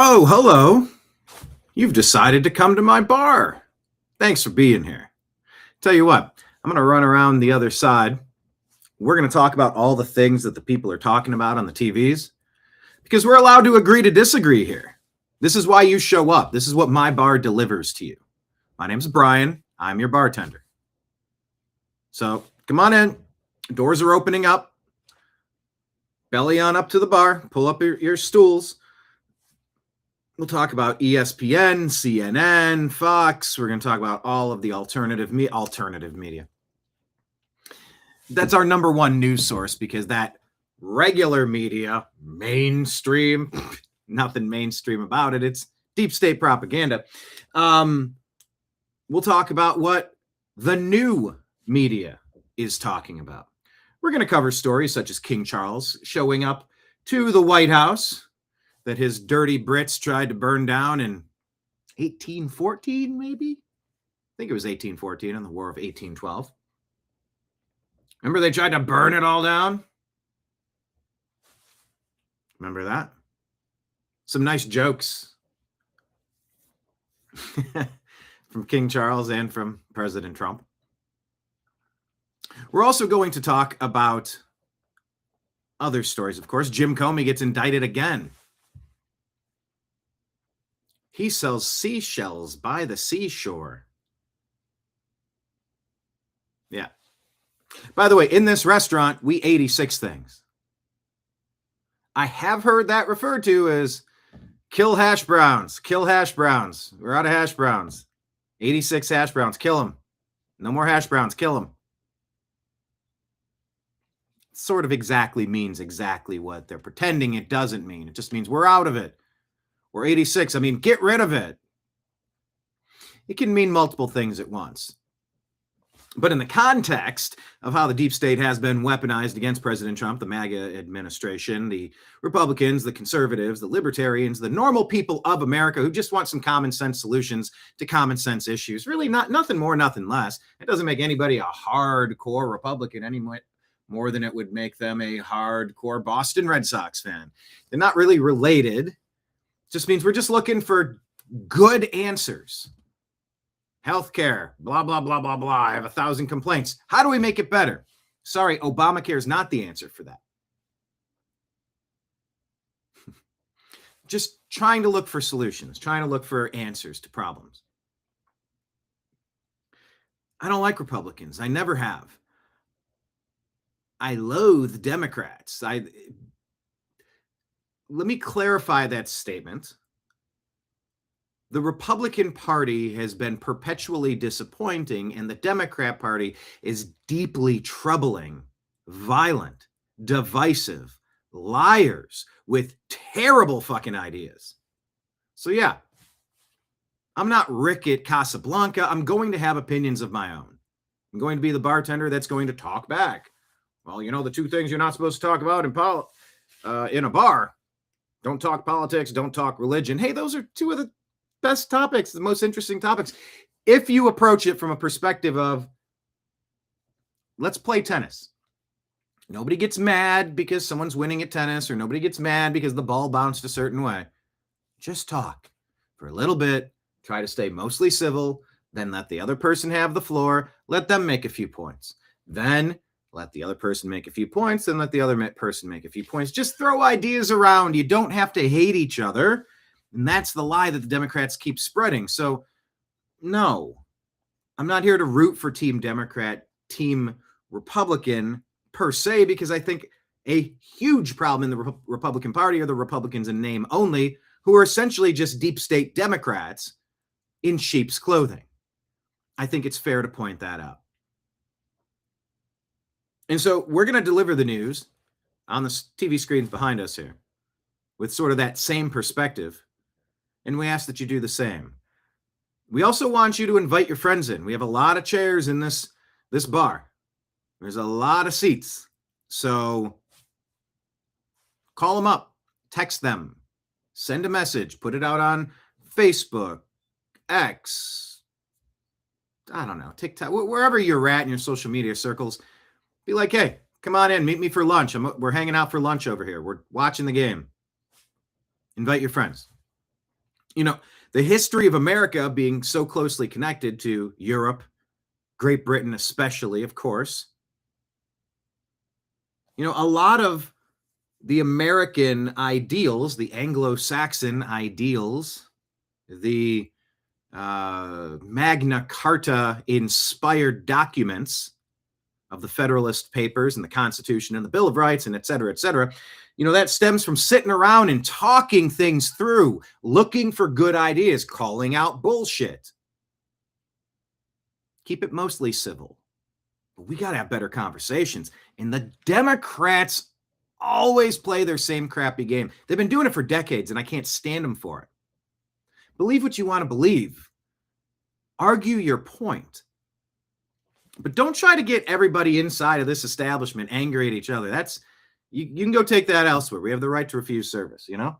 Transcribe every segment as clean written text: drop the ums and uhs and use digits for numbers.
Oh, hello. You've decided to come to my bar. Thanks for being here. Tell you what, I'm going to run around the other side. We're going to talk about all the things that the people are talking about on the TVs because we're allowed to agree to disagree here. This is why you show up. This is what my bar delivers to you. My name's Brian. I'm your bartender. So come on in. Doors are opening up. Belly on up to the bar. Pull up your stools. We'll talk about ESPN, CNN, Fox. We're going to talk about all of the alternative media. That's our number one news source because that regular media, mainstream, nothing mainstream about it. It's deep state propaganda. We'll talk about what the new media is talking about. We're going to cover stories such as King Charles showing up to the White House that his dirty Brits tried to burn down in 1814, maybe? I think it was 1814 in the War of 1812. Remember they tried to burn it all down? Remember that? Some nice jokes from King Charles and from President Trump. We're also going to talk about other stories, of course. Jim Comey gets indicted again. He sells seashells by the seashore. Yeah. By the way, in this restaurant, we 86 things. I have heard that referred to as kill hash browns. Kill hash browns. We're out of hash browns. 86 hash browns. Kill them. No more hash browns. Kill them. Sort of exactly means exactly what they're pretending it doesn't mean. It just means we're out of it. We're 86. I mean, get rid of it. It can mean multiple things at once. But in the context of how the deep state has been weaponized against President Trump, the MAGA administration, the Republicans, the conservatives, the libertarians, the normal people of America who just want some common sense solutions to common sense issues, really nothing more, nothing less. It doesn't make anybody a hardcore Republican any more than it would make them a hardcore Boston Red Sox fan. They're not really related. Just means we're just looking for good answers. Healthcare, blah, blah, blah, blah, blah. I have 1,000 complaints. How do we make it better? Sorry, Obamacare is not the answer for that. Just trying to look for solutions, trying to look for answers to problems. I don't like Republicans. I never have. I loathe Democrats. Let me clarify that statement. The Republican Party has been perpetually disappointing, and the Democrat Party is deeply troubling, violent, divisive, liars with terrible fucking ideas. So yeah, I'm not Rick at Casablanca. I'm going to have opinions of my own. I'm going to be the bartender that's going to talk back. Well, you know, the two things you're not supposed to talk about in a bar. Don't talk politics, don't talk religion. Hey, those are two of the best topics, the most interesting topics. If you approach it from a perspective of, let's play tennis. Nobody gets mad because someone's winning at tennis, or nobody gets mad because the ball bounced a certain way. Just talk for a little bit. Try to stay mostly civil. Then let the other person have the floor. Let them make a few points. Then let the other person make a few points, and let the other person make a few points. Just throw ideas around. You don't have to hate each other. And that's the lie that the Democrats keep spreading. So, no, I'm not here to root for Team Democrat, Team Republican per se, because I think a huge problem in the Republican Party are the Republicans in name only, who are essentially just deep state Democrats in sheep's clothing. I think it's fair to point that out. And so we're going to deliver the news on the TV screens behind us here with sort of that same perspective. And we ask that you do the same. We also want you to invite your friends in. We have a lot of chairs in this bar. There's a lot of seats. So call them up, text them, send a message, put it out on Facebook, X, I don't know, TikTok, wherever you're at in your social media circles. Be like, hey, come on in, meet me for lunch. We're hanging out for lunch over here. We're watching the game. Invite your friends. You know, the history of America being so closely connected to Europe, Great Britain especially, of course. You know, a lot of the American ideals, the Anglo-Saxon ideals, the Magna Carta inspired documents of the Federalist Papers and the Constitution and the Bill of Rights and et cetera, you know, that stems from sitting around and talking things through, looking for good ideas, calling out bullshit. Keep it mostly civil. But we got to have better conversations. And the Democrats always play their same crappy game. They've been doing it for decades, and I can't stand them for it. Believe what you want to believe. Argue your point. But don't try to get everybody inside of this establishment angry at each other. That's you can go take that elsewhere. We have the right to refuse service, you know?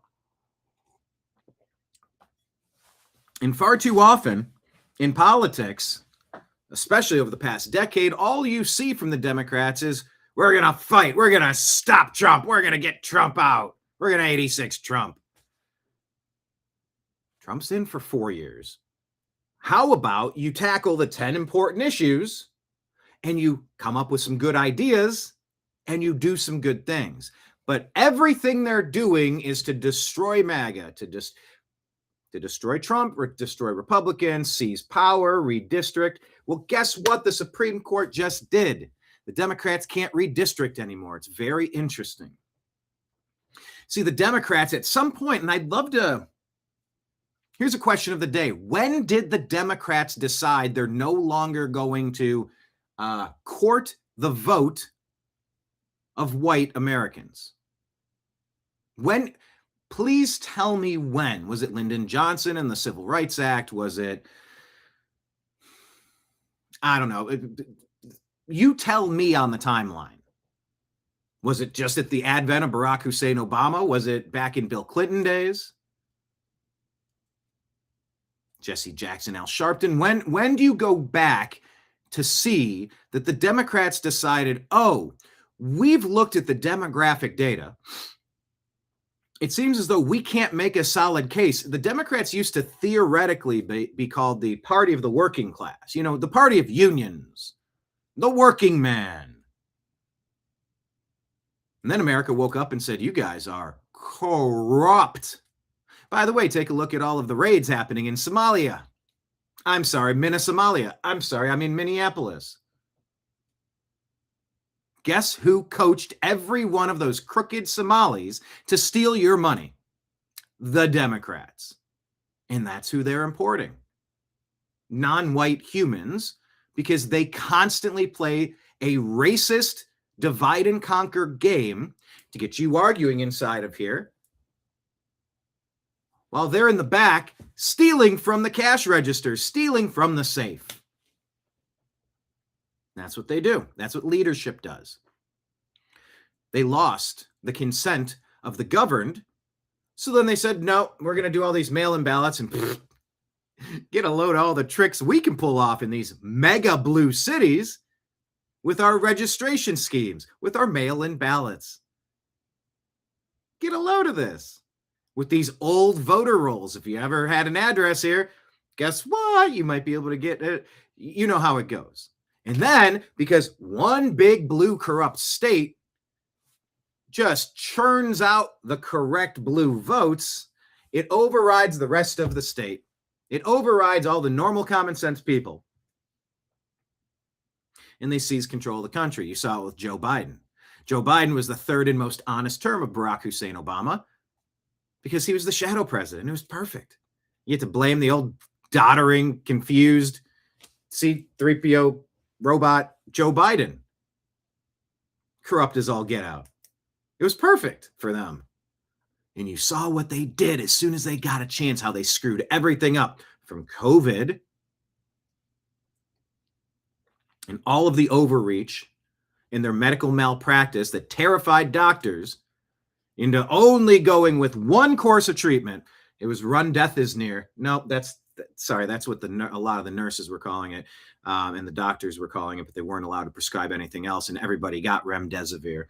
And far too often in politics, especially over the past decade, all you see from the Democrats is we're going to fight. We're going to stop Trump. We're going to get Trump out. We're going to 86 Trump. Trump's in for 4 years. How about you tackle the 10 important issues and you come up with some good ideas and you do some good things? But everything they're doing is to destroy MAGA, to destroy Trump, destroy Republicans, seize power, redistrict. Well, guess what the Supreme Court just did? The Democrats can't redistrict anymore. It's very interesting. See, the Democrats at some point, and I'd love to, here's a question of the day. When did the Democrats decide they're no longer going to court the vote of white Americans? When? Please tell me when. Was it Lyndon Johnson and the Civil Rights Act? Was it, I don't know. You tell me on the timeline. Was it just at the advent of Barack Hussein Obama? Was it back in Bill Clinton days? Jesse Jackson, Al Sharpton. When do you go back to see that the Democrats decided, oh, we've looked at the demographic data. It seems as though we can't make a solid case. The Democrats used to theoretically be called the party of the working class, you know, the party of unions, the working man. And then America woke up and said, you guys are corrupt. By the way, take a look at all of the raids happening in Somalia. I'm sorry, Somalia. I'm sorry, I mean Minneapolis. Guess who coached every one of those crooked Somalis to steal your money? The Democrats. And that's who they're importing. Non-white humans, because they constantly play a racist divide and conquer game to get you arguing inside of here, while they're in the back stealing from the cash register, stealing from the safe. That's what they do. That's what leadership does. They lost the consent of the governed. So then they said, no, we're going to do all these mail-in ballots and get a load of all the tricks we can pull off in these mega blue cities with our registration schemes, with our mail-in ballots. Get a load of this. With these old voter rolls. If you ever had an address here, guess what? You might be able to get it. You know how it goes. And then, because one big blue corrupt state just churns out the correct blue votes, it overrides the rest of the state. It overrides all the normal common sense people. And they seize control of the country. You saw it with Joe Biden. Joe Biden was the third and most honest term of Barack Hussein Obama because he was the shadow president. It was perfect. You get to blame the old doddering, confused C-3PO robot Joe Biden. Corrupt as all get out. It was perfect for them. And you saw what they did as soon as they got a chance, how they screwed everything up from COVID and all of the overreach in their medical malpractice that terrified doctors into only going with one course of treatment. It was run, death is near. No, that's what a lot of the nurses were calling it, and the doctors were calling it, but they weren't allowed to prescribe anything else, and everybody got remdesivir.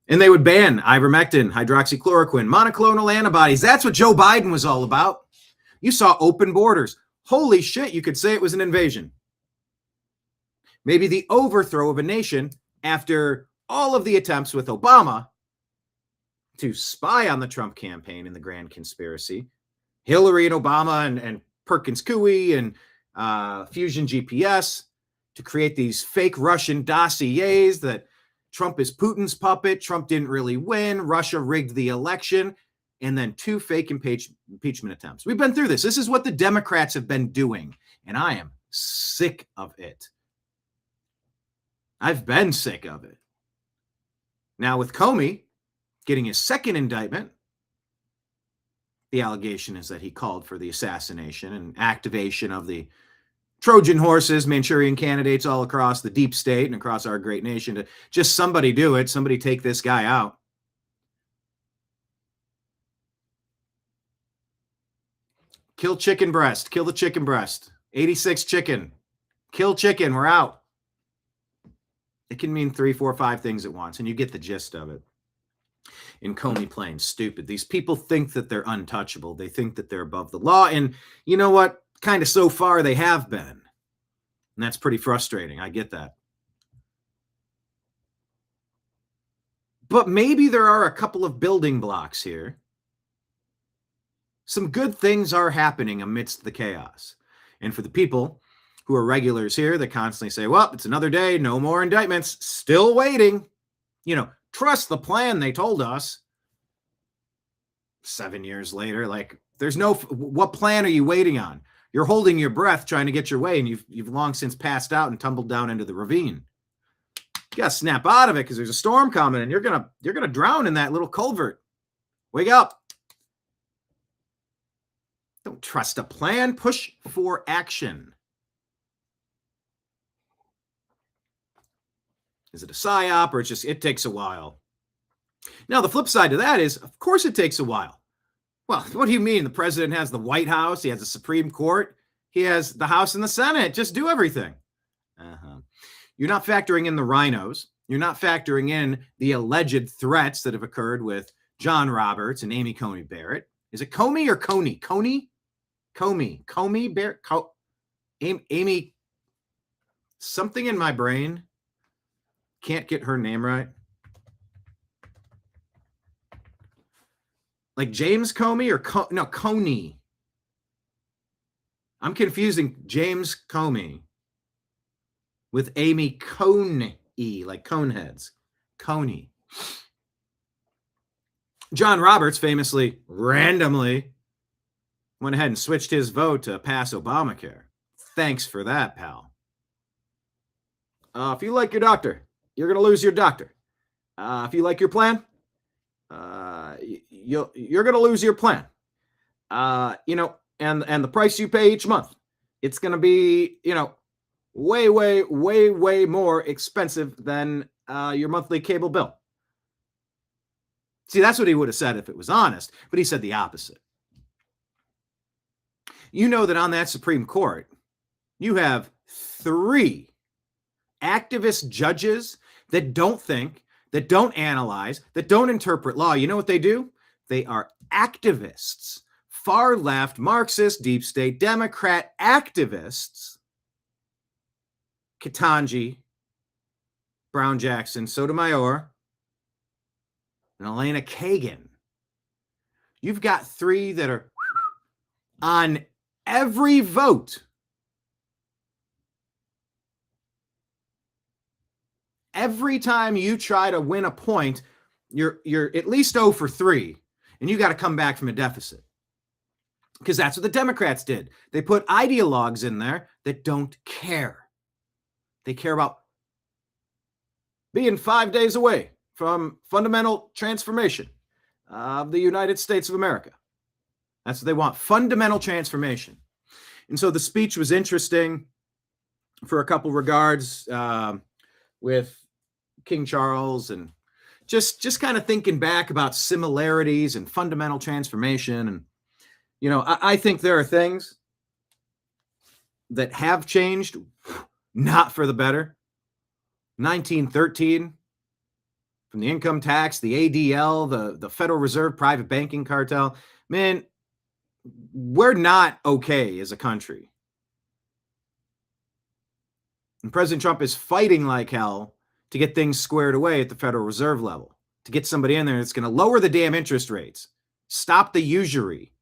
And they would ban ivermectin, hydroxychloroquine, monoclonal antibodies. That's what Joe Biden was all about. You saw open borders. Holy shit, you could say it was an invasion. Maybe the overthrow of a nation after all of the attempts with Obama to spy on the Trump campaign in the grand conspiracy. Hillary and Obama and Perkins Coie and Fusion GPS to create these fake Russian dossiers that Trump is Putin's puppet. Trump didn't really win. Russia rigged the election. And then 2 fake impeachment attempts. We've been through this. This is what the Democrats have been doing. And I am sick of it. I've been sick of it. Now with Comey getting his second indictment, the allegation is that he called for the assassination and activation of the Trojan horses, Manchurian candidates all across the deep state and across our great nation to just somebody do it. Somebody take this guy out. Kill chicken breast. Kill the chicken breast. 86 chicken. Kill chicken. We're out. It can mean 3, 4, 5 things at once, and you get the gist of it. In Comey playing stupid. These people think that they're untouchable. They think that they're above the law. And you know what? Kind of so far they have been. And that's pretty frustrating. I get that. But maybe there are a couple of building blocks here. Some good things are happening amidst the chaos. And for the people who are regulars here that constantly say, well, it's another day, no more indictments, still waiting. You know, trust the plan they told us. 7 years later, like there's no, what plan are you waiting on? You're holding your breath trying to get your way, and you've long since passed out and tumbled down into the ravine. You gotta snap out of it because there's a storm coming and you're gonna drown in that little culvert. Wake up. Don't trust a plan. Push for action. Is it a psyop or it takes a while? Now, the flip side to that is, of course it takes a while. Well, what do you mean? The president has the White House. He has the Supreme Court. He has the House and the Senate. Just do everything. You're not factoring in the rhinos. You're not factoring in the alleged threats that have occurred with John Roberts and Amy Coney Barrett. Is it Comey or Coney? Comey Barrett? Amy, something in my brain can't get her name right. Like James Comey or Coney. I'm confusing James Comey with Amy Coney, like Coneheads. Coney. John Roberts famously, randomly, went ahead and switched his vote to pass Obamacare. Thanks for that, pal. If you like your doctor, you're going to lose your doctor. If you like your plan, you're going to lose your plan. And the price you pay each month, it's going to be, way more expensive than your monthly cable bill. See, that's what he would have said if it was honest, but he said the opposite. You know that on that Supreme Court, you have 3 activist judges that don't think, that don't analyze, that don't interpret law. You know what they do? They are activists, far left, Marxist, deep state, Democrat activists. Ketanji, Brown Jackson, Sotomayor, and Elena Kagan. You've got 3 that are on every vote. Every time you try to win a point, you're at least 0 for 3, and you got to come back from a deficit. Because that's what the Democrats did. They put ideologues in there that don't care. They care about being 5 days away from fundamental transformation of the United States of America. That's what they want, fundamental transformation. And so the speech was interesting for a couple regards with King Charles, and just kind of thinking back about similarities and fundamental transformation. And, I think there are things that have changed, not for the better. 1913, from the income tax, the ADL, the Federal Reserve private banking cartel. Man, we're not okay as a country. And President Trump is fighting like hell to get things squared away at the Federal Reserve level, to get somebody in there that's going to lower the damn interest rates, stop the usury,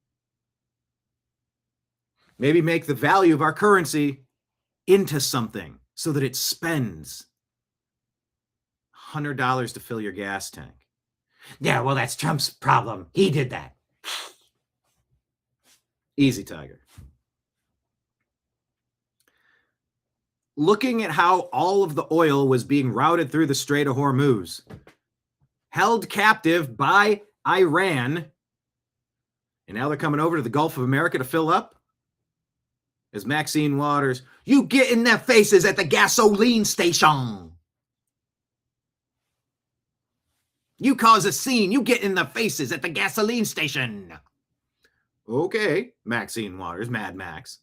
maybe make the value of our currency into something so that it spends $100 to fill your gas tank. Yeah, well, that's Trump's problem. He did that. Easy, Tiger. Looking at how all of the oil was being routed through the Strait of Hormuz, held captive by Iran, and now they're coming over to the Gulf of America to fill up. As Maxine Waters, you get in their faces at the gasoline station. You cause a scene, you get in their faces at the gasoline station. Okay, Maxine Waters, Mad Max.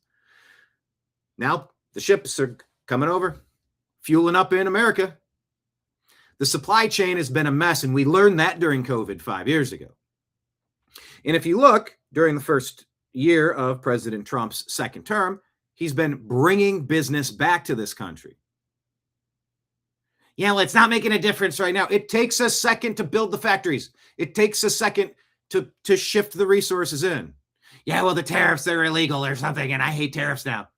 Now the ships are coming over, fueling up in America. The supply chain has been a mess, and we learned that during COVID 5 years ago. And if you look, during the first year of President Trump's second term, he's been bringing business back to this country. Yeah, well, it's not making a difference right now. It takes a second to build the factories. It takes a second to shift the resources in. Yeah, well, the tariffs, they're illegal or something, and I hate tariffs now.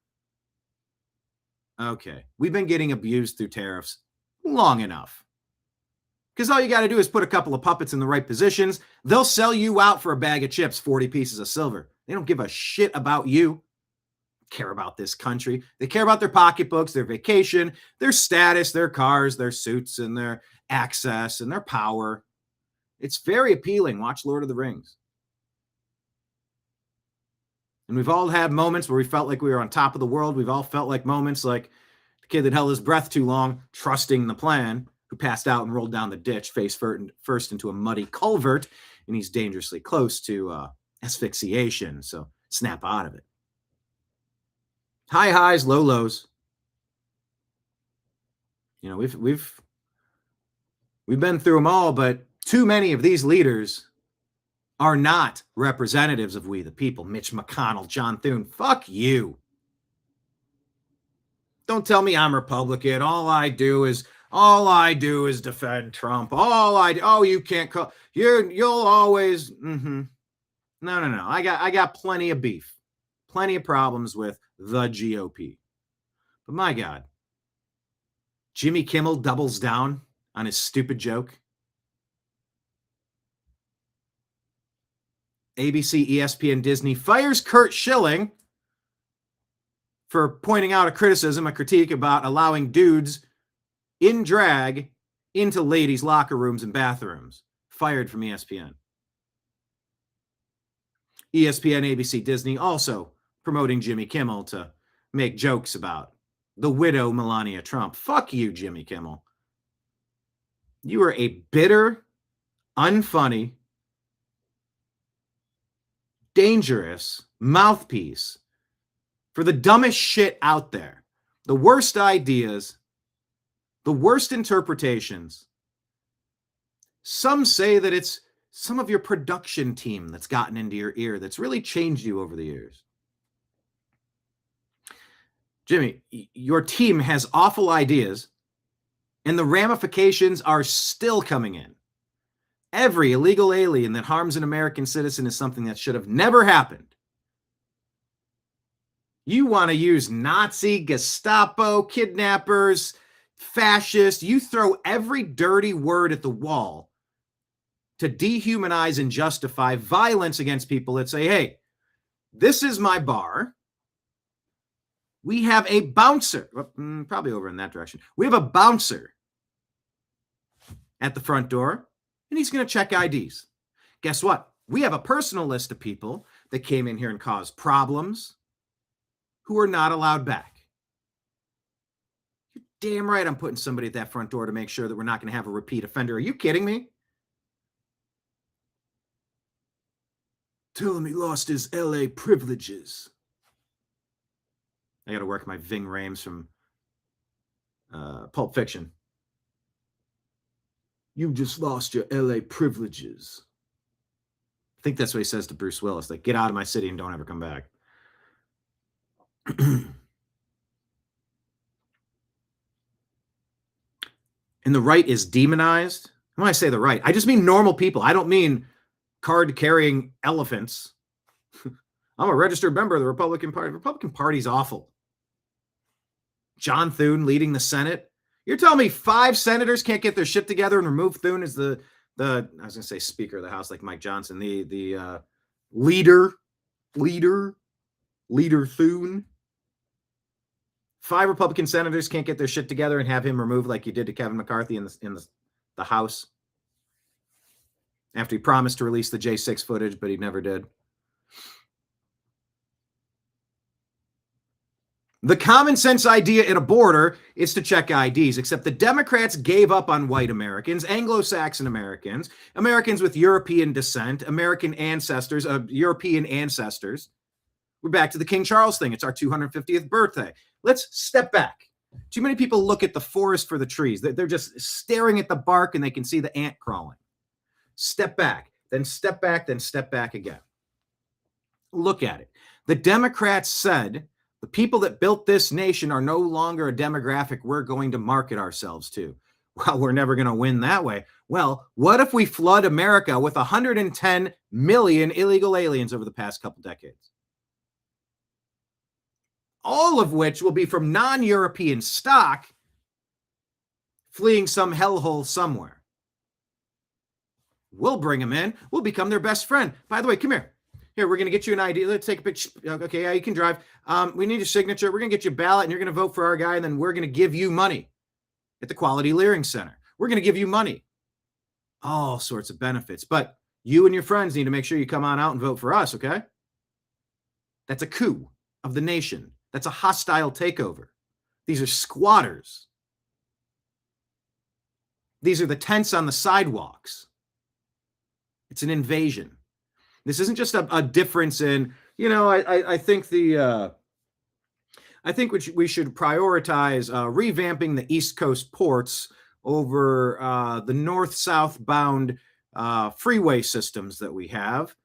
Okay, we've been getting abused through tariffs long enough. Because all you got to do is put a couple of puppets in the right positions. They'll sell you out for a bag of chips, 40 pieces of silver. They don't give a shit about you. They care about this country. They care about their pocketbooks, their vacation, their status, their cars, their suits, and their access and their power. It's very appealing. Watch Lord of the Rings. And we've all had moments where we felt like we were on top of the world. We've all felt like moments like the kid that held his breath too long, trusting the plan, who passed out and rolled down the ditch face first into a muddy culvert, and he's dangerously close to asphyxiation. So snap out of it. High highs, low lows. You know, we've been through them all, but too many of these leaders are not representatives of we the people. Mitch McConnell, John Thune, fuck you. Don't tell me I'm Republican. All I do is defend Trump. You can't call you'll always No. I got plenty of beef. Plenty of problems with the GOP. But my God, Jimmy Kimmel doubles down on his stupid joke. ABC, ESPN, Disney fires Kurt Schilling for pointing out a critique about allowing dudes in drag into ladies' locker rooms and bathrooms. Fired from ESPN. ESPN, ABC, Disney also promoting Jimmy Kimmel to make jokes about the widow Melania Trump. Fuck you, Jimmy Kimmel. You are a bitter, unfunny, dangerous mouthpiece for the dumbest shit out there. The worst ideas, the worst interpretations. Some say that it's some of your production team that's gotten into your ear that's really changed you over the years. Jimmy, your team has awful ideas, and the ramifications are still coming in. Every illegal alien that harms an American citizen is something that should have never happened. You want to use Nazi, Gestapo, kidnappers, fascist. You throw every dirty word at the wall to dehumanize and justify violence against people that say, hey, this is my bar. We have a bouncer, probably over in that direction. We have a bouncer at the front door, and he's going to check IDs. Guess what? We have a personal list of people that came in here and caused problems who are not allowed back. You're damn right I'm putting somebody at that front door to make sure that we're not going to have a repeat offender. Are you kidding me? Tell him he lost his LA privileges. I got to work my Ving Rhames from Pulp Fiction. You just lost your LA privileges. I think that's what he says to Bruce Willis. Like, get out of my city and don't ever come back. And the right is demonized. When I say the right, I just mean normal people. I don't mean card-carrying elephants. I'm a registered member of the Republican Party. The Republican Party's awful. John Thune leading the Senate. You're telling me 5 senators can't get their shit together and remove Thune as the I was going to say Speaker of the House like Mike Johnson, the leader Thune. 5 Republican senators can't get their shit together and have him removed like you did to Kevin McCarthy in the House after he promised to release the J6 footage, but he never did. The common sense idea at a border is to check IDs, except the Democrats gave up on white Americans, Anglo-Saxon Americans, Americans with European descent, American ancestors, European ancestors. We're back to the King Charles thing. It's our 250th birthday. Let's step back. Too many people look at the forest for the trees. They're just staring at the bark and they can see the ant crawling. Step back, then step back, then step back again. Look at it. The Democrats said the people that built this nation are no longer a demographic we're going to market ourselves to. Well, we're never going to win that way. Well, what if we flood America with 110 million illegal aliens over the past couple decades? All of which will be from non-European stock fleeing some hellhole somewhere. We'll bring them in. We'll become their best friend. By the way, come here. Here, we're going to get you an ID. Let's take a picture. Okay, yeah, you can drive. We need a signature. We're going to get you a ballot, and you're going to vote for our guy, and then we're going to give you money at the Quality Leering Center. We're going to give you money. All sorts of benefits. But you and your friends need to make sure you come on out and vote for us, okay? That's a coup of the nation. That's a hostile takeover. These are squatters. These are the tents on the sidewalks. It's an invasion. This isn't just a difference in, I think we should prioritize revamping the East Coast ports over the north-south bound freeway systems that we have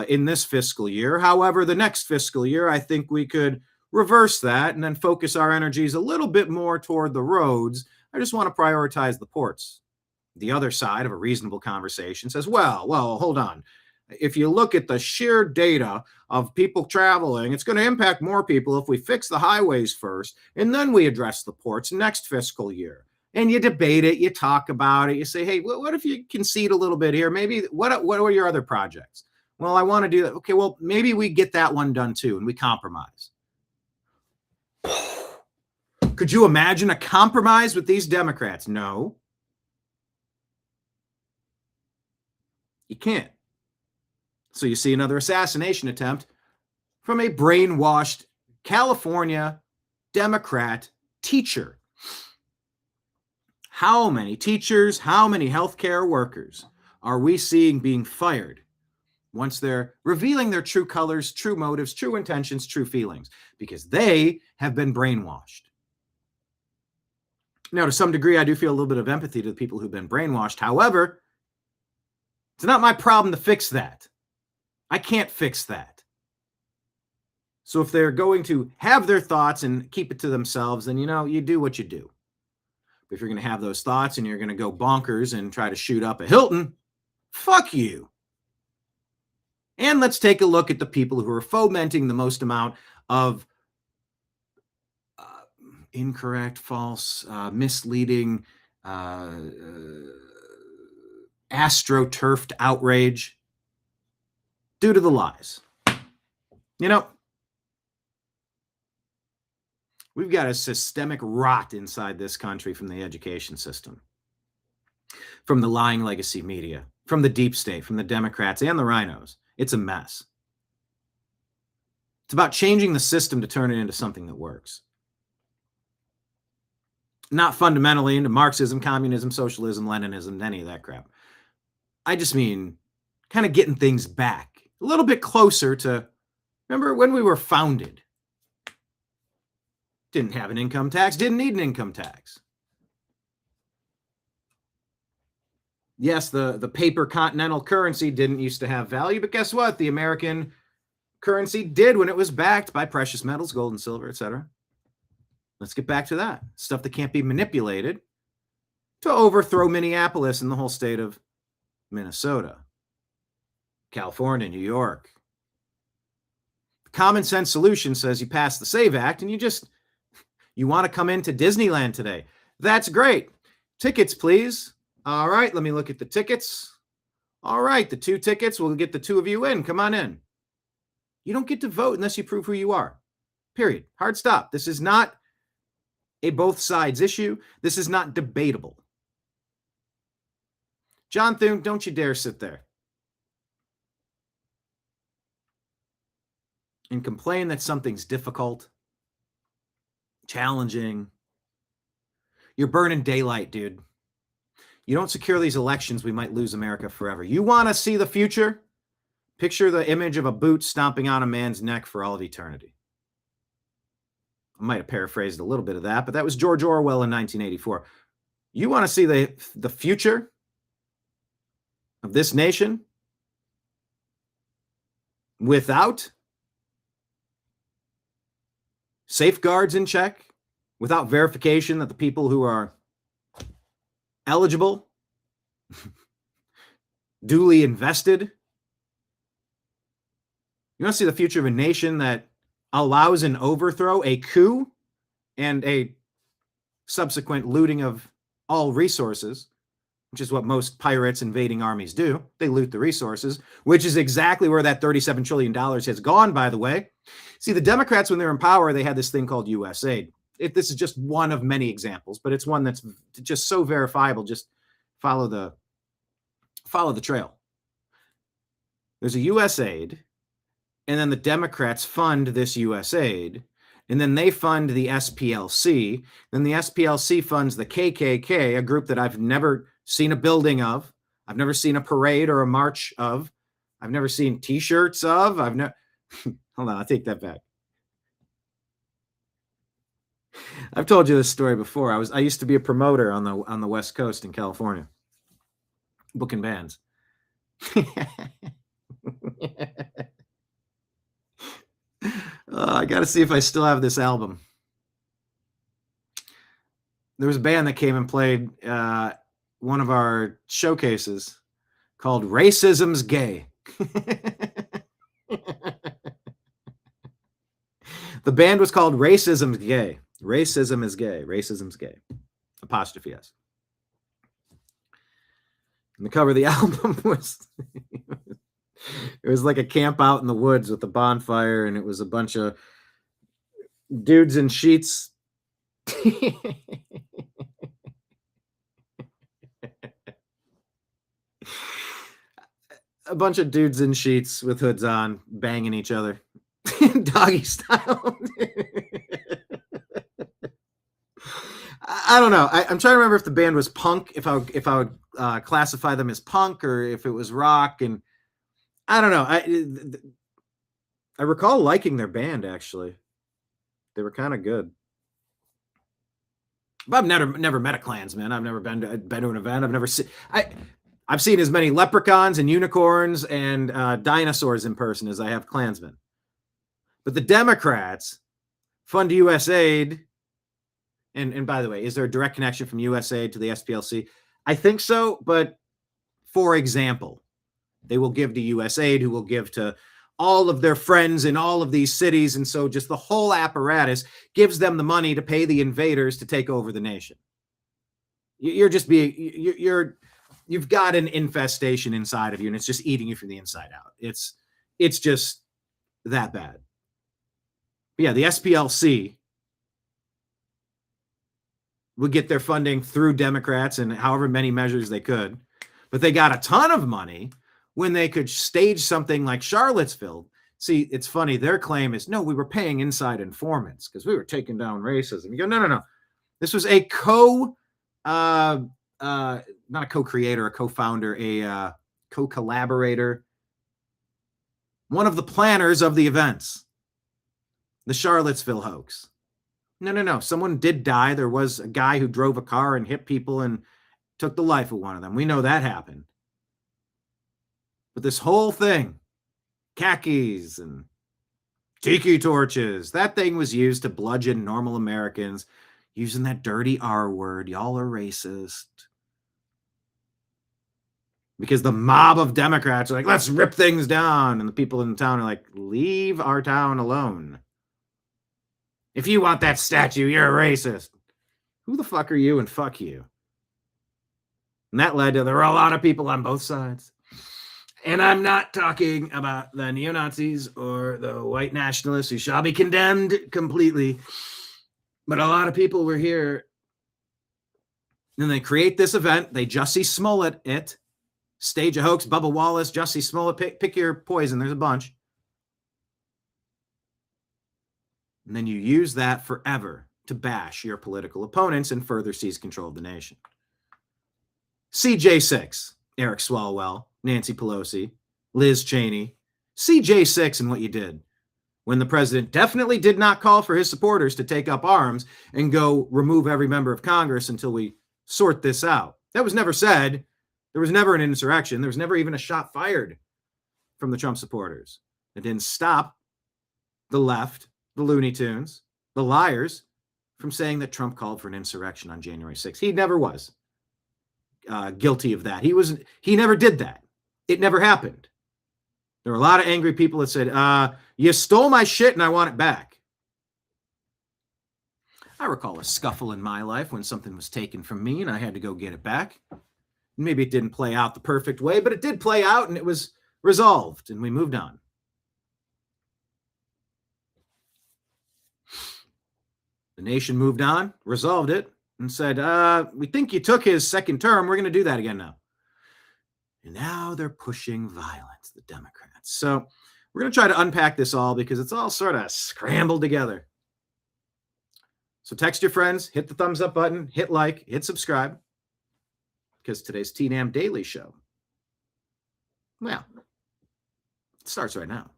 in this fiscal year. However, the next fiscal year, I think we could reverse that and then focus our energies a little bit more toward the roads. I just want to prioritize the ports. The other side of a reasonable conversation says, well, hold on. If you look at the sheer data of people traveling, it's going to impact more people if we fix the highways first, and then we address the ports next fiscal year. And you debate it, you talk about it, you say, hey, what if you concede a little bit here? Maybe what are your other projects? Well, I want to do that. Okay, well, maybe we get that one done too, and we compromise. Could you imagine a compromise with these Democrats? No. You can't. So you see another assassination attempt from a brainwashed California Democrat teacher. How many teachers, how many healthcare workers are we seeing being fired once they're revealing their true colors, true motives, true intentions, true feelings? Because they have been brainwashed. Now, to some degree, I do feel a little bit of empathy to the people who've been brainwashed. However, it's not my problem to fix that. I can't fix that. So if they're going to have their thoughts and keep it to themselves, then, you do what you do. But if you're going to have those thoughts and you're going to go bonkers and try to shoot up a Hilton, fuck you. And let's take a look at the people who are fomenting the most amount of incorrect, false, misleading, astroturfed outrage due to the lies. We've got a systemic rot inside this country from the education system, from the lying legacy media, from the deep state, from the Democrats and the rhinos. It's a mess. It's about changing the system to turn it into something that works. Not fundamentally into Marxism, communism, socialism, Leninism, any of that crap. I just mean kind of getting things back a little bit closer to, remember when we were founded? Didn't have an income tax, didn't need an income tax. Yes, the paper continental currency didn't used to have value, but guess what? The American currency did when it was backed by precious metals, gold and silver, etc. Let's get back to that. Stuff that can't be manipulated to overthrow Minneapolis and the whole state of Minnesota, California, New York. The common sense solution says you pass the SAVE Act and you want to come into Disneyland today. That's great. Tickets, please. All right, let me look at the tickets. All right, the 2 tickets, we'll get the 2 of you in. Come on in. You don't get to vote unless you prove who you are. Period. Hard stop. This is not a both sides issue. This is not debatable. John Thune, don't you dare sit there and complain that something's difficult, challenging. You're burning daylight, dude. You don't secure these elections, we might lose America forever. You want to see the future? Picture the image of a boot stomping on a man's neck for all of eternity. I might have paraphrased a little bit of that, but that was George Orwell in 1984. You want to see the future of this nation without safeguards in check, without verification that the people who are eligible, duly invested. You want to see the future of a nation that allows an overthrow, a coup, and a subsequent looting of all resources, which is what most pirates invading armies do. They loot the resources, which is exactly where that $37 trillion has gone, by the way. See, the Democrats, when they're in power, they had this thing called U.S. aid. This is just one of many examples, but it's one that's just so verifiable. Just follow the trail. There's a U.S. aid, and then the Democrats fund this U.S. aid, and then they fund the SPLC. Then the SPLC funds the KKK, a group that I've never seen a building of. I've never seen a parade or a march of. I've never seen T-shirts of. Hold on, I'll take that back. I've told you this story before. I used to be a promoter on the West Coast in California, booking bands. I got to see if I still have this album. There was a band that came and played one of our showcases called Racism's Gay. The band was called Racism's Gay. Racism is gay. Racism's gay. Apostrophe S. And the cover of the album was it was like a camp out in the woods with a bonfire, and it was a bunch of dudes in sheets. A bunch of dudes in sheets with hoods on, banging each other. Doggy style. I don't know. I'm trying to remember if the band was punk, if I would classify them as punk, or if it was rock. And I don't know. I recall liking their band, actually. They were kind of good. But I've never met a Klansman. I've never been to an event. I've seen as many leprechauns and unicorns and dinosaurs in person as I have Klansmen. But the Democrats fund USAID. And by the way, is there a direct connection from USAID to the SPLC? I think so. But for example, they will give to USAID, who will give to all of their friends in all of these cities. And so just the whole apparatus gives them the money to pay the invaders to take over the nation. You've got an infestation inside of you, and it's just eating you from the inside out. It's just that bad. But yeah, the SPLC would get their funding through Democrats and however many measures they could, but they got a ton of money when they could stage something like Charlottesville. See, it's funny. Their claim is, no, we were paying inside informants because we were taking down racism. You go, no. This was a not a co-creator, a co-founder, a co-collaborator, one of the planners of the events, the Charlottesville hoax. No. Someone did die. There was a guy who drove a car and hit people, and took the life of one of them. We know that happened. But this whole thing, khakis and tiki torches, that thing was used to bludgeon normal Americans using that dirty R word. Y'all are racist. Because the mob of Democrats are like, let's rip things down. And the people in the town are like, leave our town alone. If you want that statue, you're a racist. Who the fuck are you and fuck you? And that led to, there were a lot of people on both sides. And I'm not talking about the neo-Nazis or the white nationalists who shall be condemned completely. But a lot of people were here. And they create this event. They Jussie Smollett it. Stage a hoax, Bubba Wallace, Jussie Smollett, pick your poison. There's a bunch. And then you use that forever to bash your political opponents and further seize control of the nation. CJ6, Eric Swalwell, Nancy Pelosi, Liz Cheney. CJ6 and what you did when the president definitely did not call for his supporters to take up arms and go remove every member of Congress until we sort this out. That was never said. There was never an insurrection. There was never even a shot fired from the Trump supporters. It didn't stop the left, the Looney Tunes, the liars from saying that Trump called for an insurrection on January 6th. He never was guilty of that. He never did that. It never happened. There were a lot of angry people that said, you stole my shit and I want it back. I recall a scuffle in my life when something was taken from me and I had to go get it back. Maybe it didn't play out the perfect way, but it did play out and it was resolved and we moved on. The nation moved on, resolved it, and said, we think you took his second term. We're going to do that again now. And now they're pushing violence, the Democrats. So we're going to try to unpack this all because it's all sort of scrambled together. So text your friends, hit the thumbs up button, hit like, hit subscribe. Because today's TNAM Daily Show, well, it starts right now.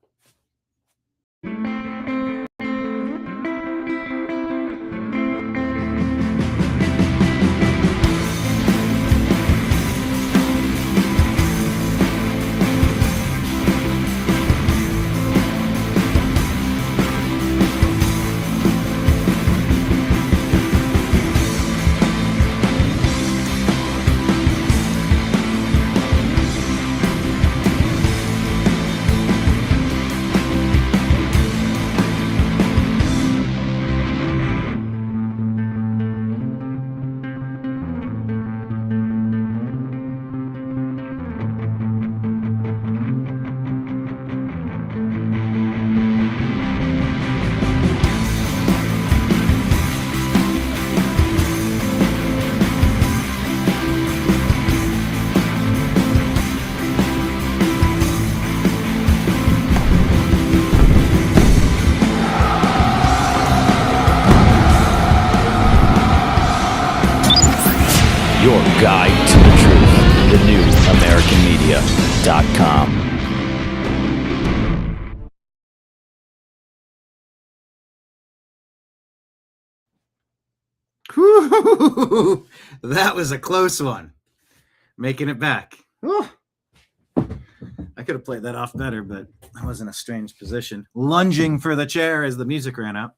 Your guide to the truth, thenewamericanmedia.com. Whew, that was a close one. Making it back. Whew. I could have played that off better, but I was in a strange position. Lunging for the chair as the music ran out.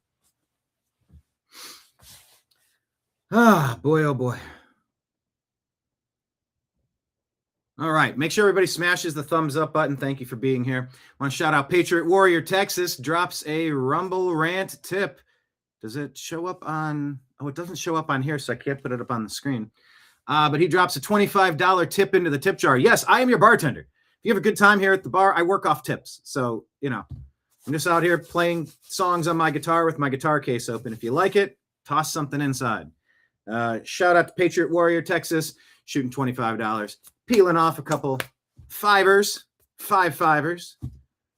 Ah, boy, oh boy. All right. Make sure everybody smashes the thumbs up button. Thank you for being here. I want to shout out Patriot Warrior Texas drops a Rumble rant tip. Does it show up on? Oh, it doesn't show up on here, so I can't put it up on the screen. But he drops a $25 tip into the tip jar. Yes, I am your bartender. If you have a good time here at the bar, I work off tips. So, I'm just out here playing songs on my guitar with my guitar case open. If you like it, toss something inside. Shout out to Patriot Warrior Texas, shooting $25. Peeling off a couple fivers, five fivers,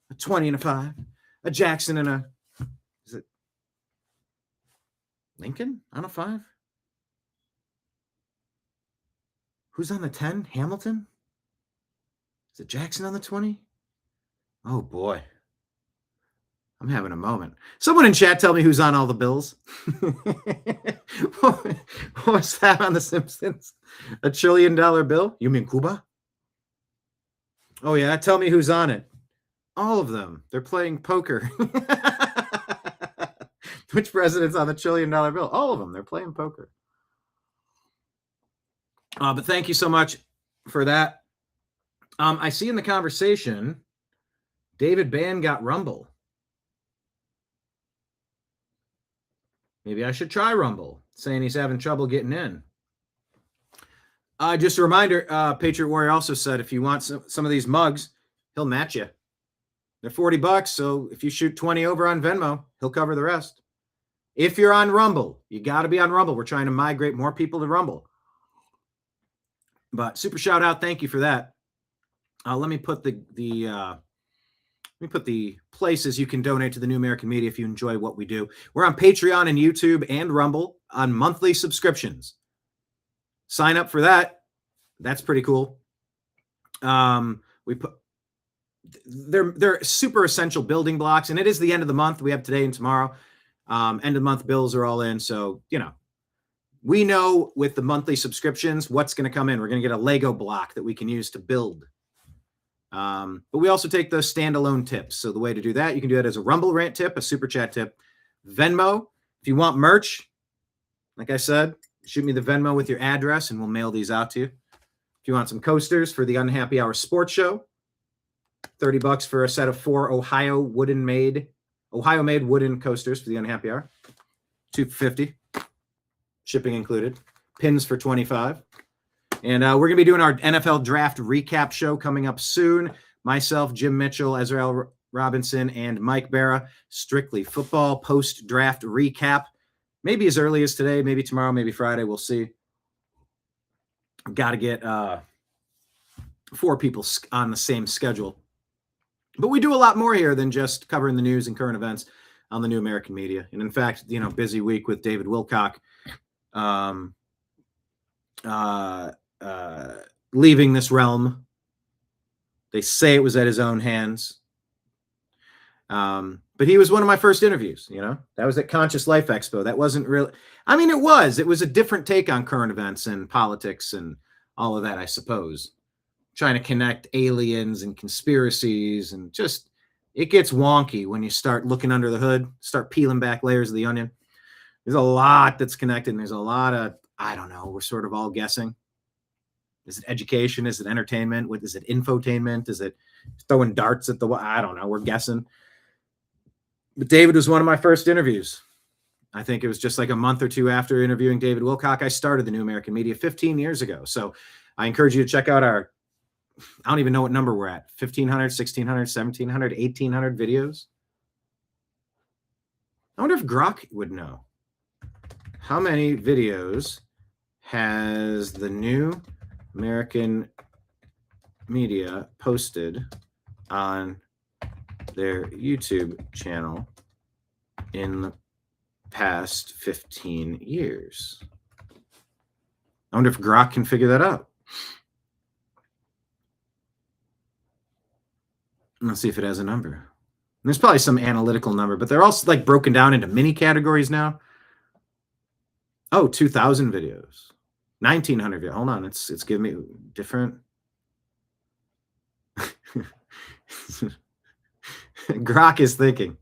a 20 and a 5, a Jackson and a, is it Lincoln on a 5? Who's on the 10? Hamilton? Is it Jackson on the 20? Oh boy. I'm having a moment. Someone in chat tell me who's on all the bills. What was that on The Simpsons? $1 trillion bill? You mean Cuba? Oh, yeah. Tell me who's on it. All of them. They're playing poker. Which president's on the $1 trillion bill? All of them. They're playing poker. But thank you so much for that. I see in the conversation, David Bann got Rumble. Maybe I should try Rumble, saying he's having trouble getting in. Just a reminder, Patriot Warrior also said if you want some of these mugs, he'll match you. They're $40, so if you shoot 20 over on Venmo, he'll cover the rest. If you're on Rumble, you got to be on Rumble. We're trying to migrate more people to Rumble. But super shout out, thank you for that. Let me put the places you can donate to the New American Media if you enjoy what we do. We're on Patreon and YouTube and Rumble on monthly subscriptions. Sign up for that. That's pretty cool. They're super essential building blocks, and it is the end of the month. We have today and tomorrow. End of the month bills are all in. So, we know with the monthly subscriptions what's going to come in. We're going to get a Lego block that we can use to build. But we also take those standalone tips. So the way to do that, you can do that as a Rumble rant tip, a super chat tip, Venmo. If you want merch, like I said, shoot me the Venmo with your address and we'll mail these out to you. If you want some coasters for the Unhappy Hour Sports Show, $30 for a set of 4 Ohio-made wooden coasters for the Unhappy Hour. $250, shipping included. Pins for $25. And we're going to be doing our NFL draft recap show coming up soon. Myself, Jim Mitchell, Ezra Robinson, and Mike Barra. Strictly football post-draft recap. Maybe as early as today, maybe tomorrow, maybe Friday. We'll see. Got to get 4 people on the same schedule. But we do a lot more here than just covering the news and current events on the New American Media. And in fact, busy week with David Wilcock. Leaving this realm. They say it was at his own hands. But he was one of my first interviews, that was at Conscious Life Expo. That wasn't really, it was a different take on current events and politics and all of that, I suppose. Trying to connect aliens and conspiracies and just, it gets wonky when you start looking under the hood, start peeling back layers of the onion. There's a lot that's connected and there's a lot of, I don't know, we're sort of all guessing. Is it education? Is it entertainment? What is it? Infotainment? Is it throwing darts at the wall? I don't know. We're guessing. But David was one of my first interviews. I think it was just like a month or two after interviewing David Wilcock. I started the New American Media 15 years ago. So I encourage you to check out our, I don't even know what number we're at. 1,500, 1,600, 1,700, 1,800 videos. I wonder if Grok would know. How many videos has the New American Media posted on their YouTube channel in the past 15 years? I wonder if Grok can figure that out. Let's see if it has a number. There's probably some analytical number, but they're also like broken down into mini categories now. Oh, 2,000 videos. 1,900 videos. Hold on, it's giving me different. Grok is thinking.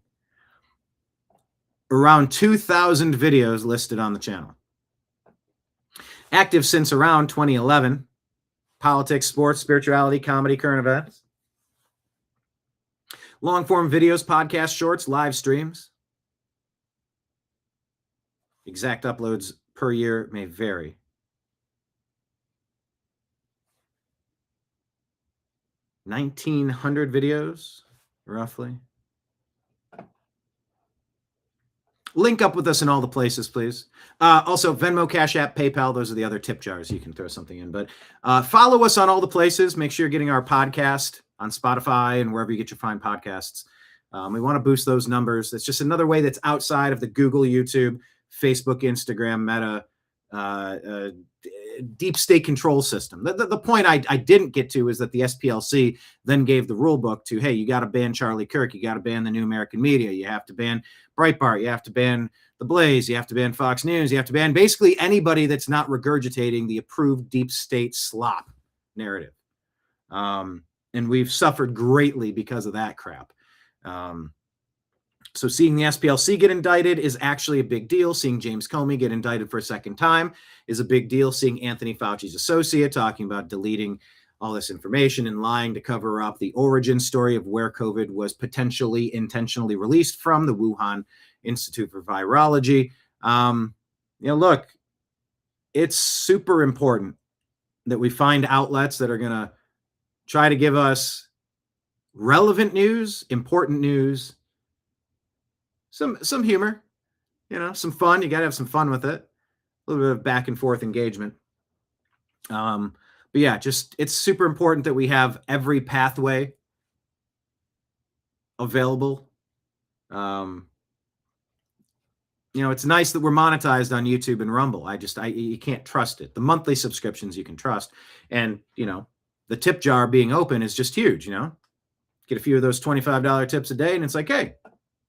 Around 2,000 videos listed on the channel. Active since around 2011. Politics, sports, spirituality, comedy, current events. Long-form videos, podcasts, shorts, live streams. Exact uploads per year may vary. $1,900 videos, roughly. Link up with us in all the places, please. Also, Venmo, Cash App, PayPal, those are the other tip jars. You can throw something in. But follow us on all the places. Make sure you're getting our podcast on Spotify and wherever you get your fine podcasts. We want to boost those numbers. It's just another way that's outside of the Google, YouTube, Facebook, Instagram, Meta, deep state control system. The point I didn't get to is that the SPLC then gave the rule book to, hey, you got to ban Charlie Kirk. You got to ban the New American Media. You have to ban Breitbart. You have to ban The Blaze. You have to ban Fox News. You have to ban basically anybody that's not regurgitating the approved deep state slop narrative. And we've suffered greatly because of that crap. So seeing the SPLC get indicted is actually a big deal. Seeing James Comey get indicted for a second time is a big deal. Seeing Anthony Fauci's associate talking about deleting all this information and lying to cover up the origin story of where COVID was potentially intentionally released from, the Wuhan Institute for Virology. Look, it's super important that we find outlets that are going to try to give us relevant news, important news, some humor, some fun. You got to have some fun with it. A little bit of back and forth engagement. But yeah, it's super important that we have every pathway available. It's nice that we're monetized on YouTube and Rumble. You can't trust it. The monthly subscriptions you can trust. And, the tip jar being open is just huge, Get a few of those $25 tips a day, and it's like, hey,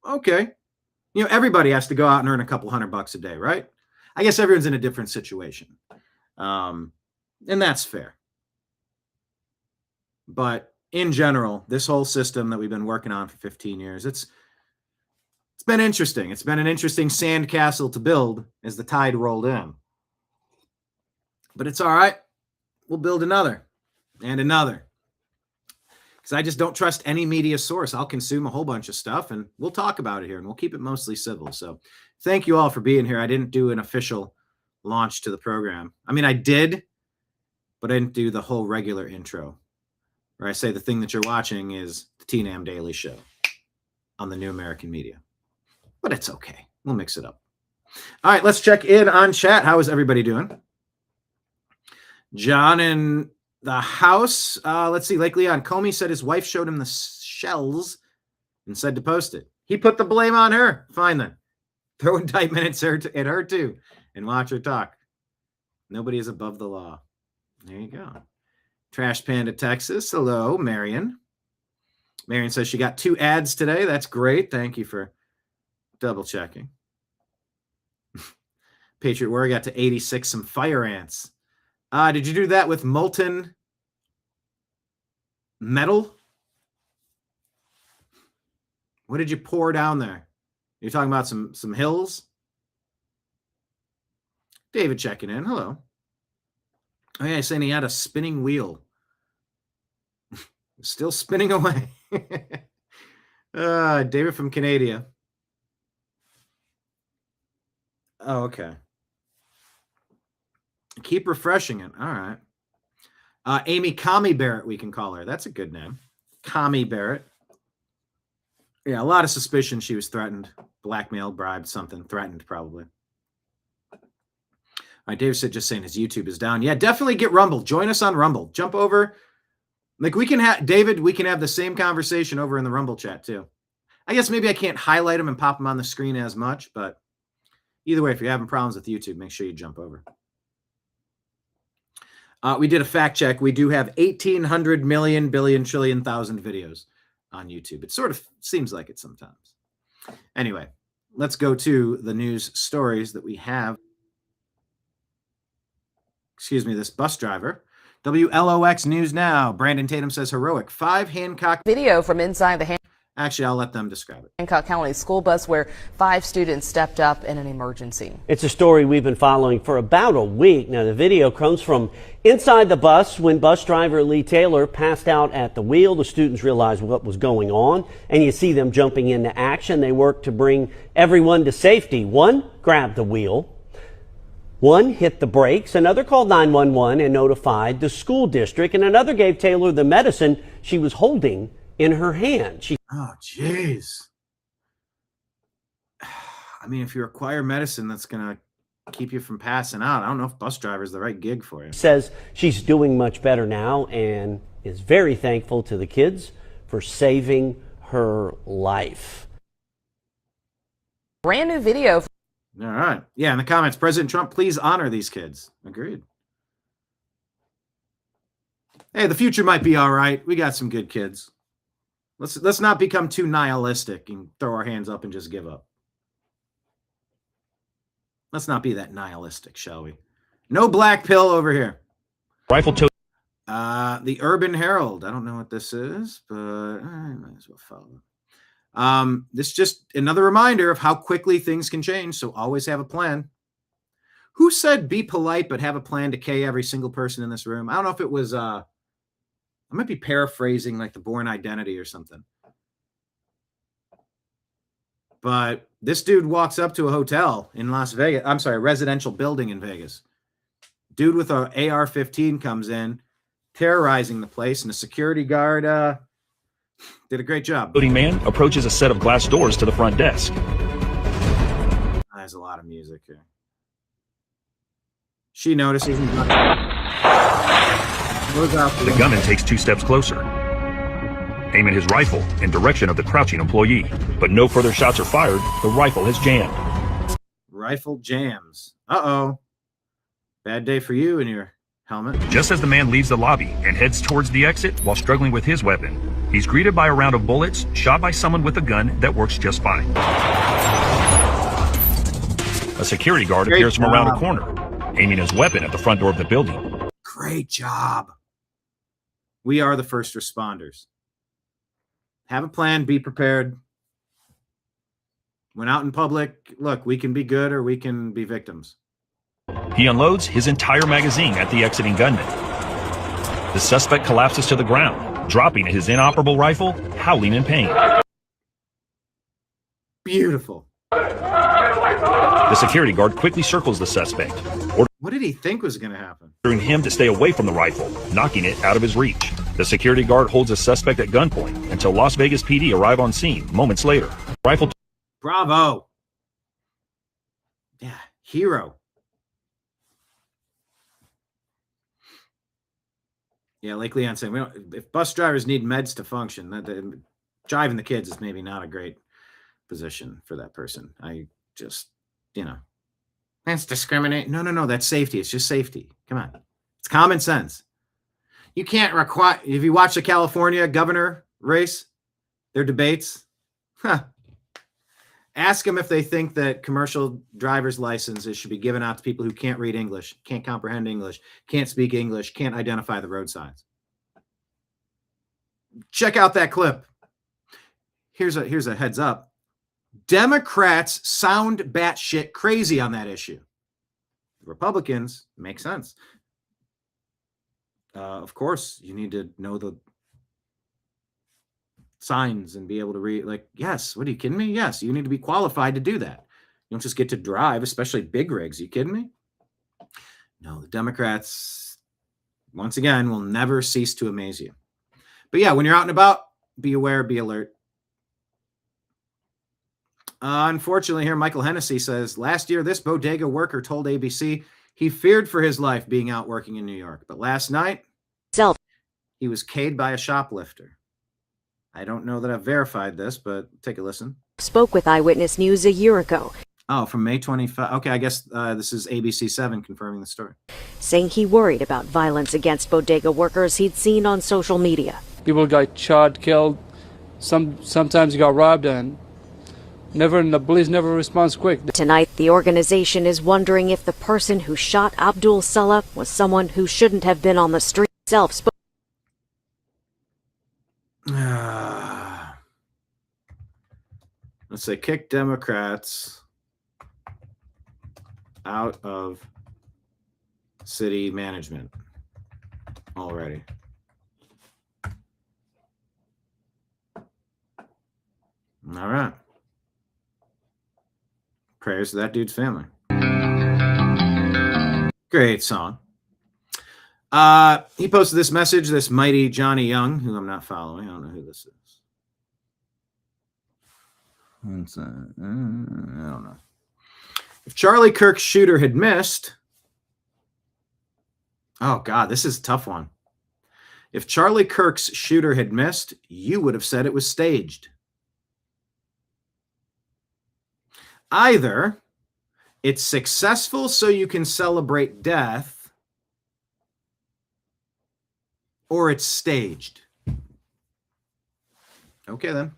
okay. Everybody has to go out and earn a couple $100 a day, right? I guess everyone's in a different situation. And that's fair. But in general, this whole system that we've been working on for 15 years, it's been interesting. It's been an interesting sandcastle to build as the tide rolled in. But it's all right. We'll build another and another. Because I just don't trust any media source. I'll consume a whole bunch of stuff, and we'll talk about it here, and we'll keep it mostly civil. So thank you all for being here. I didn't do an official launch to the program. I mean, I did, but I didn't do the whole regular intro where I say the thing that you're watching is the TNAM Daily Show on the New American Media. But it's okay. We'll mix it up. All right, let's check in on chat. How is everybody doing? John in the house. Let's see. Lake Leon, Comey said his wife showed him the shells and said to post it. He put the blame on her. Fine then. Throw indictment at her too and watch her talk. Nobody is above the law. There you go. Trash Panda, Texas. Hello, Marion. Marion says she got 2 ads today. That's great. Thank you for double checking. Patriot Warrior got to 86. Some fire ants. Did you do that with molten metal? What did you pour down there? You're talking about some hills? David checking in. Hello. Oh, yeah, saying he had a spinning wheel. Still spinning away. David from Canada. Oh, okay. Keep refreshing it. All right. Amy Comey Barrett, we can call her. That's a good name. Comey Barrett. Yeah, a lot of suspicion she was threatened, blackmailed, bribed, something. Threatened, probably. All right, Dave said just saying his YouTube is down. Yeah, definitely get Rumble. Join us on Rumble. Jump over. Like we can have, David, we can have the same conversation over in the Rumble chat too. I guess maybe I can't highlight them and pop them on the screen as much, but either way, if you're having problems with YouTube, make sure you jump over. We did a fact check. We do have 1,800 million, billion, trillion, thousand videos on YouTube. It sort of seems like it sometimes. Anyway, let's go to the news stories that we have. Excuse me, this bus driver. WLOX News Now. Brandon Tatum says heroic. 5 Hancock. Video from inside the Actually, I'll let them describe it. Hancock County school bus where 5 students stepped up in an emergency. It's a story we've been following for about a week. Now, the video comes from inside the bus when bus driver Lee Taylor passed out at the wheel. The students realized what was going on, and you see them jumping into action. They worked to bring everyone to safety. One grabbed the wheel. One hit the brakes. Another called 911 and notified the school district. And another gave Taylor the medicine she was holding in her hand. Oh, jeez. I mean, if you require medicine that's going to keep you from passing out, I don't know if bus driver is the right gig for you. Says she's doing much better now and is very thankful to the kids for saving her life. Brand new video. All right. Yeah, in the comments, President Trump, please honor these kids. Agreed. Hey, the future might be all right. We got some good kids. Let's not become too nihilistic and throw our hands up and just give up. Let's not be that nihilistic, shall we? No black pill over here. Rifle tote. The Urban Herald. I don't know what this is, but I might as well follow. This is just another reminder of how quickly things can change, so always have a plan. Who said be polite but have a plan to K every single person in this room? I don't know if it was I might be paraphrasing like the Bourne Identity or something. But this dude walks up to a hotel in Las Vegas. I'm sorry, a residential building in Vegas. Dude with an AR-15 comes in, terrorizing the place, and the security guard did a great job. Loading man approaches a set of glass doors to the front desk. There's a lot of music here. She notices him. The gunman takes 2 steps closer, aiming his rifle in direction of the crouching employee. But no further shots are fired. The rifle has jammed. Rifle jams. Uh-oh. Bad day for you and your helmet. Just as the man leaves the lobby and heads towards the exit while struggling with his weapon, he's greeted by a round of bullets shot by someone with a gun that works just fine. A security guard appears from around a corner, aiming his weapon at the front door of the building. Great job. We are the first responders. Have a plan, be prepared. When out in public, look, we can be good or we can be victims. He unloads his entire magazine at the exiting gunman. The suspect collapses to the ground, dropping his inoperable rifle, howling in pain. Beautiful. The security guard quickly circles the suspect, What did he think was going to happen? ordering him to stay away from the rifle, knocking it out of his reach. The security guard holds the suspect at gunpoint until Las Vegas PD arrive on scene moments later. Rifle. Bravo. Yeah, hero. Yeah, like Leon said, if bus drivers need meds to function, driving the kids is maybe not a great position for that person. I just, that's discriminate. No, that's safety. It's just safety. Come on. It's common sense. You can't require, if you watch the California governor race, their debates, ask them if they think that commercial driver's licenses should be given out to people who can't read English, can't comprehend English, can't speak English, can't identify the road signs. Check out that clip. Here's a heads up. Democrats sound batshit crazy on that issue. Republicans make sense. Of course, you need to know the signs and be able to read. Like, yes, what are you kidding me? Yes, you need to be qualified to do that. You don't just get to drive, especially big rigs. Are you kidding me? No, the Democrats, once again, will never cease to amaze you. But yeah, when you're out and about, be aware, be alert. Unfortunately, here, Michael Hennessy says, last year, this bodega worker told ABC he feared for his life being out working in New York. But last night, he was K'd by a shoplifter. I don't know that I've verified this, but take a listen. Spoke with Eyewitness News a year ago. Oh, from May 25. Okay, I guess this is ABC 7 confirming the story. Saying he worried about violence against bodega workers he'd seen on social media. People got shot, killed. Sometimes got robbed, and the police never responds quick. Tonight, the organization is wondering if the person who shot Abdul Salah was someone who shouldn't have been on the street. Let's say kick Democrats out of city management already. All right. Prayers to that dude's family. Great song. He posted this message, this mighty Johnny Young, who I'm not following. I don't know who this is. I don't know. If Charlie Kirk's shooter had missed, oh God, this is a tough one. If Charlie Kirk's shooter had missed, you would have said it was staged. Either it's successful so you can celebrate death, or it's staged. Okay, then.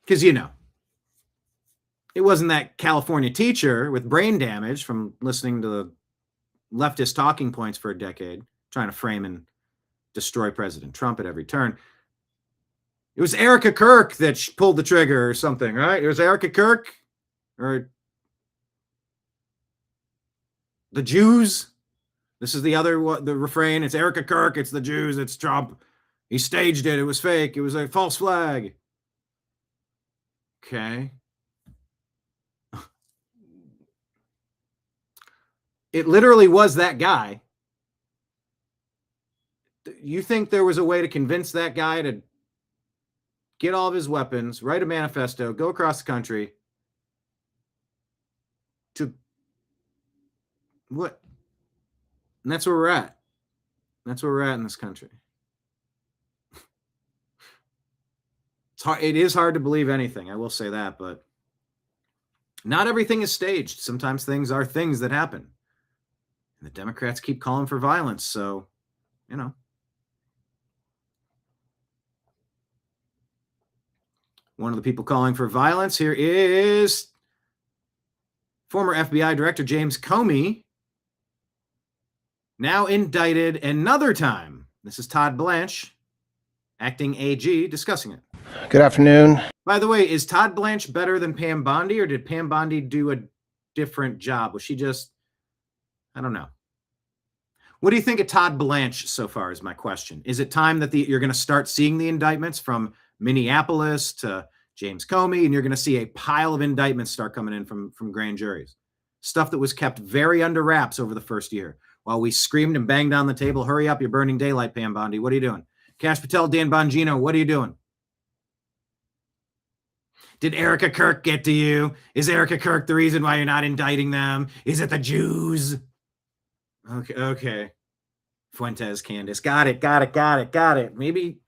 Because, you know, it wasn't that California teacher with brain damage from listening to the leftist talking points for a decade, trying to frame and destroy President Trump at every turn. It was Erica Kirk that pulled the trigger or something, right? It was Erica Kirk or the Jews. This is the refrain. It's Erica Kirk. It's the Jews. It's Trump. He staged it. It was fake. It was a false flag. Okay. It literally was that guy. You think there was a way to convince that guy to get all of his weapons, write a manifesto, go across the country to what? And that's where we're at. That's where we're at in this country. It's hard. It is hard to believe anything. I will say that, but not everything is staged. Sometimes things are things that happen. And the Democrats keep calling for violence. So, you know. One of the people calling for violence here is former FBI Director James Comey, now indicted another time. This is Todd Blanche, acting AG, discussing it. Good afternoon. By the way, is Todd Blanche better than Pam Bondi, or did Pam Bondi do a different job? Was she just, I don't know. What do you think of Todd Blanche so far is my question. Is it time that you're going to start seeing the indictments from Minneapolis to James Comey, and you're going to see a pile of indictments start coming in from grand juries? Stuff that was kept very under wraps over the first year. While we screamed and banged on the table, hurry up, you're burning daylight, Pam Bondi. What are you doing? Kash Patel, Dan Bongino, what are you doing? Did Erica Kirk get to you? Is Erica Kirk the reason why you're not indicting them? Is it the Jews? Okay. Fuentes, Candace. Got it. Maybe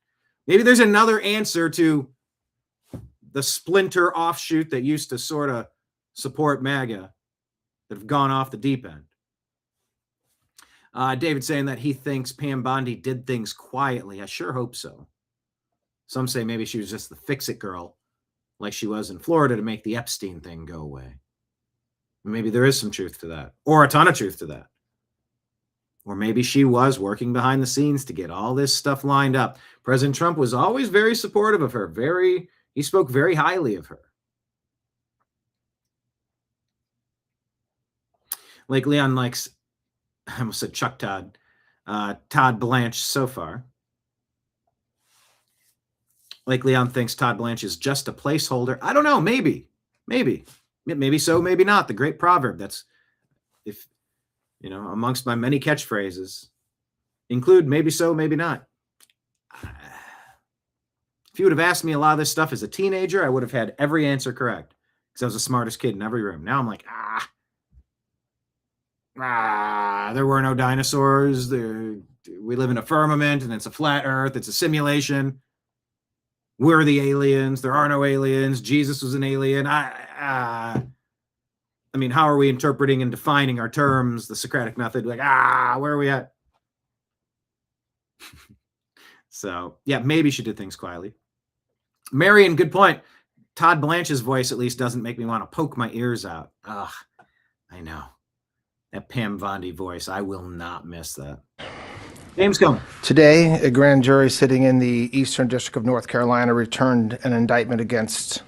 there's another answer to the splinter offshoot that used to sort of support MAGA that have gone off the deep end. David saying that he thinks Pam Bondi did things quietly. I sure hope so. Some say maybe she was just the fix-it girl like she was in Florida to make the Epstein thing go away. Maybe there is some truth to that, or a ton of truth to that. Or maybe she was working behind the scenes to get all this stuff lined up. President Trump was always very supportive of her. He spoke very highly of her. Like Leon likes, I almost said Chuck Todd, Todd Blanche so far. Like Leon thinks Todd Blanche is just a placeholder. I don't know. Maybe so, maybe not. The great proverb that's, if you know, amongst my many catchphrases include maybe so, maybe not. If you would have asked me a lot of this stuff as a teenager, I would have had every answer correct because I was the smartest kid in every room. Now I'm like, there were no dinosaurs. We live in a firmament and it's a flat earth. It's a simulation. We're the aliens. There are no aliens. Jesus was an alien. I mean, how are we interpreting and defining our terms? The Socratic method, like, where are we at? So, yeah, maybe she did things quietly. Marion, good point. Todd Blanche's voice at least doesn't make me want to poke my ears out. Ugh, I know. That Pam Bondi voice, I will not miss that. James Comey. Today, a grand jury sitting in the Eastern District of North Carolina returned an indictment against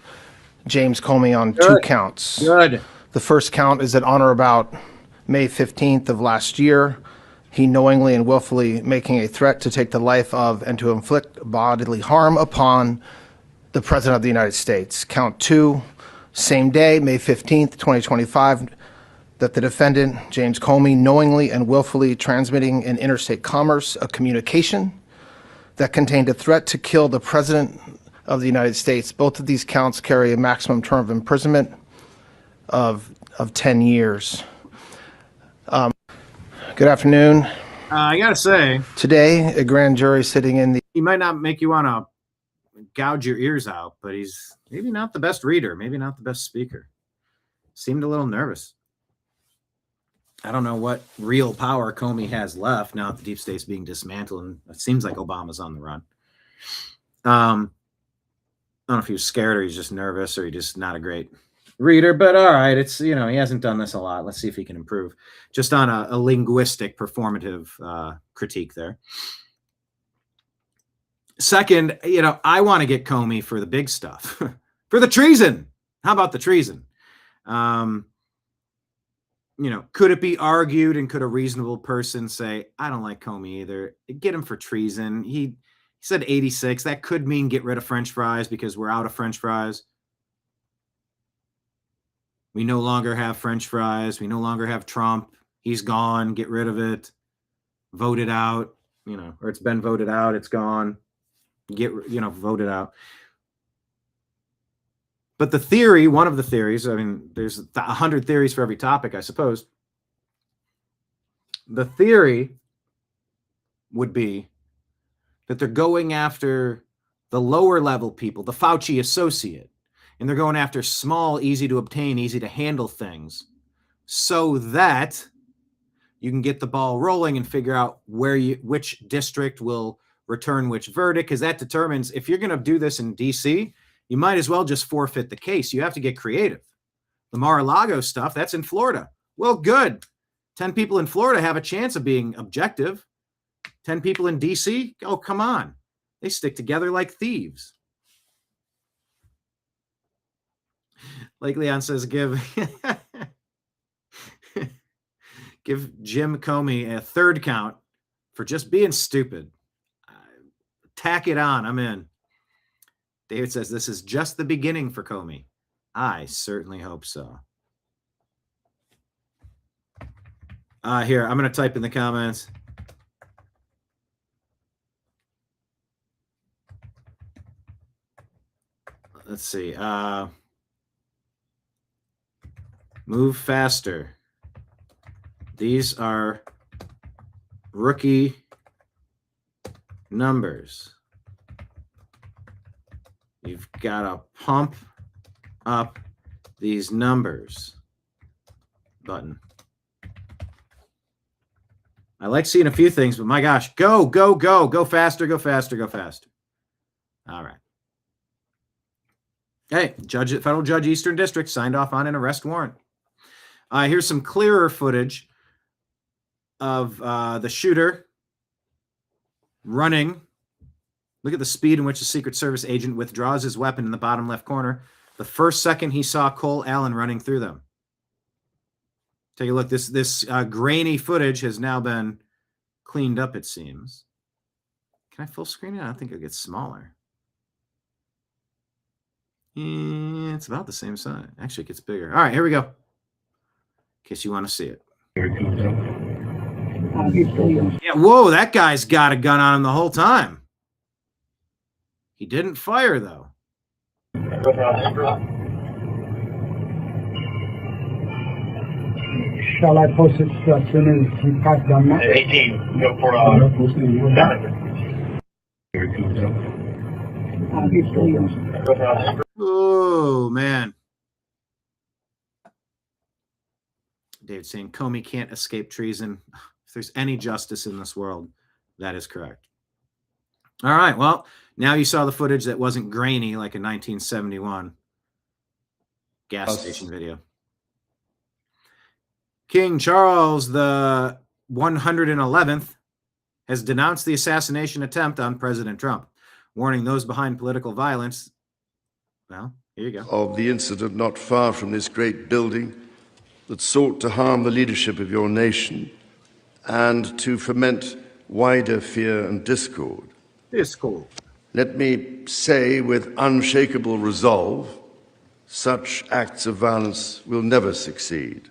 James Comey on 2 counts. Good. The first count is that on or about May 15th of last year, he knowingly and willfully making a threat to take the life of and to inflict bodily harm upon the President of the United States. Count 2, same day, May 15th, 2025, that the defendant, James Comey, knowingly and willfully transmitting in interstate commerce a communication that contained a threat to kill the President of the United States. Both of these counts carry a maximum term of imprisonment of 10 years. Good afternoon. I gotta say, today, a grand jury sitting in the... He might not make you want to gouge your ears out, but he's maybe not the best reader, maybe not the best speaker. Seemed a little nervous. I don't know what real power Comey has left now that the deep state's being dismantled, and it seems like Obama's on the run. I don't know if he was scared or he's just nervous or he's just not a great reader, but all right, it's, he hasn't done this a lot. Let's see if he can improve. Just on a linguistic performative critique there. Second, I want to get Comey for the big stuff, for the treason. How about the treason? Could it be argued, and could a reasonable person say, I don't like Comey either? Get him for treason. He said 86. That could mean get rid of French fries because we're out of French fries. We no longer have French fries. We no longer have Trump. He's gone. Get rid of it. Vote it out, or it's been voted out. It's gone. Vote it out. But the theory, one of the theories, there's 100 theories for every topic, I suppose. The theory would be that they're going after the lower level people, the Fauci associate, and they're going after small, easy to obtain, easy to handle things so that you can get the ball rolling and figure out which district will return which verdict, because that determines if you're going to do this in DC, you might as well just forfeit the case. You have to get creative. The Mar-a-Lago stuff, that's in Florida. Well, good. 10 people in Florida have a chance of being objective. 10 people in DC? Oh, come on. They stick together like thieves. Like Leon says, give Jim Comey a third count for just being stupid. Tack it on. I'm in. David says, this is just the beginning for Comey. I certainly hope so. Here, I'm going to type in the comments. Let's see. Move faster. These are rookie numbers. You've got to pump up these numbers. Button. I like seeing a few things, but my gosh, go faster, go faster, go faster. All right. Hey, federal judge, Eastern District, signed off on an arrest warrant. Here's some clearer footage of the shooter running. Look at the speed in which the Secret Service agent withdraws his weapon in the bottom left corner. The first second he saw Cole Allen running through them. Take a look. This grainy footage has now been cleaned up, it seems. Can I full screen it? I don't think it gets smaller. It's about the same size. Actually, it gets bigger. All right, here we go. In case you want to see it. Yeah, whoa, that guy's got a gun on him the whole time. He didn't fire, though. Shall I post it as soon as he passed down? 18. Go for Oh, man. David's saying Comey can't escape treason. If there's any justice in this world, that is correct. All right, well, now you saw the footage that wasn't grainy like a 1971 gas station video. King Charles the 111th has denounced the assassination attempt on President Trump, warning those behind political violence. Well, here you go. Of the incident not far from this great building that sought to harm the leadership of your nation and to foment wider fear and discord. Discord. Let me say with unshakable resolve, such acts of violence will never succeed.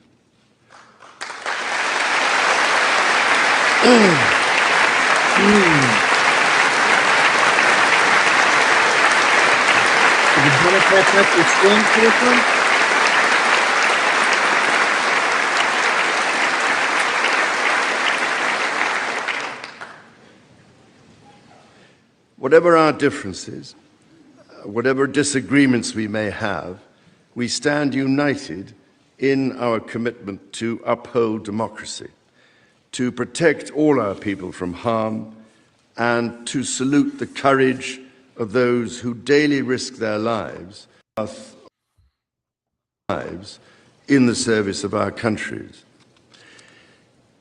Whatever our differences, whatever disagreements we may have, we stand united in our commitment to uphold democracy, to protect all our people from harm, and to salute the courage of those who daily risk their lives in the service of our countries.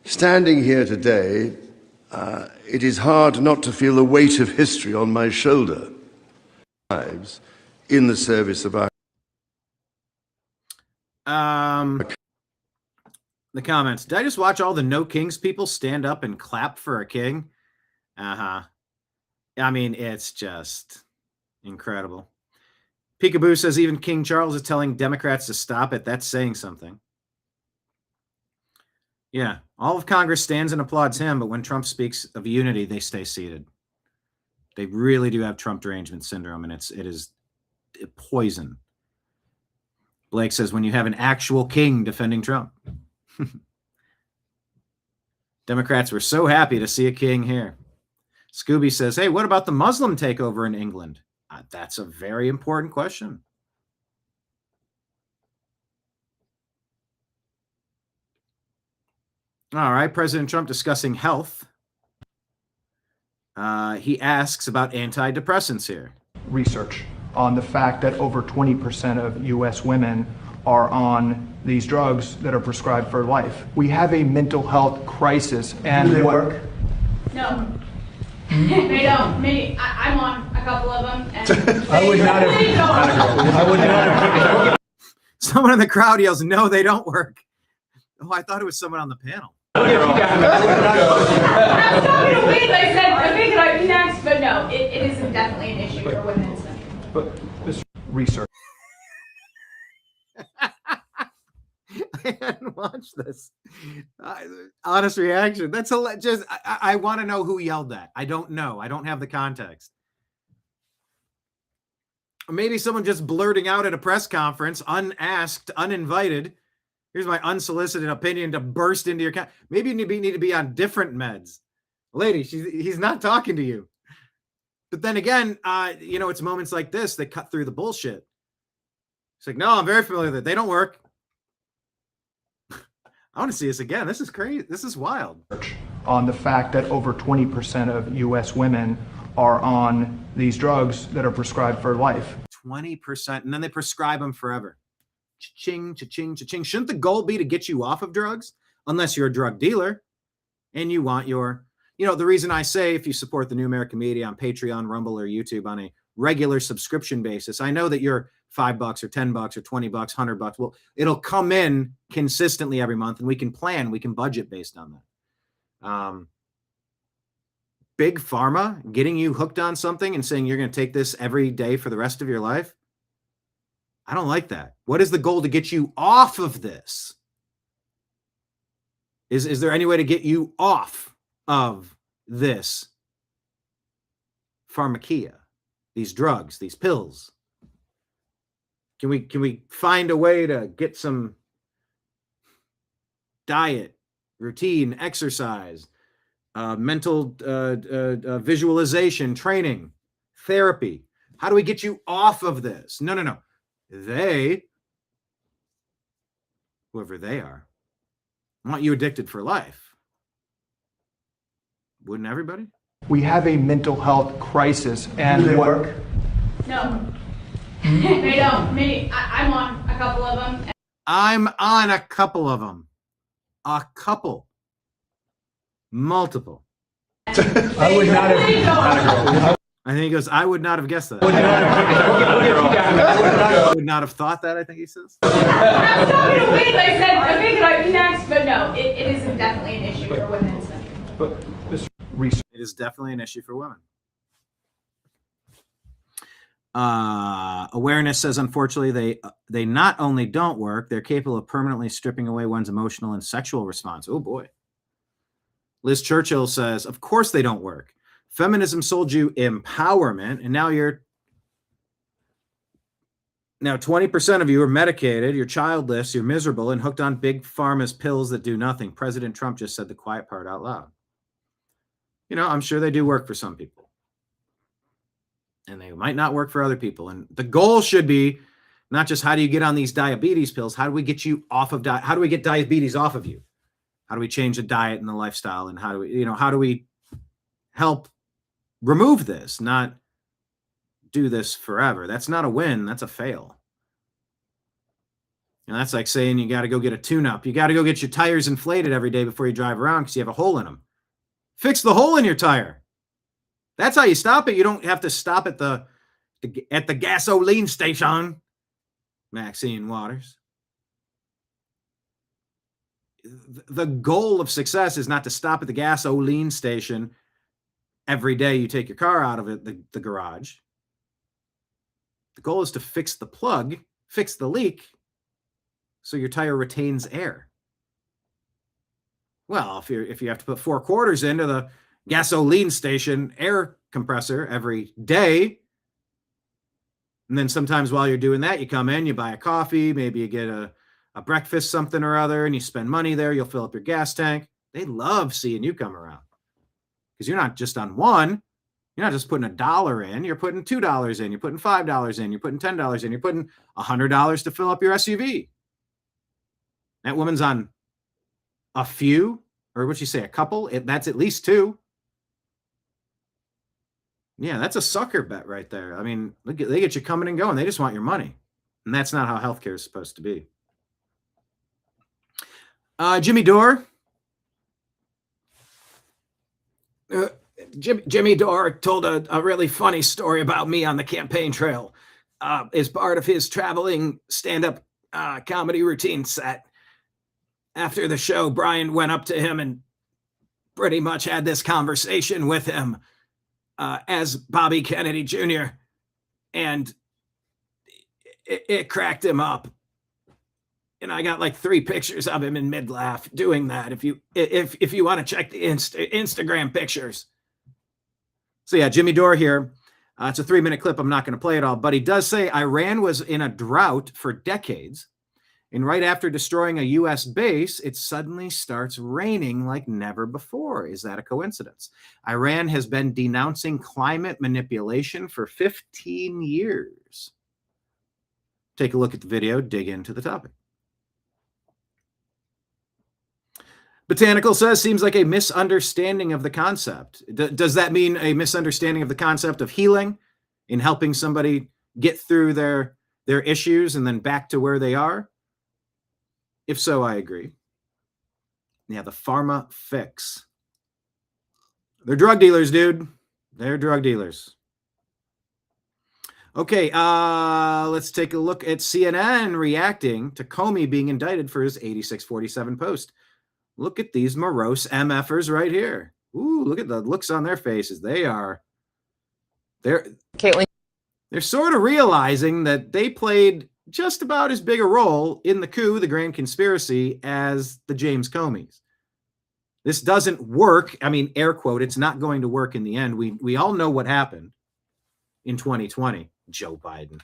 Standing here today, it is hard not to feel the weight of history on my shoulder. Lives in the service of our. The comments. Did I just watch all the No Kings people stand up and clap for a king? I mean, it's just incredible. Peekaboo says even King Charles is telling Democrats to stop it. That's saying something. Yeah, all of Congress stands and applauds him, but when Trump speaks of unity, they stay seated. They really do have Trump derangement syndrome, and it is poison. Blake says when you have an actual king defending Trump. Democrats were so happy to see a king here. Scooby says, hey, what about the Muslim takeover in England? That's a very important question. All right, President Trump discussing health. He asks about antidepressants here. Research on the fact that over 20% of U.S. women are on these drugs that are prescribed for life. We have a mental health crisis. And do they work? No. They don't. I'm on a couple of them. And I would not have. Someone in the crowd yells, no, they don't work. Oh, I thought it was someone on the panel. I'm sorry to wait. I figured I'd be next, but no, it is definitely an issue for women. So. But this research. I hadn't watched this. Honest reaction. That's just. I want to know who yelled that. I don't know. I don't have the context. Or maybe someone just blurting out at a press conference, unasked, uninvited. Here's my unsolicited opinion to burst into your maybe you need to be on different meds. Lady, he's not talking to you. But then again, it's moments like this that cut through the bullshit. It's like, no, I'm very familiar with it. They don't work. I want to see this again. This is crazy. This is wild. On the fact that over 20% of U.S. women are on these drugs that are prescribed for life. 20%. And then they prescribe them forever. Cha-ching, cha-ching, cha-ching. Shouldn't the goal be to get you off of drugs? Unless you're a drug dealer and you want your, the reason I say if you support the New American Media on Patreon, Rumble, or YouTube on a regular subscription basis, I know that you're $5 or $10 or $20, $100. Well, it'll come in consistently every month and we can plan, we can budget based on that. Big pharma getting you hooked on something and saying you're going to take this every day for the rest of your life. I don't like that. What is the goal to get you off of this? Is there any way to get you off of this pharmakia, these drugs, these pills? Can we find a way to get some diet, routine, exercise, mental visualization, training, therapy? How do we get you off of this? No. They, whoever they are, want you addicted for life. Wouldn't everybody? We have a mental health crisis. And do they work? No. They don't. I'm on a couple of them. I'm on a couple of them. A couple. Multiple. I would not have. I think he goes, I would not have guessed that. I would not have thought that, I think he says. I'm sorry to wait. I figured I'd be next, but no, it is definitely an issue for women. So. But this research. It is definitely an issue for women. Awareness says, unfortunately, they not only don't work, they're capable of permanently stripping away one's emotional and sexual response. Oh, boy. Liz Churchill says, of course they don't work. Feminism sold you empowerment, and now 20% of you are medicated, you're childless, you're miserable, and hooked on big pharma's pills that do nothing. President Trump just said the quiet part out loud. I'm sure they do work for some people. And they might not work for other people. And the goal should be Not just how do you get on these diabetes pills? How do we get you off of how do we get diabetes off of you? How do we change the diet and the lifestyle? And how do we help remove this, not do this forever? That's not a win. That's a fail. And that's like saying you got to go get a tune-up. You got to go get your tires inflated every day before you drive around because you have a hole in them. Fix the hole in your tire. That's how you stop it. You don't have to stop at the gasoline station. Maxine Waters. The goal of success is not to stop at the gasoline station every day you take your car out of the garage. The goal is to fix the plug, fix the leak, so your tire retains air. Well, if you have to put 4 quarters into the gasoline station air compressor every day, and then sometimes while you're doing that, you come in, you buy a coffee, maybe you get a breakfast, something or other, and you spend money there, you'll fill up your gas tank. They love seeing you come around because you're not just on one. You're not just putting $1 in, you're putting $2 in, you're putting $5 in, you're putting $10 in, you're putting $100 to fill up your SUV. That woman's on a few, or what'd you say, a couple? That's at least 2. Yeah, that's a sucker bet right there. I mean, they get you coming and going. They just want your money. And that's not how healthcare is supposed to be. Jimmy Dore. Jimmy Dore told a really funny story about me on the campaign trail as part of his traveling stand-up comedy routine set. After the show, Brian went up to him and pretty much had this conversation with him as Bobby Kennedy Jr. And it cracked him up. And I got like 3 pictures of him in mid-laugh doing that. If you want to check the Instagram pictures. So yeah, Jimmy Dore here. It's a 3-minute clip. I'm not going to play it all, but he does say Iran was in a drought for decades. And right after destroying a U.S. base, it suddenly starts raining like never before. Is that a coincidence? Iran has been denouncing climate manipulation for 15 years. Take a look at the video, dig into the topic. Botanical says, seems like a misunderstanding of the concept. Does that mean a misunderstanding of the concept of healing in helping somebody get through their issues and then back to where they are? If so, I agree. Yeah, the pharma fix. They're drug dealers, dude. They're drug dealers. Okay, let's take a look at CNN reacting to Comey being indicted for his 8647 post. Look at these morose MFers right here. Ooh, look at the looks on their faces. They're sort of realizing that they played just about as big a role in the coup, the grand conspiracy, as the James Comeys. This doesn't work. I mean, air quote, it's not going to work in the end. We all know what happened in 2020, Joe Biden.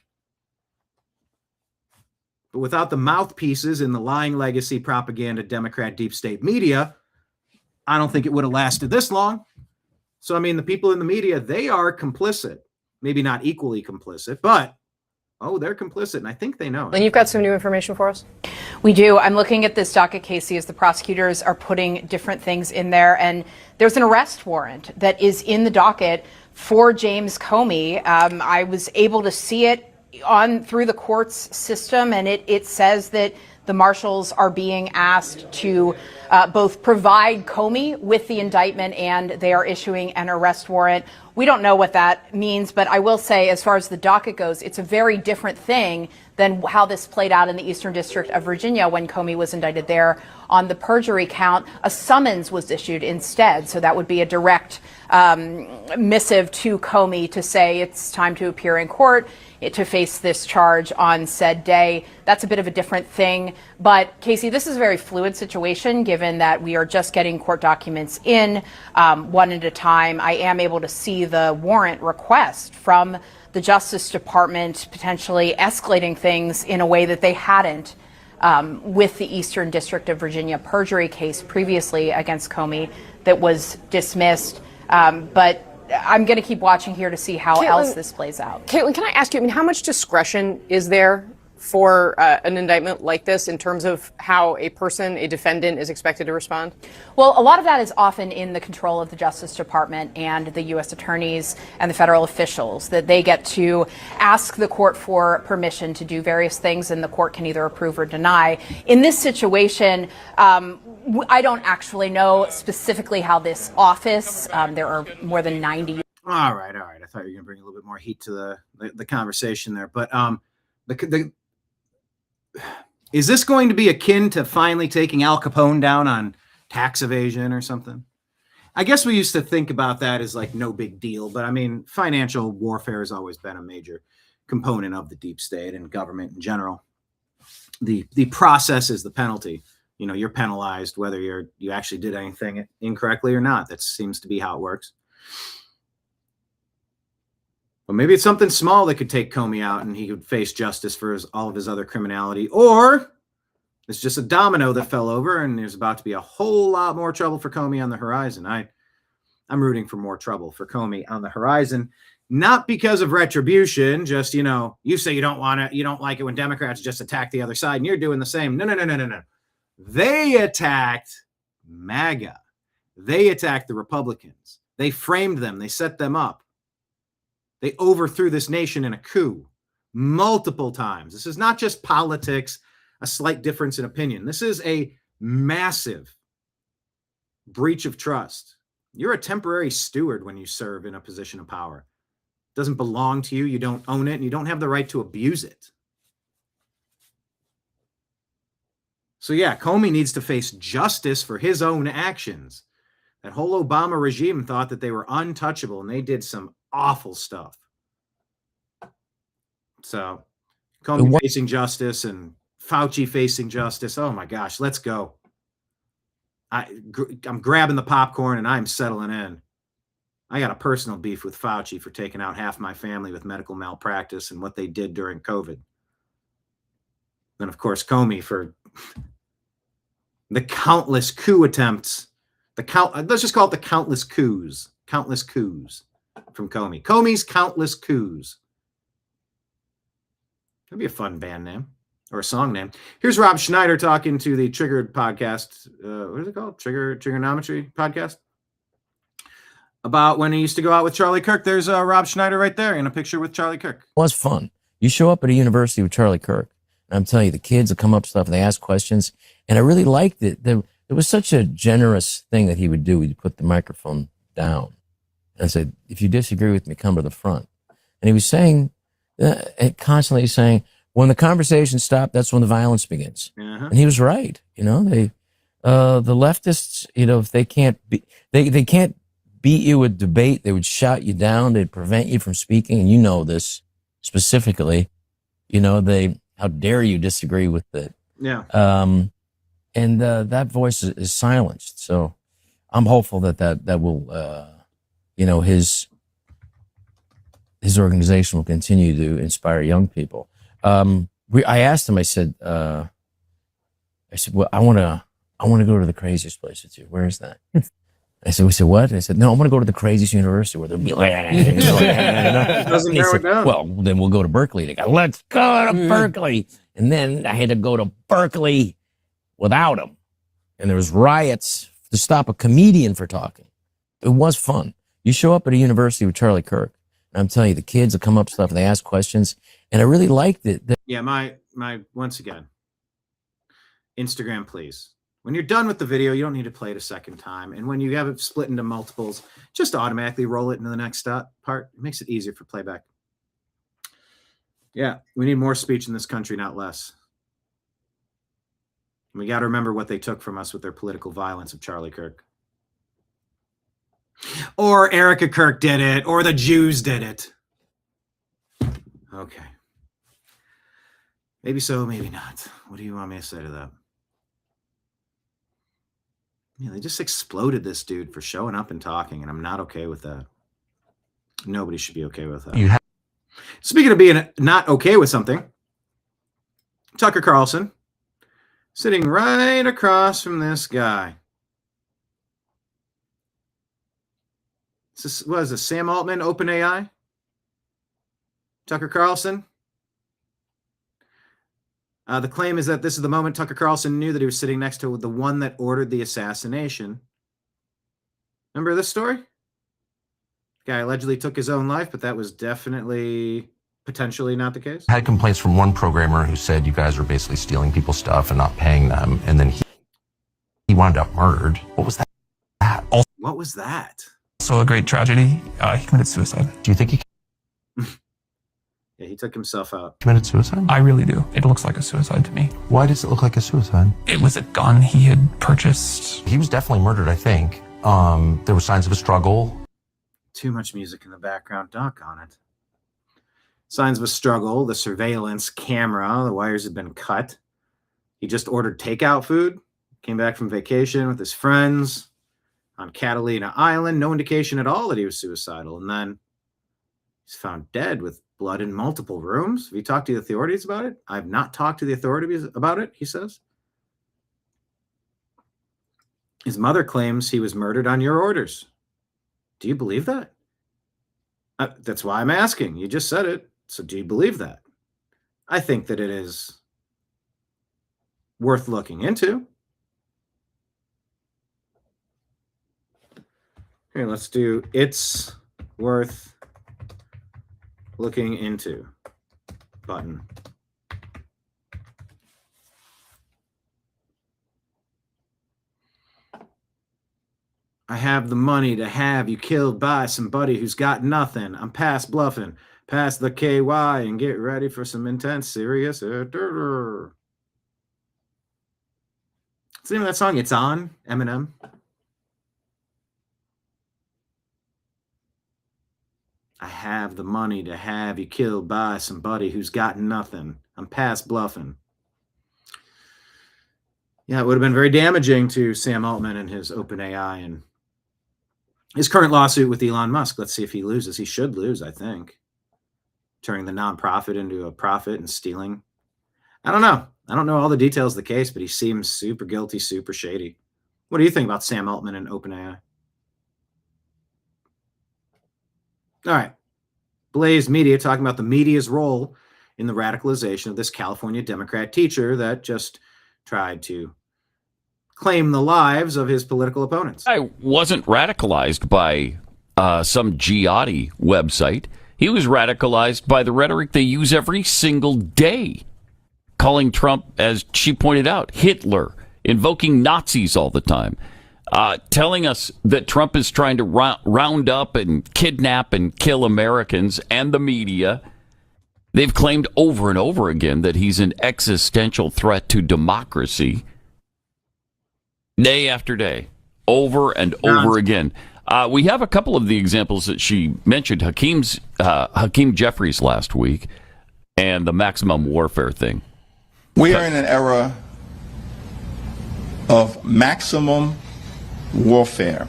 But without the mouthpieces in the lying legacy propaganda Democrat deep state media, I don't think it would have lasted this long. So, I mean, the people in the media, they are complicit. Maybe not equally complicit, but they're complicit, and I think they know it. And you've got some new information for us? We do. I'm looking at this docket, Casey, as the prosecutors are putting different things in there. And there's an arrest warrant that is in the docket for James Comey. I was able to see it through the court's system, and it says that the marshals are being asked to both provide Comey with the indictment, and they are issuing an arrest warrant. We don't know what that means, but I will say, as far as the docket goes, it's a very different thing than how this played out in the Eastern District of Virginia when Comey was indicted there on the perjury count. A summons was issued instead, so that would be a direct missive to Comey to say it's time to appear in court to face this charge on said day. That's a bit of a different thing. But, Casey, this is a very fluid situation, given that we are just getting court documents in one at a time. I am able to see the warrant request from the Justice Department potentially escalating things in a way that they hadn't with the Eastern District of Virginia perjury case previously against Comey that was dismissed. But I'm going to keep watching here to see how else this plays out. Caitlin, can I ask you, how much discretion is there for an indictment like this in terms of how a person, a defendant, is expected to respond? Well, a lot of that is often in the control of the Justice Department and the U.S. attorneys and the federal officials, that they get to ask the court for permission to do various things, and the court can either approve or deny. In this situation, I don't actually know specifically how this office, there are more than 90. All right. I thought you were going to bring a little bit more heat to the conversation there. But is this going to be akin to finally taking Al Capone down on tax evasion or something? I guess we used to think about that as like no big deal. But I mean, financial warfare has always been a major component of the deep state and government in general. The process is the penalty. You know, you're penalized whether you actually did anything incorrectly or not. That seems to be how it works. But maybe it's something small that could take Comey out and he could face justice for all of his other criminality. Or it's just a domino that fell over and there's about to be a whole lot more trouble for Comey on the horizon. I'm rooting for more trouble for Comey on the horizon, not because of retribution. Just, you say you don't like it when Democrats just attack the other side and you're doing the same. No. They attacked MAGA. They attacked the Republicans. They framed them. They set them up. They overthrew this nation in a coup multiple times. This is not just politics, a slight difference in opinion. This is a massive breach of trust. You're a temporary steward when you serve in a position of power. It doesn't belong to you. You don't own it, and you don't have the right to abuse it. So yeah, Comey needs to face justice for his own actions. That whole Obama regime thought that they were untouchable, and they did some awful stuff. So Comey facing justice and Fauci facing justice. Oh my gosh, let's go. I'm grabbing the popcorn and I'm settling in. I got a personal beef with Fauci for taking out half my family with medical malpractice and what they did during COVID. Then, of course, Comey for the countless coup attempts. Let's just call it the countless coups. Countless coups from Comey. Comey's countless coups. That'd be a fun band name or a song name. Here's Rob Schneider talking to the Triggered podcast. What is it called? Triggernometry podcast. About when he used to go out with Charlie Kirk. There's Rob Schneider right there in a picture with Charlie Kirk. It was fun. You show up at a university with Charlie Kirk, and I'm telling you, the kids will come up stuff and they ask questions, and I really liked it. There was such a generous thing that he would do. He'd put the microphone down and said, "If you disagree with me, come to the front." And he was saying, constantly saying, when the conversation stopped, that's when the violence begins. Uh-huh. And he was right. The leftists, if they can't they can't beat you with debate, they would shut you down. They'd prevent you from speaking. And you know this specifically, how dare you disagree with it? Yeah. And that voice is silenced. So I'm hopeful that will, his organization will continue to inspire young people. I asked him, I said, well, I want to go to the craziest place with you. Where is that? We said, what? And I said, no, I want to go to the craziest university where they'll be like, doesn't narrow it down. Well, then we'll go to Berkeley. They go, let's go to Berkeley. And then I had to go to Berkeley without him. And there was riots to stop a comedian for talking. It was fun. You show up at a university with Charlie Kirk, and I'm telling you, the kids will come up stuff and they ask questions. And I really liked it. Yeah, my once again, Instagram, please. When you're done with the video, you don't need to play it a second time. And when you have it split into multiples, just automatically roll it into the next part. It makes it easier for playback. Yeah, we need more speech in this country, not less. And we got to remember what they took from us with their political violence of Charlie Kirk. Or Erica Kirk did it, or the Jews did it. Okay. Maybe so, maybe not. What do you want me to say to that? Yeah, they just exploded this dude for showing up and talking, and I'm not okay with that. Nobody should be okay with that. Speaking of being not okay with something, Tucker Carlson, sitting right across from this guy. What is this, Sam Altman, OpenAI? Tucker Carlson? The claim is that this is the moment Tucker Carlson knew that he was sitting next to the one that ordered the assassination. Remember this story? Guy allegedly took his own life, but that was definitely potentially not the case. I had complaints from one programmer who said you guys were basically stealing people's stuff and not paying them, and then he wound up murdered. What was that? What was that? Also a great tragedy. He committed suicide. Do you think he Yeah, he took himself out. committed suicide? I really do. It looks like a suicide to me. Why does it look like a suicide? It was a gun he had purchased. He was definitely murdered, I think. There were signs of a struggle. Too much music in the background. Doggone it. Signs of a struggle. The surveillance camera. The wires had been cut. He just ordered takeout food. Came back from vacation with his friends on Catalina Island. No indication at all that he was suicidal. And then he's found dead with blood in multiple rooms. Have you talked to the authorities about it? I have not talked to the authorities about it, he says. His mother claims he was murdered on your orders. Do you believe that? That's why I'm asking. You just said it. So do you believe that? I think that it is worth looking into. Here, let's do it's worth looking into button. I have the money to have you killed by somebody who's got nothing. I'm past bluffing, past the KY, and get ready for some intense, serious. What's the name of that song? It's On, Eminem. I have the money to have you killed by somebody who's got nothing. I'm past bluffing. Yeah, it would have been very damaging to Sam Altman and his OpenAI and his current lawsuit with Elon Musk. Let's see if he loses. He should lose, I think. Turning the nonprofit into a profit and stealing. I don't know. I don't know all the details of the case, but he seems super guilty, super shady. What do you think about Sam Altman and OpenAI? All right. Blaze Media talking about the media's role in the radicalization of this California Democrat teacher that just tried to claim the lives of his political opponents. I wasn't radicalized by some jihadi website. He was radicalized by the rhetoric they use every single day, calling Trump, as she pointed out, Hitler, invoking Nazis all the time. Telling us that Trump is trying to round up and kidnap and kill Americans and the media. They've claimed over and over again that he's an existential threat to democracy. Day after day, over and over again. We have a couple of the examples that she mentioned. Hakeem Jeffries last week and the maximum warfare thing. We are in an era of maximum warfare.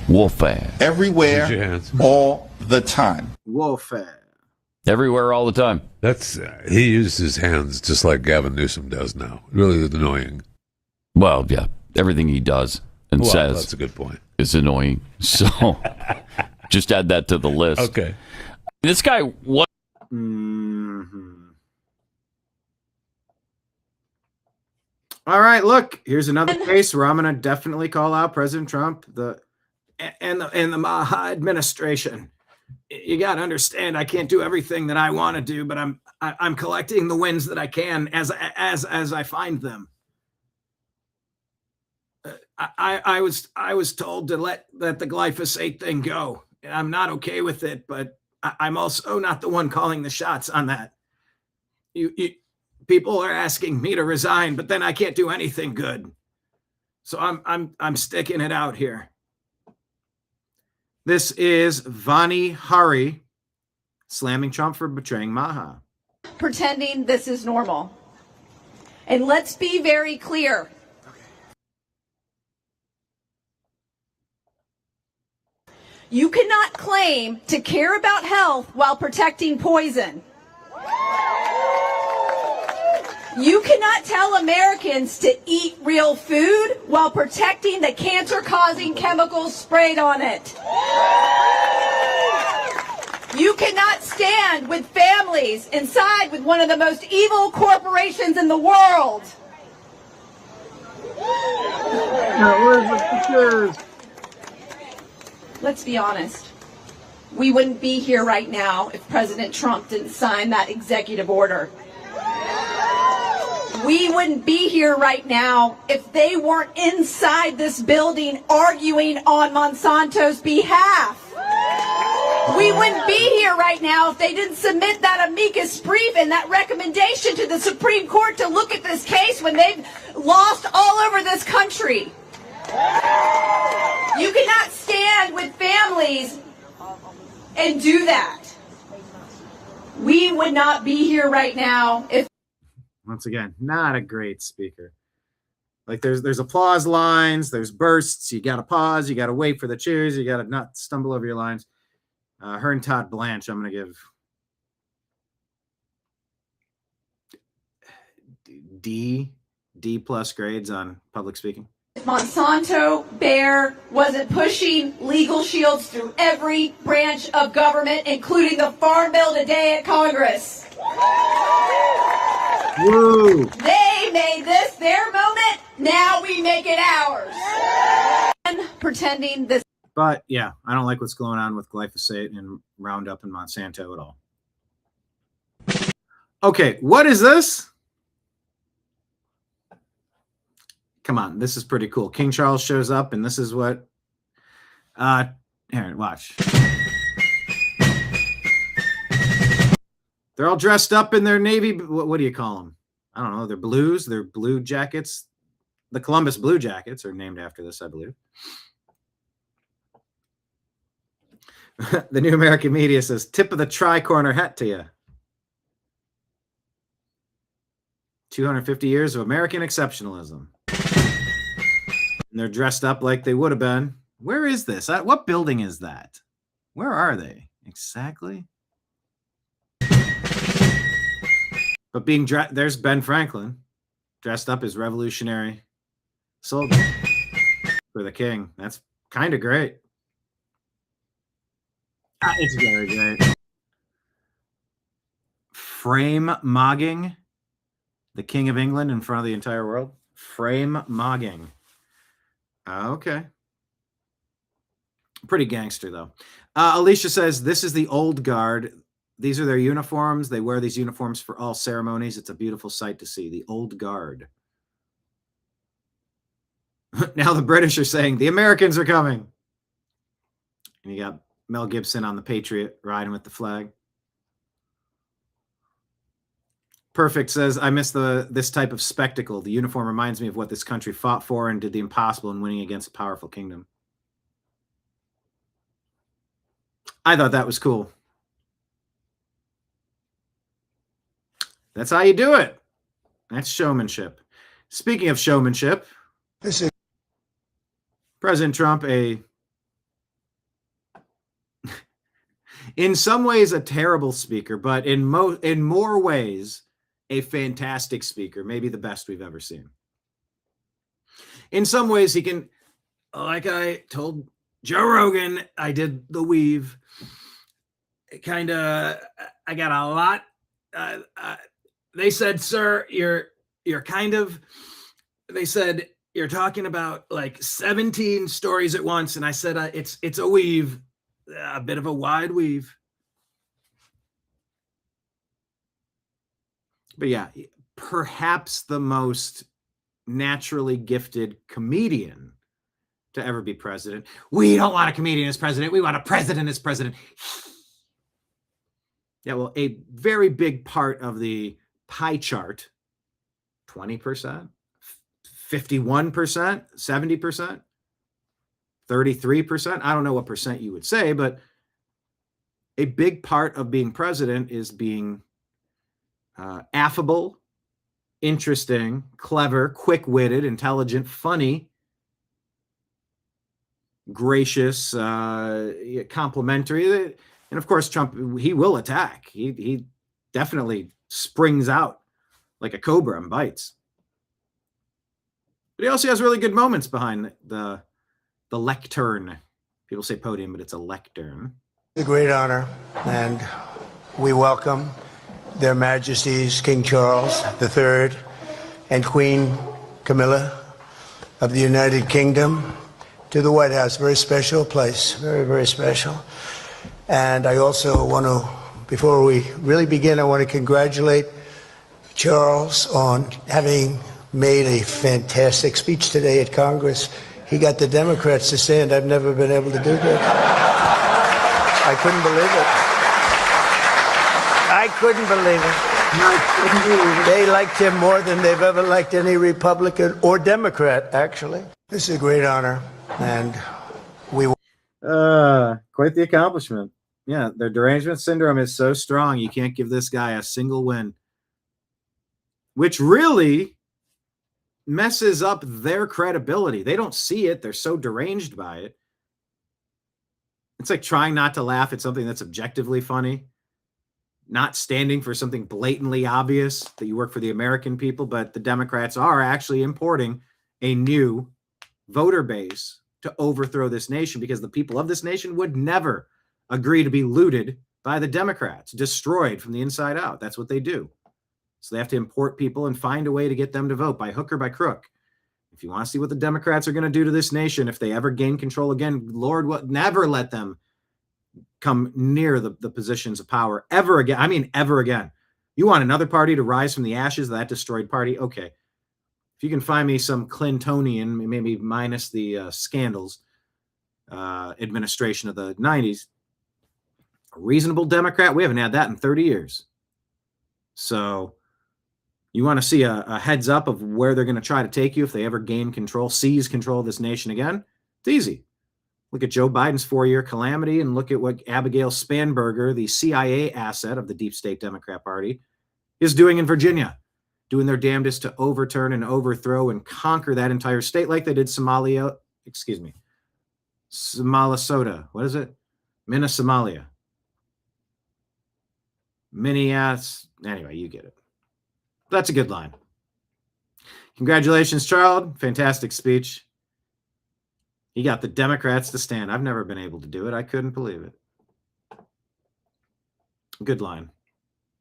Warfare. Everywhere, all the time. Warfare. Everywhere, all the time. That's he uses his hands just like Gavin Newsom does now. Really annoying. Well, yeah, everything he does and says. That's a good point. Is annoying. So, just add that to the list. Okay. This guy. What? All right, look, here's another case where I'm going to definitely call out President Trump and the Maha administration. You got to understand, I can't do everything that I want to do, but I'm collecting the wins that I can as I find them. I was told to let the glyphosate thing go. I'm not okay with it, but I'm also not the one calling the shots on that. People are asking me to resign, but then I can't do anything good. So I'm sticking it out here. This is Vani Hari slamming Trump for betraying Maha. Pretending this is normal. And let's be very clear. You cannot claim to care about health while protecting poison. You cannot tell Americans to eat real food while protecting the cancer-causing chemicals sprayed on it. You cannot stand with families inside with one of the most evil corporations in the world. Let's be honest. We wouldn't be here right now if President Trump didn't sign that executive order. We wouldn't be here right now if they weren't inside this building arguing on Monsanto's behalf. We wouldn't be here right now if they didn't submit that amicus brief and that recommendation to the Supreme Court to look at this case when they've lost all over this country. You cannot stand with families and do that. We would not be here right now if... Once again, not a great speaker. Like there's applause lines, there's bursts, you gotta pause, you gotta wait for the cheers, you gotta not stumble over your lines. Her and Todd Blanche, I'm gonna give D plus grades on public speaking. Monsanto Bayer wasn't pushing legal shields through every branch of government, including the Farm Bill today at Congress. Woo! They made this their moment. Now we make it ours. And pretending this. But yeah, I don't like what's going on with glyphosate and Roundup and Monsanto at all. Okay, what is this? Come on, this is pretty cool. King Charles shows up, and this is what... here, watch. They're all dressed up in their navy... What do you call them? I don't know. They're blues. They're blue jackets. The Columbus Blue Jackets are named after this, I believe. The New American Media says, tip of the tri-corner hat to you. 250 years of American exceptionalism. And they're dressed up like they would have been. Where is this? What building is that? Where are they exactly? But there's Ben Franklin dressed up as revolutionary soldier for the king. That's kind of great. It's very great. Frame mogging the King of England in front of the entire world. Frame mogging. Okay. Pretty gangster, though. Alicia says, this is the old guard. These are their uniforms. They wear these uniforms for all ceremonies. It's a beautiful sight to see. The old guard. Now the British are saying, the Americans are coming. And you got Mel Gibson on the Patriot riding with the flag. Perfect says, I miss this type of spectacle. The uniform reminds me of what this country fought for and did the impossible in winning against a powerful kingdom. I thought that was cool. That's how you do it. That's showmanship. Speaking of showmanship, this is President Trump, in some ways a terrible speaker, but in more ways a fantastic speaker, maybe the best we've ever seen. In some ways he can, like I told Joe Rogan, I did the weave. I got a lot. They said, sir, you're kind of, they said, you're talking about like 17 stories at once. And I said, it's a weave, a bit of a wide weave. But yeah, perhaps the most naturally gifted comedian to ever be president. We don't want a comedian as president. We want a president as president. Yeah, well, a very big part of the pie chart, 20%, 51%, 70%, 33%. I don't know what percent you would say, but a big part of being president is being affable, interesting, clever, quick-witted, intelligent, funny, gracious, complimentary. And of course, Trump, he will attack. He definitely springs out like a cobra and bites. But he also has really good moments behind the lectern. People say podium, but it's a lectern. It's a great honor and we welcome Their Majesties King Charles III and Queen Camilla of the United Kingdom to the White House. Very special place, very, very special. And I also want to, before we really begin, I want to congratulate Charles on having made a fantastic speech today at Congress. He got the Democrats to stand. I've never been able to do that. I couldn't believe it. I couldn't believe it. They liked him more than they've ever liked any Republican or Democrat, actually. This is a great honor, and we... Quite the accomplishment. Yeah, their derangement syndrome is so strong, you can't give this guy a single win. Which really messes up their credibility. They don't see it. They're so deranged by it. It's like trying not to laugh at something that's objectively funny, not standing for something blatantly obvious that you work for the American people, but the Democrats are actually importing a new voter base to overthrow this nation because the people of this nation would never agree to be looted by the Democrats, destroyed from the inside out. That's what they do. So they have to import people and find a way to get them to vote by hook or by crook. If you want to see what the Democrats are going to do to this nation, if they ever gain control again, Lord, will never let them come near the positions of power ever again. I mean, ever again. You want another party to rise from the ashes of that destroyed party? Okay. If you can find me some Clintonian, maybe minus the scandals, administration of the 90s, a reasonable Democrat, we haven't had that in 30 years. So you want to see a heads up of where they're going to try to take you if they ever gain control, seize control of this nation again? It's easy. Look at Joe Biden's 4-year calamity and look at what Abigail Spanberger, the CIA asset of the deep state Democrat Party, is doing in Virginia, doing their damnedest to overturn and overthrow and conquer that entire state like they did Somalisota. What is it? Somalia. Anyway, you get it. That's a good line. Congratulations, Charles. Fantastic speech. He got the Democrats to stand. I've never been able to do it. I couldn't believe it. Good line.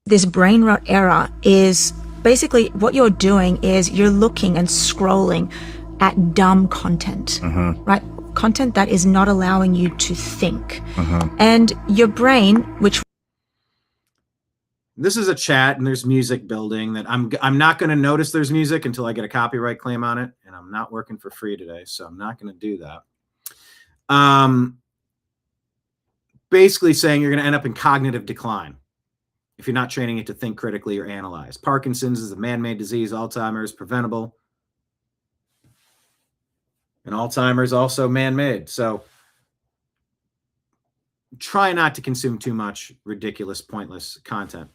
This brain rot era is basically what you're doing is you're looking and scrolling at dumb content, right? Content that is not allowing you to think. And your brain, which... This is a chat and there's music building that I'm not going to notice there's music until I get a copyright claim on it. And I'm not working for free today, so I'm not going to do that. Basically saying you're going to end up in cognitive decline if you're not training it to think critically or analyze. Parkinson's is a man-made disease. Alzheimer's preventable. And Alzheimer's also man-made. So try not to consume too much ridiculous, pointless content.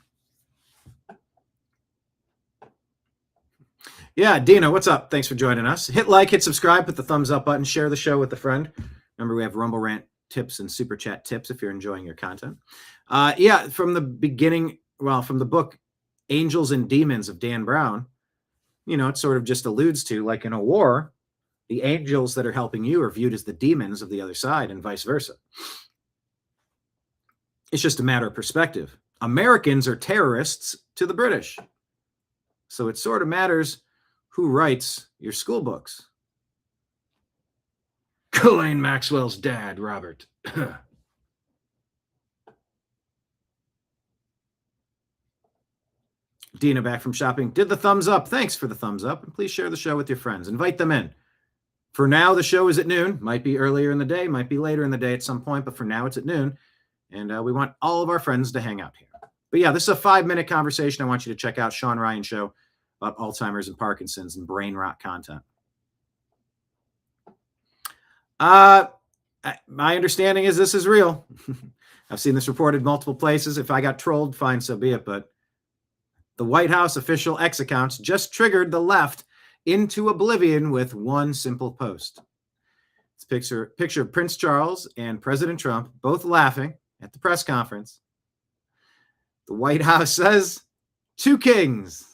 Yeah, Dina, what's up? Thanks for joining us. Hit like, hit subscribe, put the thumbs up button, share the show with a friend. Remember, we have Rumble Rant tips and Super Chat tips if you're enjoying your content. Yeah, from the beginning, from the book Angels and Demons of Dan Brown, it sort of just alludes to, like in a war, the angels that are helping you are viewed as the demons of the other side and vice versa. It's just a matter of perspective. Americans are terrorists to the British. So it sort of matters who writes your school books. Ghislaine Maxwell's dad, Robert. Dina back from shopping. Did the thumbs up. Thanks for the thumbs up. And please share the show with your friends. Invite them in. For now, the show is at noon. Might be earlier in the day. Might be later in the day at some point. But for now, it's at noon. And we want all of our friends to hang out here. But yeah, this is a 5-minute conversation. I want you to check out Sean Ryan Show about Alzheimer's and Parkinson's and brain rot content. My understanding is this is real. I've seen this reported multiple places. If I got trolled, fine, so be it. But the White House official X accounts just triggered the left into oblivion with one simple post. It's a picture of Prince Charles and President Trump both laughing at the press conference. The White House says, 2 kings.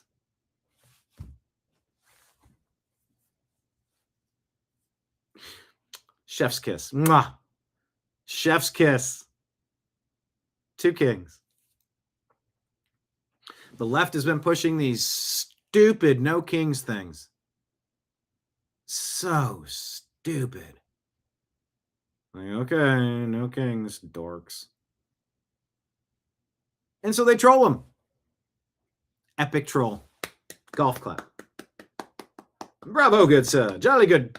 Chef's kiss. Mwah. Chef's kiss. Two kings. The left has been pushing these stupid no kings things. So stupid. Like, okay, no kings, dorks. And so they troll him. Epic troll. Golf clap. Bravo, good sir. Jolly good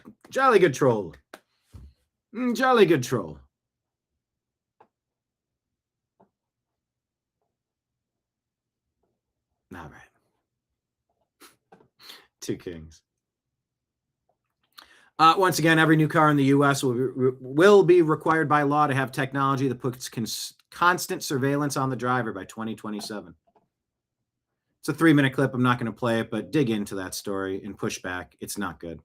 troll. Jolly good troll. All right. Two kings. Once again, every new car in the U.S. will be required by law to have technology that puts constant surveillance on the driver by 2027. It's a 3-minute clip. I'm not going to play it, but dig into that story and push back. It's not good.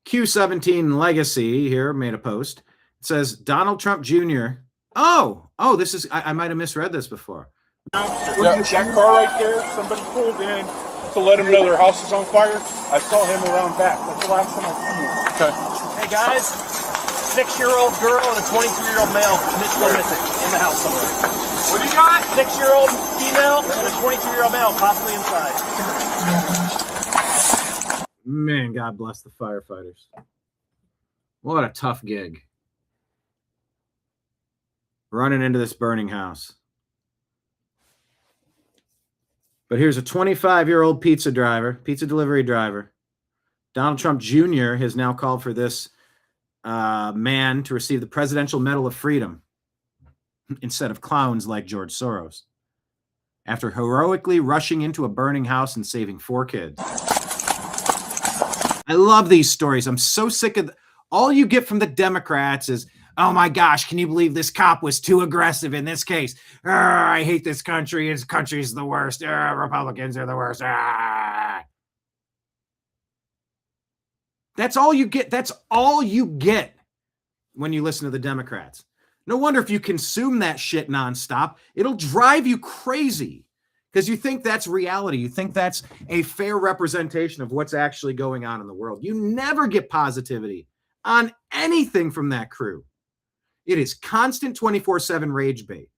Q17 Legacy here made a post. It says Donald Trump Jr. Oh, this is, I might have misread this before. That car right there, somebody pulled in to let him know their house is on fire. I saw him around back. That's the last time I seen him. Okay. Hey guys, 6-year-old girl and a 23-year-old male still missing in the house somewhere. What do you got? 6-year-old female and a 23-year-old male possibly inside. Man, God bless the firefighters. What a tough gig. Running into this burning house. But here's a 25-year-old pizza delivery driver. Donald Trump Jr. has now called for this man to receive the Presidential Medal of Freedom instead of clowns like George Soros, after heroically rushing into a burning house and saving 4 kids. I love these stories. I'm so sick of all you get from the Democrats is, oh my gosh, can you believe this cop was too aggressive in this case? I hate this country. This country's the worst. Republicans are the worst. That's all you get. That's all you get when you listen to the Democrats. No wonder if you consume that shit nonstop, it'll drive you crazy because you think that's reality. You think that's a fair representation of what's actually going on in the world. You never get positivity on anything from that crew. It is constant 24/7 rage bait.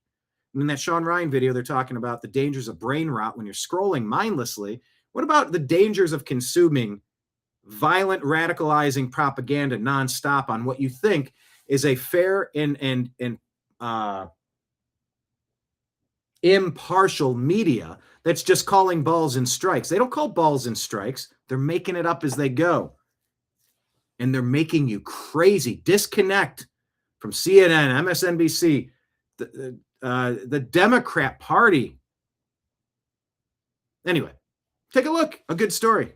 In that Sean Ryan video, they're talking about the dangers of brain rot when you're scrolling mindlessly. What about the dangers of consuming violent, radicalizing propaganda nonstop on what you think is a fair and impartial media that's just calling balls and strikes? They don't call balls and strikes. They're making it up as they go. And they're making you crazy. Disconnect from CNN, MSNBC, the Democrat Party. Anyway, take a look. A good story.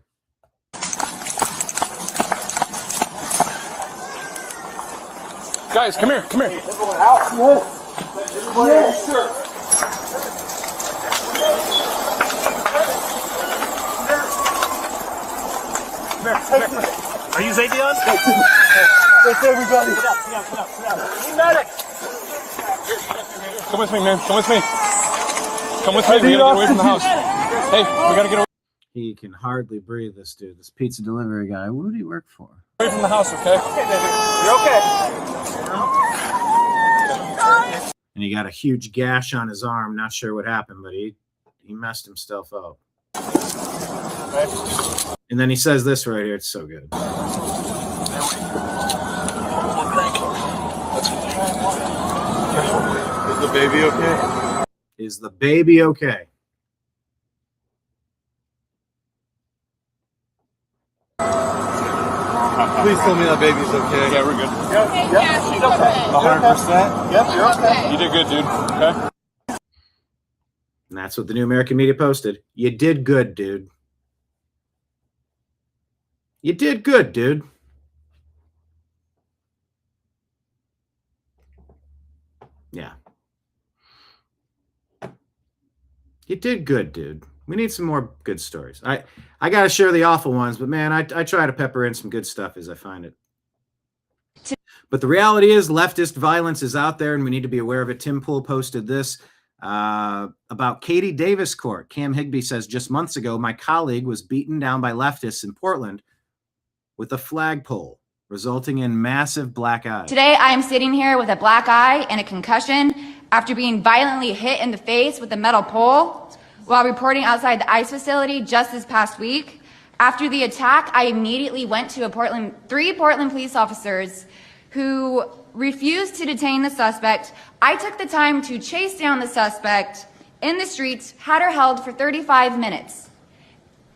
Guys, come here. Come here. Yes, sir. Are you Zavion? That's everybody. Sit down. Need medics. Come with me, man. Come with me. Come with me. We gotta get away from the house. Hey, we gotta get away. He can hardly breathe, this dude. This pizza delivery guy. Who did he work for? Away from the house, okay? Okay, baby. You're okay. And he got a huge gash on his arm. Not sure what happened, but he messed himself up. And then he says this right here. It's so good. Is the baby okay? Is the baby okay? Please tell me that baby's okay. Yeah, we're good. Yeah, she's okay. 100%? Yep, you're okay. You did good, dude. Okay? And that's what the New American Media posted. You did good, dude. You did good, dude. Yeah. You did good, dude. We need some more good stories. I got to share the awful ones, but man, I try to pepper in some good stuff as I find it. But the reality is leftist violence is out there and we need to be aware of it. Tim Pool posted this about Katie Davis Court. Cam Higbee says, just months ago, my colleague was beaten down by leftists in Portland with a flagpole. resulting in massive black eyes. Today, I am sitting here with a black eye and a concussion after being violently hit in the face with a metal pole while reporting outside the ICE facility just this past week. After the attack, I immediately went to three Portland police officers who refused to detain the suspect. I took the time to chase down the suspect in the streets, had her held for 35 minutes.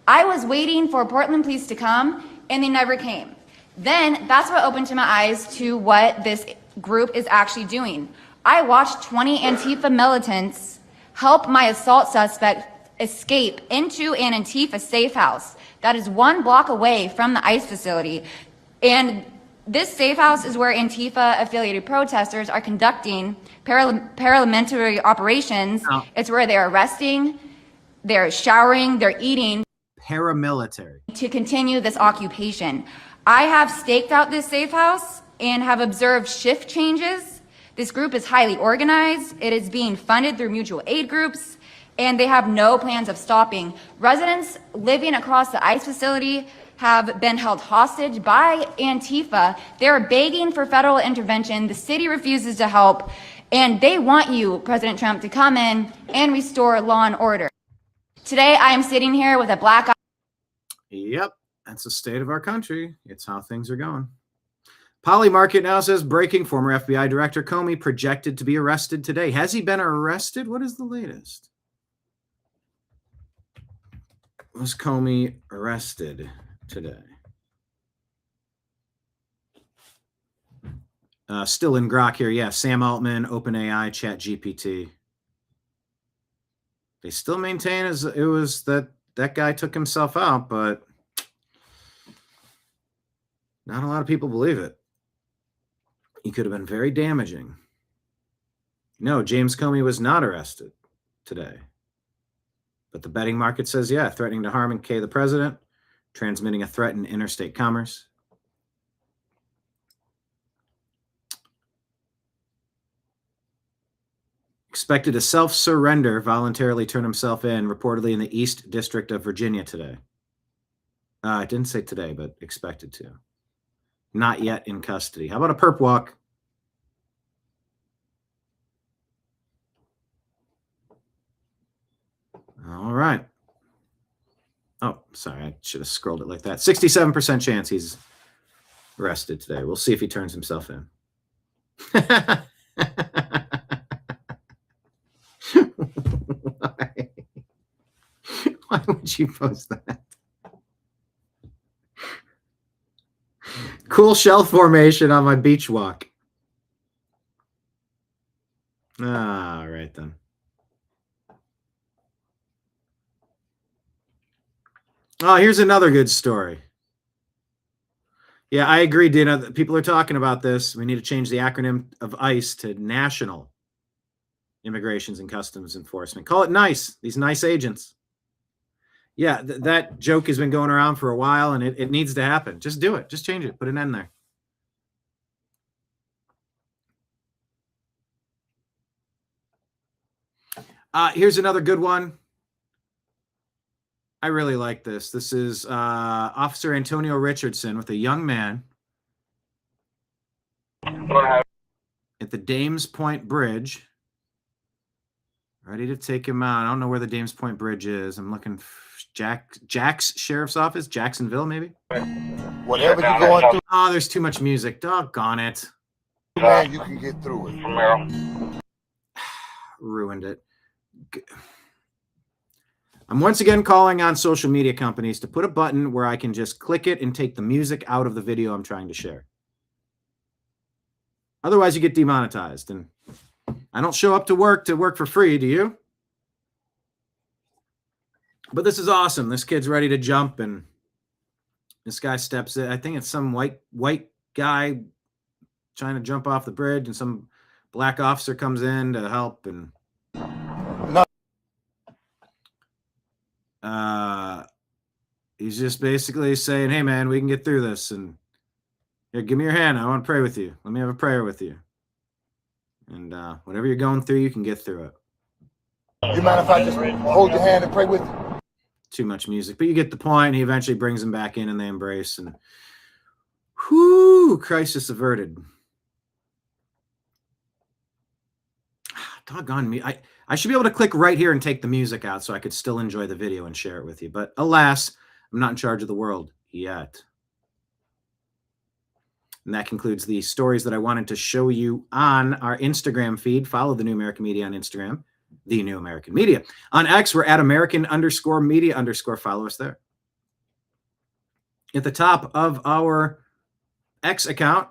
I was waiting for Portland police to come, and they never came. Then that's what opened to my eyes to what this group is actually doing. I watched 20 Antifa militants help my assault suspect escape into an Antifa safe house that is 1 block away from the ICE facility. And this safe house is where Antifa-affiliated protesters are conducting paramilitary operations. Oh. It's where they're arresting, they're showering, they're eating. Paramilitary. To continue this occupation. I have staked out this safe house and have observed shift changes. This group is highly organized. It is being funded through mutual aid groups, and they have no plans of stopping. Residents living across the ICE facility have been held hostage by Antifa. They're begging for federal intervention. The city refuses to help, and they want you, President Trump, to come in and restore law and order. Today, I am sitting here with a black eye. Yep, that's the state of our country. It's how things are going. Polymarket now says, breaking, former FBI Director Comey projected to be arrested today. Has he been arrested? What is the latest? Was Comey arrested today? Still in grok here. Yeah, Sam Altman, OpenAI, ChatGPT. They still maintain it was that guy took himself out, but not a lot of people believe it. He could have been very damaging. No, James Comey was not arrested today. But the betting market says, yeah, threatening to harm and K the president, transmitting a threat in interstate commerce. Expected to self-surrender, voluntarily turn himself in, reportedly in the East District of Virginia today. I didn't say today, but expected to. Not yet in custody. How about a perp walk? All right. Oh, sorry. I should have scrolled it like that. 67% chance he's arrested today. We'll see if he turns himself in. Why would you post that? Cool shell formation on my beach walk. All right, then. Oh, here's another good story. Yeah, I agree, Dina. People are talking about this. We need to change the acronym of ICE to National Immigrations and Customs Enforcement. Call it NICE, these nice agents. Yeah, that joke has been going around for a while, and it needs to happen. Just do it. Just change it. Put an end there. Here's another good one. I really like this. This is Officer Antonio Richardson with a young man at the Dames Point Bridge. Ready to take him out. I don't know where the Dames Point Bridge is. I'm looking for Jack's Sheriff's Office, Jacksonville, maybe. Whatever you're going through. Oh, there's too much music. Doggone it. Man, you can get through it. Ruined it. I'm once again calling on social media companies to put a button where I can just click it and take the music out of the video I'm trying to share. Otherwise, you get demonetized. And I don't show up to work for free, do you? But this is awesome. This kid's ready to jump, and this guy steps in. I think it's some white guy trying to jump off the bridge, and some black officer comes in to help. And he's just basically saying, hey, man, we can get through this. And here, give me your hand. I want to pray with you. Let me have a prayer with you. And whatever you're going through, you can get through it. You mind if I just hold your hand and pray with you? Too much music, but you get the point. He eventually brings him back in, and they embrace. And Whew, crisis averted. Doggone me. I should be able to click right here and take the music out so I could still enjoy the video and share it with you. But alas, I'm not in charge of the world yet. And that concludes the stories that I wanted to show you on our Instagram feed. Follow the New American Media on Instagram, the New American Media. On X, we're at American_media_. Follow us there. At the top of our X account,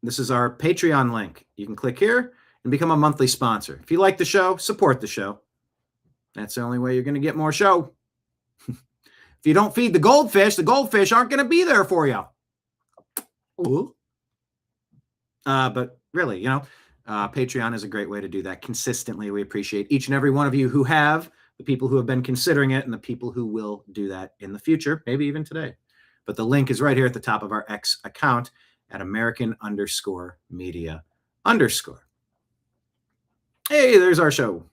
this is our Patreon link. You can click here and become a monthly sponsor. If you like the show, support the show. That's the only way you're going to get more show. If you don't feed the goldfish aren't going to be there for you. Ooh. But really, Patreon is a great way to do that consistently. We appreciate each and every one of you who have, the people who have been considering it, and the people who will do that in the future, maybe even today. But the link is right here at the top of our X account at American_media_. Hey, there's our show.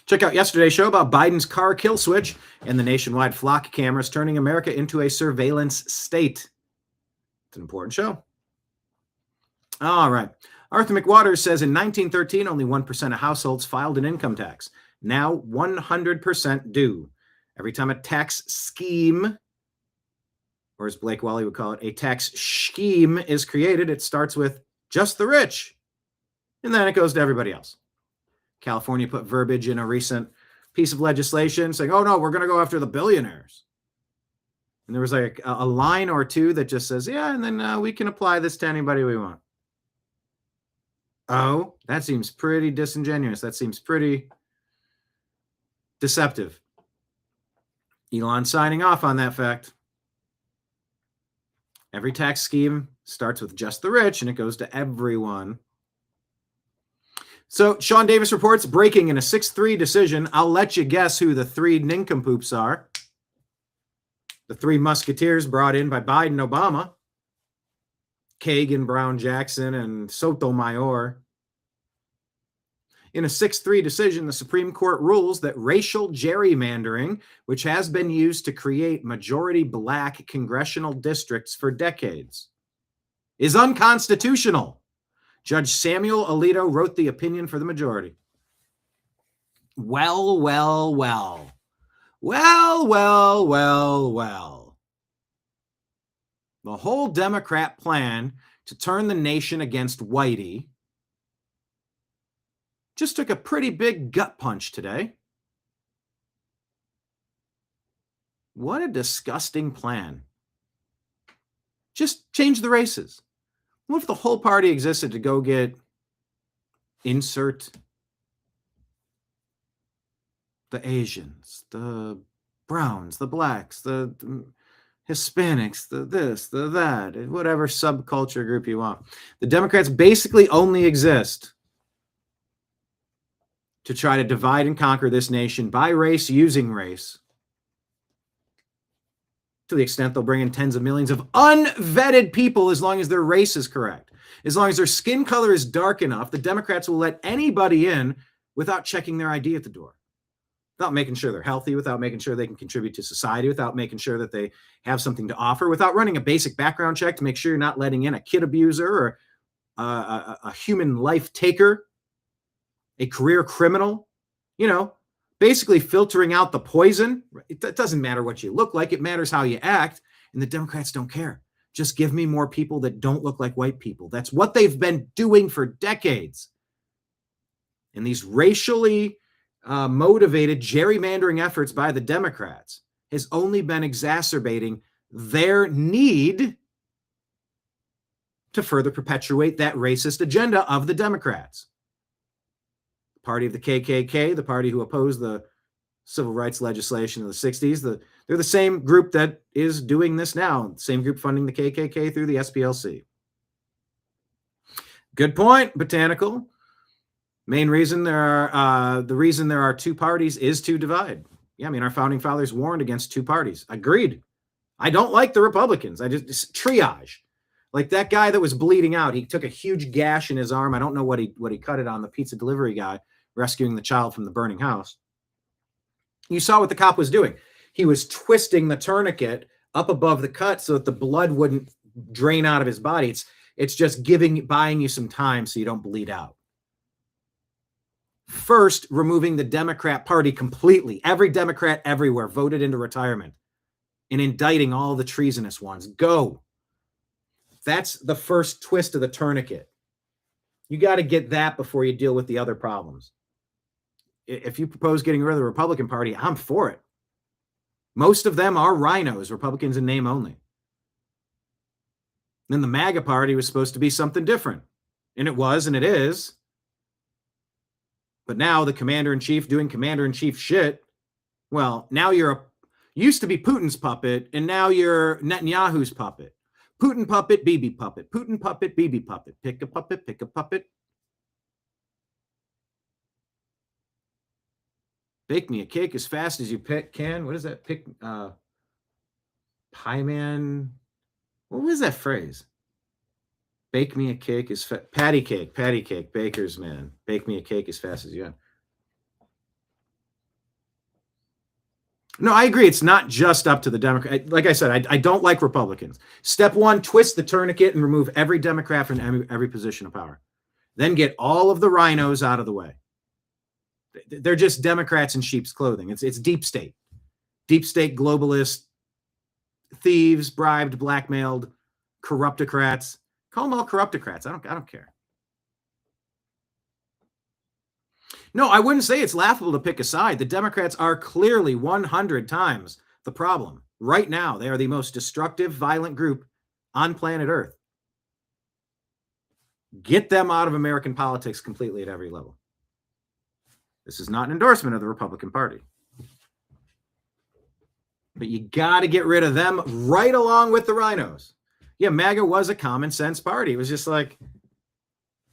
Check out yesterday's show about Biden's car kill switch and the nationwide flock cameras turning America into a surveillance state. It's an important show. All right. Arthur McWaters says in 1913, only 1% of households filed an income tax. Now 100% do. Every time a tax scheme, or as Blake Wally would call it, a tax scheme is created, it starts with just the rich. And then it goes to everybody else. California put verbiage in a recent piece of legislation saying, oh, no, we're going to go after the billionaires. And there was like a line or two that just says, yeah, and then we can apply this to anybody we want. Oh, that seems pretty disingenuous. That seems pretty deceptive. Elon signing off on that fact. Every tax scheme starts with just the rich, and it goes to everyone. So Sean Davis reports breaking in a 6-3 decision. I'll let you guess who the three nincompoops are. The three musketeers brought in by Biden, Obama, Kagan, Brown, Jackson, and Sotomayor. In a 6-3 decision, the Supreme Court rules that racial gerrymandering, which has been used to create majority black congressional districts for decades, is unconstitutional. Judge Samuel Alito wrote the opinion for the majority. Well. The whole Democrat plan to turn the nation against whitey just took a pretty big gut punch today. What a disgusting plan. Just change the races. What if the whole party existed to go get insert the Asians, the browns, the blacks, the Hispanics, the this, the that, whatever subculture group you want. The Democrats basically only exist to try to divide and conquer this nation by race, using race, to the extent they'll bring in tens of millions of unvetted people as long as their race is correct. As long as their skin color is dark enough, the Democrats will let anybody in without checking their ID at the door, without making sure they're healthy, without making sure they can contribute to society, without making sure that they have something to offer, without running a basic background check to make sure you're not letting in a kid abuser or a human life taker, a career criminal, basically filtering out the poison. It doesn't matter what you look like. It matters how you act. And the Democrats don't care. Just give me more people that don't look like white people. That's what they've been doing for decades. And these racially motivated gerrymandering efforts by the Democrats has only been exacerbating their need to further perpetuate that racist agenda of the Democrats. Party of the KKK, the party who opposed the civil rights legislation of the 60s, they're the same group that is doing this now, the same group funding the KKK through the SPLC. Good point, Botanical. Main reason the reason there are two parties is to divide. Yeah, our founding fathers warned against two parties. Agreed. I don't like the Republicans. Just triage. Like that guy that was bleeding out, he took a huge gash in his arm. I don't know what he cut it on, the pizza delivery guy rescuing the child from the burning house. You saw what the cop was doing. He was twisting the tourniquet up above the cut so that the blood wouldn't drain out of his body. It's just buying you some time so you don't bleed out. First, removing the Democrat Party completely. Every Democrat everywhere voted into retirement and indicting all the treasonous ones. Go. That's the first twist of the tourniquet. You got to get that before you deal with the other problems. If you propose getting rid of the Republican Party, I'm for it. Most of them are rhinos, Republicans in name only. Then the MAGA Party was supposed to be something different. And it was, and it is. But now the commander-in-chief doing commander-in-chief shit, well, now used to be Putin's puppet, and now you're Netanyahu's puppet. Putin puppet, Bibi puppet. Putin puppet, Bibi puppet. Pick a puppet, pick a puppet. Bake me a cake as fast as you can. What is that? Pie man. What was that phrase? Bake me a cake as patty cake, baker's man. Bake me a cake as fast as you can. No, I agree. It's not just up to the Democrat. Like I said, I don't like Republicans. Step one, twist the tourniquet and remove every Democrat from every position of power. Then get all of the rhinos out of the way. They're just Democrats in sheep's clothing. It's deep state globalist, thieves, bribed, blackmailed, corruptocrats. Call them all corruptocrats. I don't care. No, I wouldn't say it's laughable to pick a side. The Democrats are clearly 100 times the problem. Right now, they are the most destructive, violent group on planet Earth. Get them out of American politics completely at every level. This is not an endorsement of the Republican Party. But you got to get rid of them right along with the rhinos. Yeah, MAGA was a common sense party. It was just like,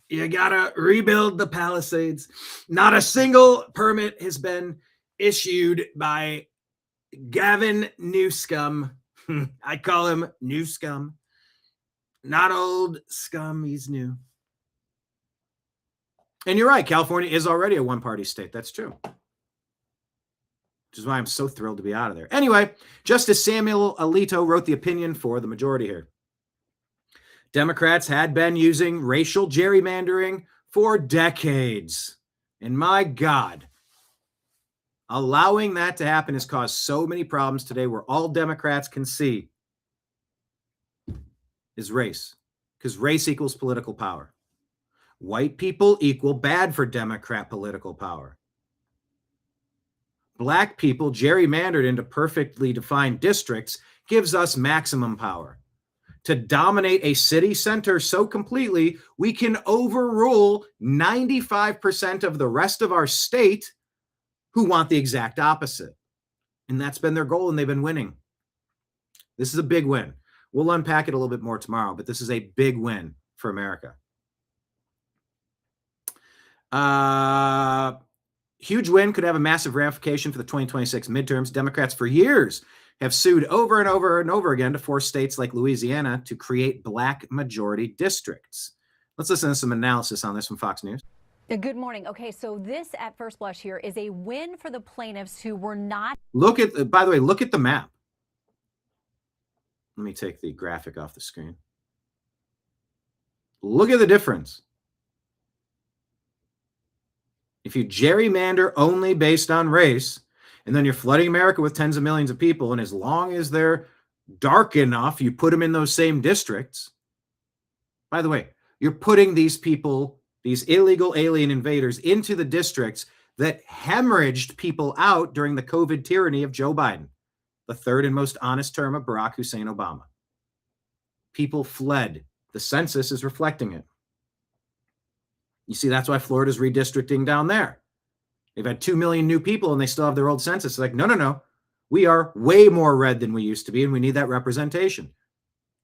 you got to rebuild the Palisades. Not a single permit has been issued by Gavin Newscum. I call him Newscum. Not old scum, he's new. And you're right, California is already a one-party state. That's true. Which is why I'm so thrilled to be out of there. Anyway, Justice Samuel Alito wrote the opinion for the majority here. Democrats had been using racial gerrymandering for decades. And my God, allowing that to happen has caused so many problems today where all Democrats can see is race. Because race equals political power. White people equal bad for Democrat political power. Black people gerrymandered into perfectly defined districts gives us maximum power. To dominate a city center so completely, we can overrule 95% of the rest of our state who want the exact opposite. And that's been their goal, and they've been winning. This is a big win. We'll unpack it a little bit more tomorrow, but this is a big win for America. Huge win, could have a massive ramification for the 2026 midterms. Democrats for years have sued over and over and over again to force states like Louisiana to create black majority districts. Let's listen to some analysis on this from Fox News. Good morning. Okay, so this at first blush here is a win for the plaintiffs who were not. By the way, look at the map. Let me take the graphic off the screen. Look at the difference. If you gerrymander only based on race, and then you're flooding America with tens of millions of people, and as long as they're dark enough, you put them in those same districts. By the way, you're putting these people, these illegal alien invaders, into the districts that hemorrhaged people out during the COVID tyranny of Joe Biden, the third and most honest term of Barack Hussein Obama. People fled. The census is reflecting it. You see, that's why Florida's redistricting down there. They've had 2 million new people and they still have their old census. It's like, no. We are way more red than we used to be, and we need that representation.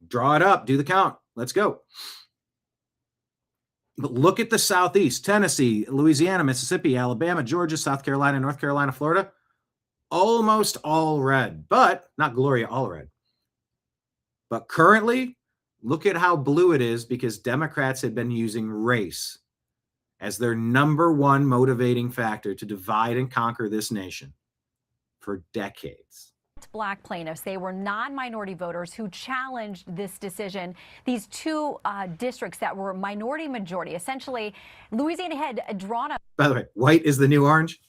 Draw it up. Do the count. Let's go. But look at the Southeast. Tennessee, Louisiana, Mississippi, Alabama, Georgia, South Carolina, North Carolina, Florida. Almost all red. But, not Gloria, all red. But currently, look at how blue it is because Democrats had been using race as their number one motivating factor to divide and conquer this nation for decades. black plaintiffs. They were non-minority voters who challenged this decision. These two districts that were minority majority, essentially, Louisiana had drawn up. By the way, white is the new orange.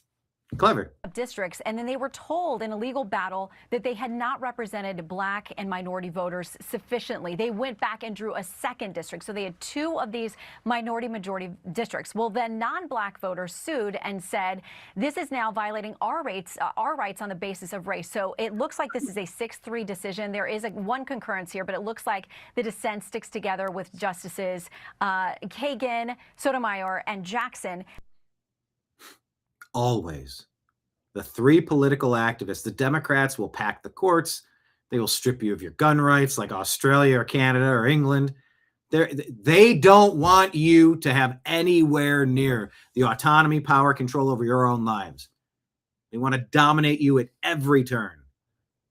Clever. Districts, and then they were told in a legal battle that they had not represented black and minority voters sufficiently. They went back and drew a second district. So they had two of these minority majority districts. Well, then non-black voters sued and said, this is now violating our rights on the basis of race. So it looks like this is a 6-3 decision. There is one concurrence here, but it looks like the dissent sticks together with Justices Kagan, Sotomayor, and Jackson. Always. The three political activists, the Democrats will pack the courts. They will strip you of your gun rights like Australia or Canada or England. They don't want you to have anywhere near the autonomy, power, control over your own lives. They want to dominate you at every turn.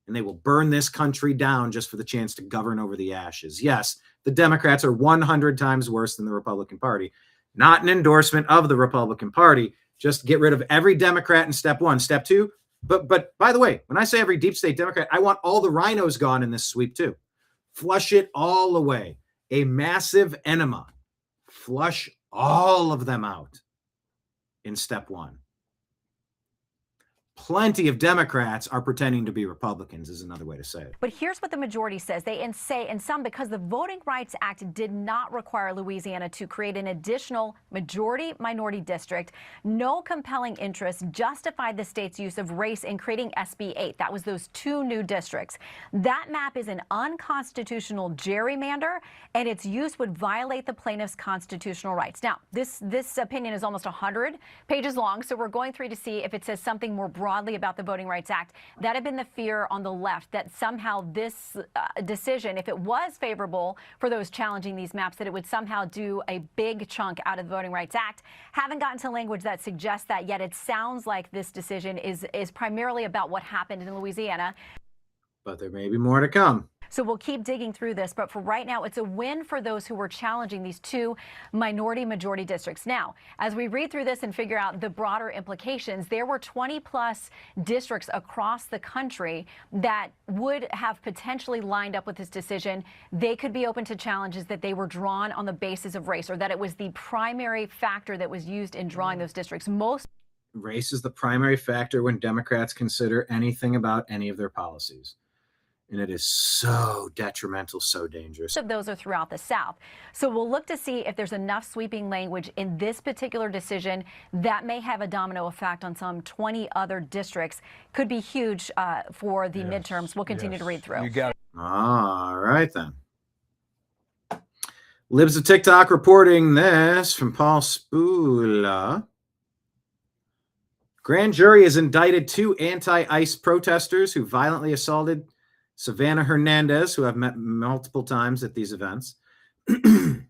And they will burn this country down just for the chance to govern over the ashes. Yes, the Democrats are 100 times worse than the Republican Party. Not an endorsement of the Republican Party. Just get rid of every Democrat in step one. Step two, but by the way, when I say every deep state Democrat, I want all the rhinos gone in this sweep too. Flush it all away. A massive enema. Flush all of them out in step one. Plenty of Democrats are pretending to be Republicans is another way to say it. But here's what the majority says. They say in some, because the Voting Rights Act did not require Louisiana to create an additional majority-minority district, no compelling interest justified the state's use of race in creating SB 8. That was those two new districts. That map is an unconstitutional gerrymander, and its use would violate the plaintiff's constitutional rights. Now, this opinion is almost 100 pages long, so we're going through to see if it says something more broadly about the Voting Rights Act. That had been the fear on the left, that somehow this decision, if it was favorable for those challenging these maps, that it would somehow do a big chunk out of the Voting Rights Act. Haven't gotten to language that suggests that yet. It sounds like this decision is primarily about what happened in Louisiana. But there may be more to come. So we'll keep digging through this, but for right now, it's a win for those who were challenging these two minority-majority districts. Now, as we read through this and figure out the broader implications, there were 20-plus districts across the country that would have potentially lined up with this decision. They could be open to challenges that they were drawn on the basis of race, or that it was the primary factor that was used in drawing those districts. Race is the primary factor when Democrats consider anything about any of their policies. And it is so detrimental, so dangerous. Most of those are throughout the South. So we'll look to see if there's enough sweeping language in this particular decision that may have a domino effect on some 20 other districts. Could be huge for the midterms. We'll continue to read through. You got it. All right, then. Libs of TikTok reporting this from Paul Spula. Grand jury has indicted two anti-ICE protesters who violently assaulted Savannah Hernandez, who I've met multiple times at these events, in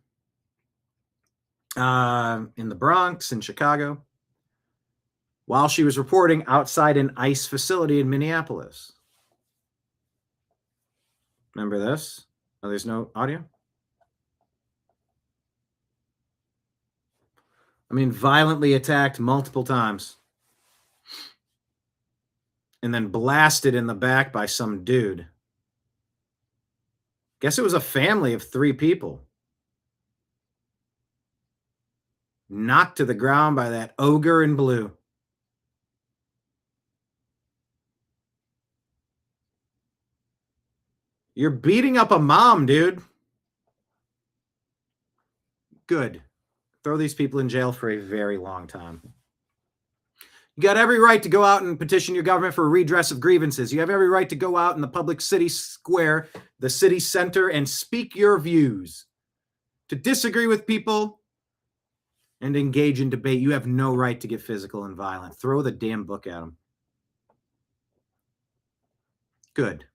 the Bronx, in Chicago, while she was reporting outside an ICE facility in Minneapolis. Remember this? Oh, there's no audio? I mean, violently attacked multiple times. And then blasted in the back by some dude. Guess it was a family of 3 people. Knocked to the ground by that ogre in blue. You're beating up a mom, dude. Good. Throw these people in jail for a very long time. You got every right to go out and petition your government for a redress of grievances. You have every right to go out in the public city square, the city center, and speak your views. To disagree with people and engage in debate. You have no right to get physical and violent. Throw the damn book at them. Good.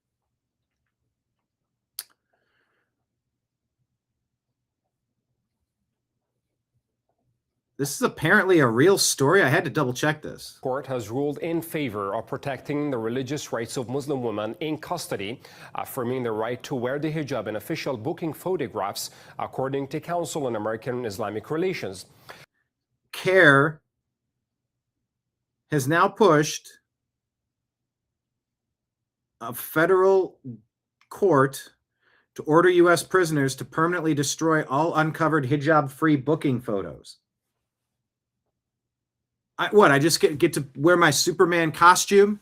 This is apparently a real story. I had to double check this. Court has ruled in favor of protecting the religious rights of Muslim women in custody, affirming the right to wear the hijab in official booking photographs, according to Council on American Islamic Relations. CARE has now pushed a federal court to order U.S. prisoners to permanently destroy all uncovered hijab-free booking photos. I just get to wear my Superman costume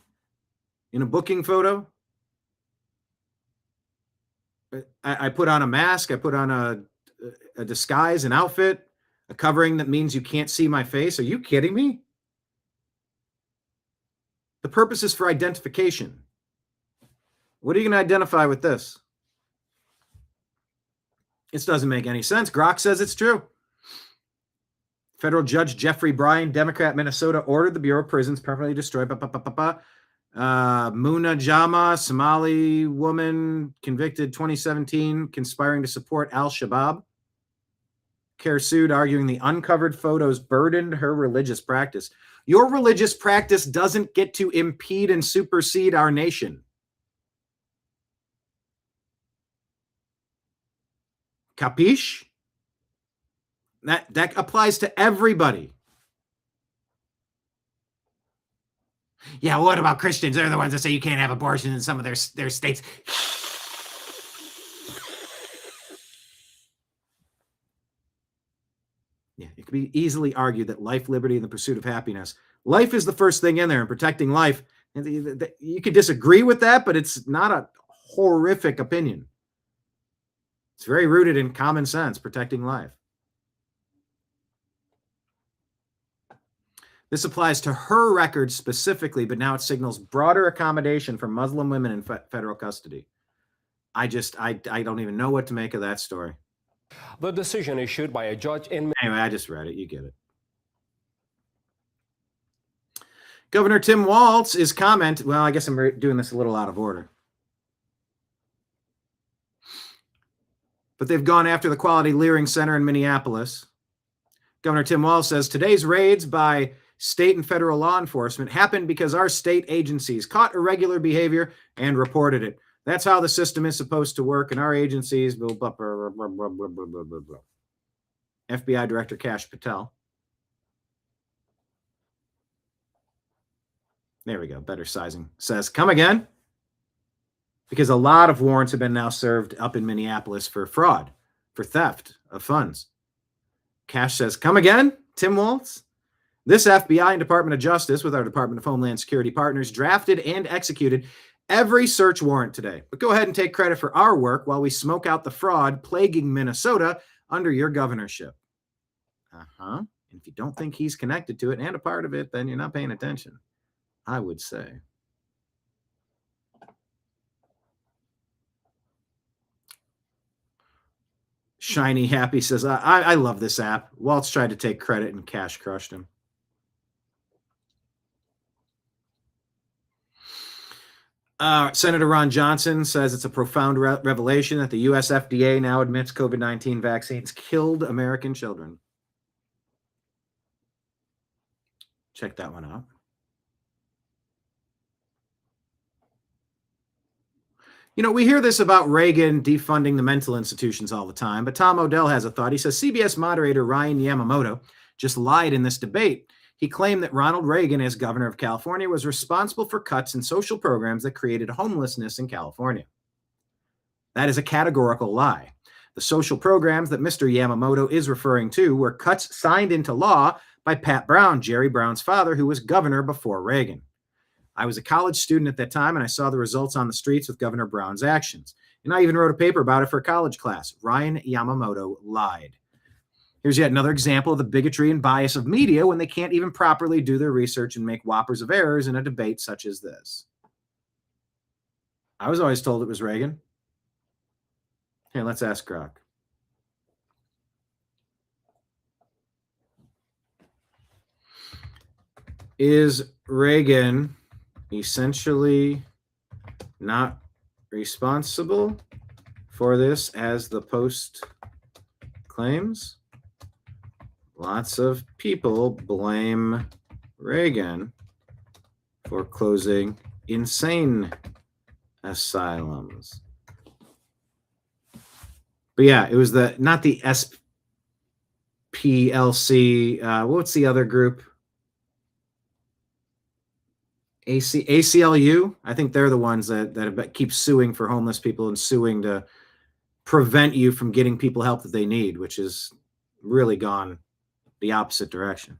in a booking photo? I put on a mask. I put on a disguise, an outfit, a covering that means you can't see my face. Are you kidding me? The purpose is for identification. What are you going to identify with this? This doesn't make any sense. Grok says it's true. Federal Judge Jeffrey Bryan, Democrat, Minnesota, ordered the Bureau of Prisons permanently destroy. Muna Jama, Somali woman, convicted 2017, conspiring to support al-Shabaab. Care sued, arguing the uncovered photos burdened her religious practice. Your religious practice doesn't get to impede and supersede our nation. Capiche? That applies to everybody. Yeah, what about Christians? They're the ones that say you can't have abortion in some of their states. Yeah, it could be easily argued that life, liberty, and the pursuit of happiness. Life is the first thing in there, and protecting life. You could disagree with that, but it's not a horrific opinion. It's very rooted in common sense, protecting life. This applies to her record specifically, but now it signals broader accommodation for Muslim women in federal custody. I don't even know what to make of that story. The decision issued by a judge in... Anyway, I just read it. You get it. Governor Tim Walz is well, I guess I'm doing this a little out of order. But they've gone after the Quality Leering Center in Minneapolis. Governor Tim Walz says today's raids by state and federal law enforcement happened because our state agencies caught irregular behavior and reported it. That's how the system is supposed to work, and our agencies, blah, blah, blah, blah, blah, blah, blah, blah, blah. FBI Director Kash Patel. There we go, better sizing. Says, come again? Because a lot of warrants have been now served up in Minneapolis for fraud, for theft of funds. Kash says, come again, Tim Walz? This FBI and Department of Justice, with our Department of Homeland Security partners, drafted and executed every search warrant today. But go ahead and take credit for our work while we smoke out the fraud plaguing Minnesota under your governorship. And if you don't think he's connected to it and a part of it, then you're not paying attention, I would say. Shiny Happy says, I love this app. Waltz tried to take credit and Cash crushed him. Senator Ron Johnson says it's a profound revelation that the U.S. FDA now admits COVID-19 vaccines killed American children. Check that one out. You know, we hear this about Reagan defunding the mental institutions all the time, but Tom Odell has a thought. He says CBS moderator Ryan Yamamoto just lied in this debate. He claimed that Ronald Reagan, as governor of California, was responsible for cuts in social programs that created homelessness in California. That is a categorical lie. The social programs that Mr. Yamamoto is referring to were cuts signed into law by Pat Brown, Jerry Brown's father, who was governor before Reagan. I was a college student at that time, and I saw the results on the streets with Governor Brown's actions. And I even wrote a paper about it for a college class. Ryan Yamamoto lied. Here's yet another example of the bigotry and bias of media when they can't even properly do their research and make whoppers of errors in a debate such as this. I was always told it was Reagan. Here, let's ask Grok. Is Reagan essentially not responsible for this, as the Post claims? Lots of people blame Reagan for closing insane asylums. But yeah, it was not the SPLC. What's the other group? ACLU, I think they're the ones that keep suing for homeless people and suing to prevent you from getting people help that they need, which is really gone the opposite direction.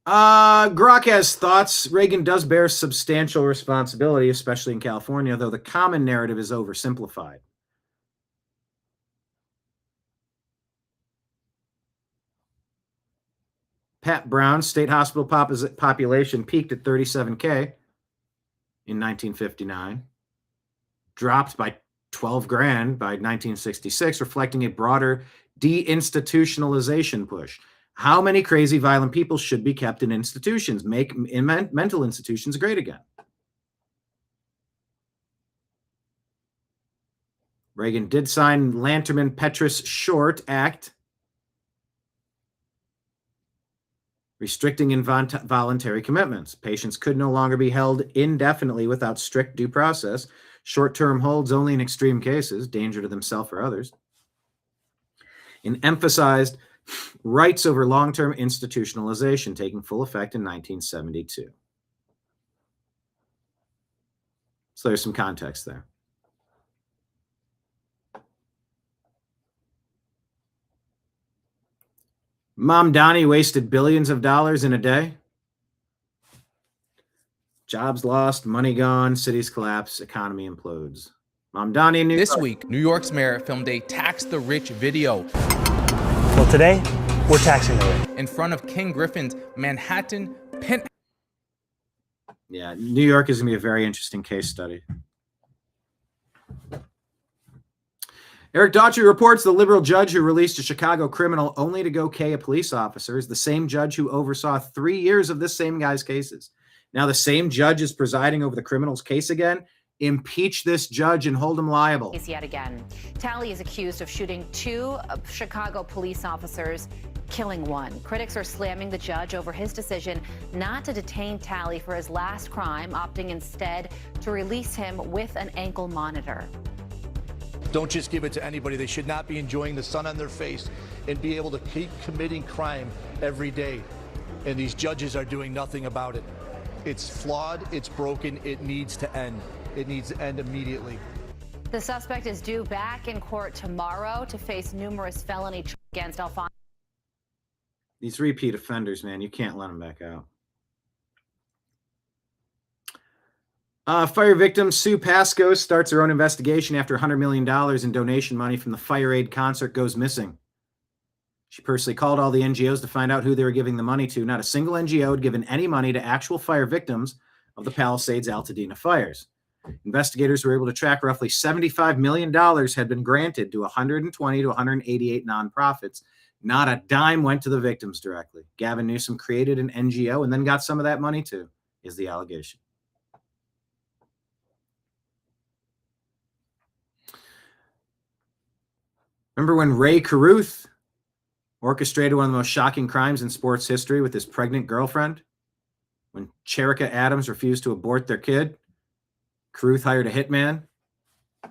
Grok has thoughts. Reagan does bear substantial responsibility, especially in California, though the common narrative is oversimplified. Pat Brown, state hospital population peaked at 37K in 1959, dropped by 12 grand by 1966, reflecting a broader deinstitutionalization push. How many crazy, violent people should be kept in institutions? Make mental institutions great again. Reagan did sign Lanterman-Petrus Short Act, restricting involuntary commitments. Patients could no longer be held indefinitely without strict due process. Short-term holds only in extreme cases, danger to themselves or others. And emphasized rights over long-term institutionalization, taking full effect in 1972. So there's some context there. Mom Donnie wasted billions of dollars in a day. Jobs lost, money gone, cities collapse, economy implodes. Mom Donnie in New York. This week, New York's mayor filmed a tax the rich video. Well, today, we're taxing the rich. In front of King Griffin's Manhattan penthouse. Yeah, New York is going to be a very interesting case study. Eric Daughtry reports the liberal judge who released a Chicago criminal only to go K a police officer is the same judge who oversaw 3 years of this same guy's cases. Now the same judge is presiding over the criminal's case again. Impeach this judge and hold him liable. Yet again, Talley is accused of shooting 2 Chicago police officers, killing 1. Critics are slamming the judge over his decision not to detain Talley for his last crime, opting instead to release him with an ankle monitor. Don't just give it to anybody. They should not be enjoying the sun on their face and be able to keep committing crime every day. And these judges are doing nothing about it. It's flawed, it's broken, it needs to end. It needs to end immediately. The suspect is due back in court tomorrow to face numerous felony charges against Alfonso. These repeat offenders, man, you can't let them back out. Fire victim Sue Pasco starts her own investigation after $100 million in donation money from the Fire Aid concert goes missing. She personally called all the NGOs to find out who they were giving the money to. Not a single NGO had given any money to actual fire victims of the Palisades Altadena fires. Investigators were able to track roughly $75 million had been granted to 120 to 188 nonprofits. Not a dime went to the victims directly. Gavin Newsom created an NGO and then got some of that money too, is the allegation. Remember when Ray Caruth orchestrated one of the most shocking crimes in sports history with his pregnant girlfriend? When Cherika Adams refused to abort their kid, Caruth hired a hitman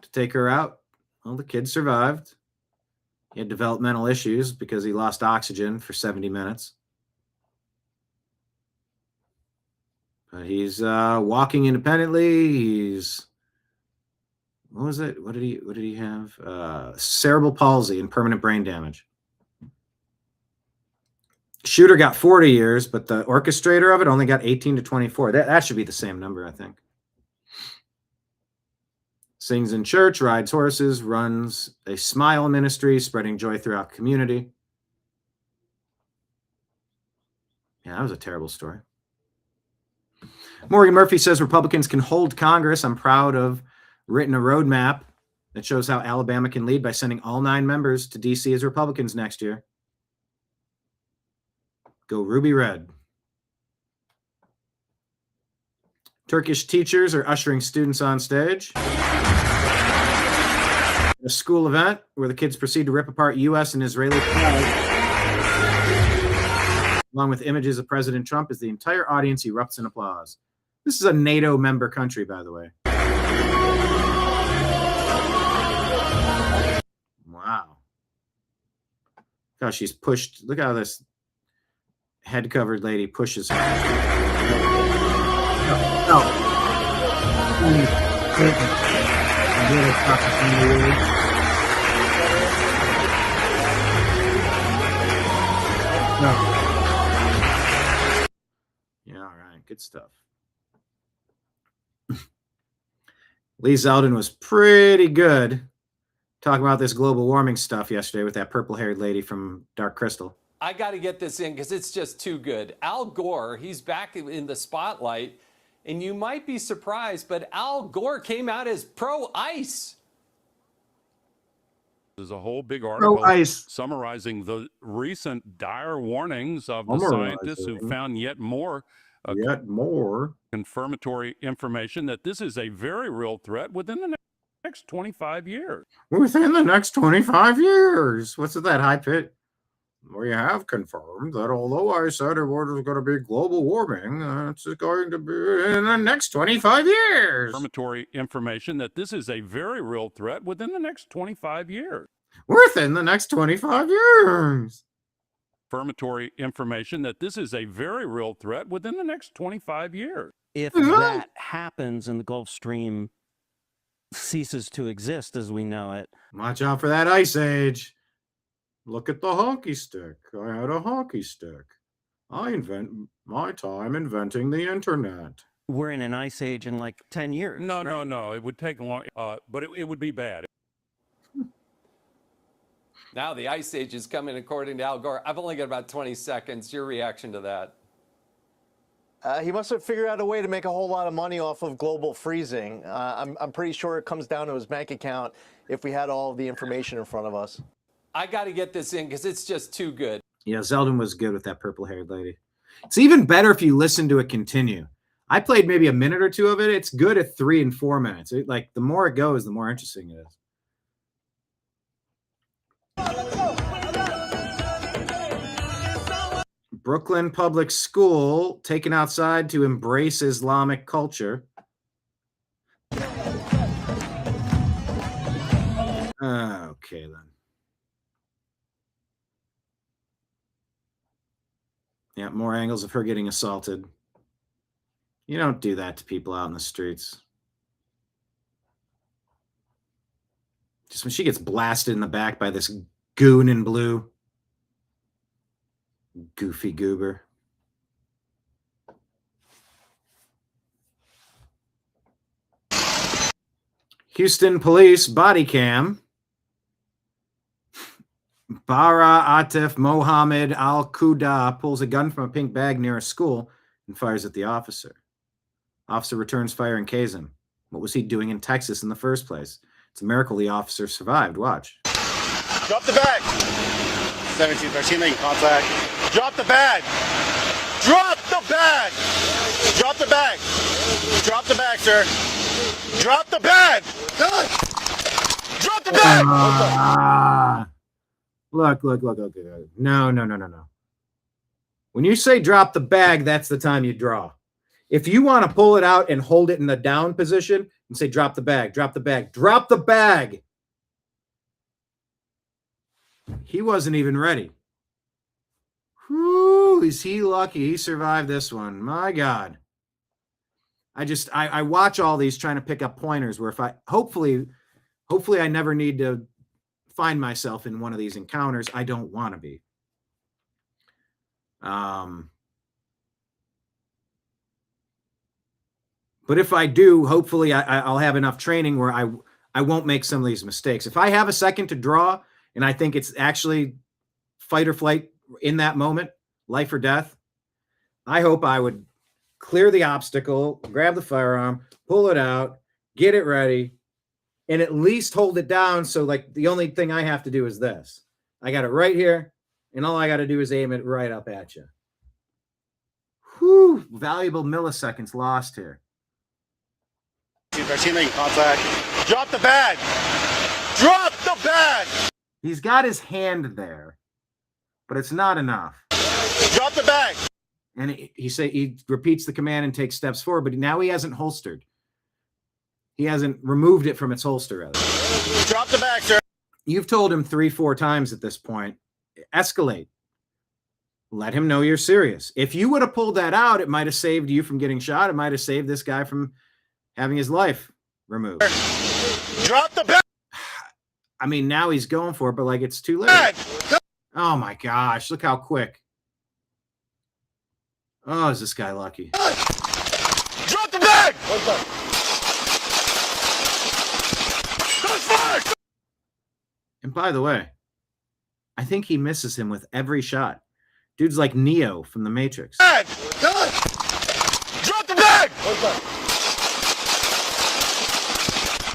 to take her out. Well, the kid survived. He had developmental issues because he lost oxygen for 70 minutes. But he's walking independently. He's... What was it? What did he have? Cerebral palsy and permanent brain damage. Shooter got 40 years, but the orchestrator of it only got 18 to 24. That should be the same number, I think. Sings in church, rides horses, runs a smile ministry, spreading joy throughout the community. Yeah, that was a terrible story. Morgan Murphy says Republicans can hold Congress. I'm proud of written a roadmap that shows how Alabama can lead by sending all 9 members to D.C. as Republicans next year. Go Ruby Red. Turkish teachers are ushering students on stage. A school event where the kids proceed to rip apart U.S. and Israeli flags, along with images of President Trump, as the entire audience erupts in applause. This is a NATO member country, by the way. Wow. Gosh, she's pushed. Look how this head covered lady pushes her. Yeah, all right, good stuff. Lee Zeldin was pretty good talking about this global warming stuff yesterday with that purple-haired lady from Dark Crystal. I got to get this in because it's just too good. Al Gore, he's back in the spotlight, and you might be surprised, but Al Gore came out as pro-ICE. There's a whole big article Pro-ICE. summarizing the recent dire warnings of the scientists who found yet more confirmatory information that this is a very real threat within the next 25 years. Within the next 25 years. What's that high pitch? We have confirmed that although I said it was going to be global warming, it's going to be in the next 25 years. Confirmatory information that this is a very real threat within the next 25 years. Within the next 25 years. Confirmatory information that this is a very real threat within the next 25 years. If that happens and the Gulf Stream ceases to exist as we know it. Watch out for that ice age. Look at the hockey stick. I had a hockey stick. I invent my time inventing the internet. We're in an ice age in like 10 years. No, no. It would take long, but it would be bad. Now the ice age is coming according to Al Gore. I've only got about 20 seconds. Your reaction to that? He must have figured out a way to make a whole lot of money off of global freezing. I'm pretty sure it comes down to his bank account if we had all of the information in front of us. I got to get this in because it's just too good. Yeah, Zeldin was good with that purple-haired lady. It's even better if you listen to it continue. I played maybe a minute or two of it. It's good at 3 and 4 minutes. Like the more it goes, the more interesting it is. Brooklyn Public School taken outside to embrace Islamic culture. Okay, then. Yeah, more angles of her getting assaulted. You don't do that to people out in the streets. Just when she gets blasted in the back by this goon in blue. Goofy goober. Houston police body cam. Bara Atif Mohammed Al-Quda pulls a gun from a pink bag near a school and fires at the officer. Officer returns fire and cases him. What was he doing in Texas in the first place? It's a miracle the officer survived. Watch. Drop the bag. 1713 making contact. Drop the bag. Drop the bag. Drop the bag. Drop the bag, sir. Drop the bag. Drop the bag. Look. No. When you say drop the bag, that's the time you draw. If you want to pull it out and hold it in the down position and say drop the bag, drop the bag, drop the bag. He wasn't even ready. Whew, is he lucky he survived this one? My God. I watch all these trying to pick up pointers where if I hopefully I never need to find myself in one of these encounters. I don't want to be. But if I do, hopefully I'll have enough training where I won't make some of these mistakes. If I have a second to draw and I think it's actually fight or flight in that moment, life or death, I hope I would clear the obstacle, grab the firearm, pull it out, get it ready, and at least hold it down. So like the only thing I have to do is this. I got it right here, and all I got to do is aim it right up at you. Whew, valuable milliseconds lost here. 13 making contact. Drop the bag. Drop the bag. He's got his hand there, but it's not enough. Drop the bag. And he repeats the command and takes steps forward, but now he hasn't holstered. He hasn't removed it from its holster. Rather. Drop the bag, sir. You've told him 3-4 times at this point. Escalate. Let him know you're serious. If you would have pulled that out, it might have saved you from getting shot. It might have saved this guy from having his life removed. Drop the bag. I mean, now he's going for it, but like it's too late. Oh my gosh, look how quick. Oh, is this guy lucky? Drop the bag. And by the way, I think he misses him with every shot. Dude's like Neo from the Matrix. Bag. Drop the bag.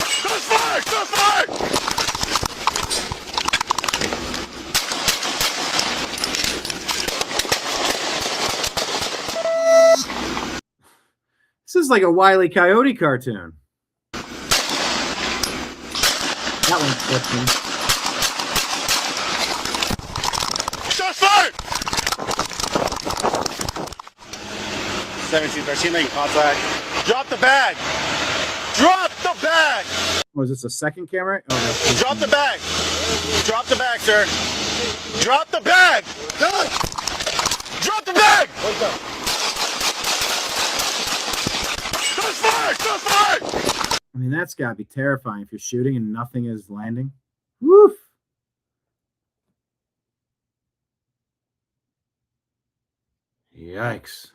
Shots fired. Shots fired. This is like a Wile E. Coyote cartoon. That one's flipping. Shots fired. 17-13 making contact. Drop the bag. Drop the bag. Was this a second camera? Oh, no. Drop the bag. Drop the bag, sir. Drop the bag. Drop the bag. Shots fired. Shots fired. I mean, that's got to be terrifying if you're shooting and nothing is landing. Woof. Yikes.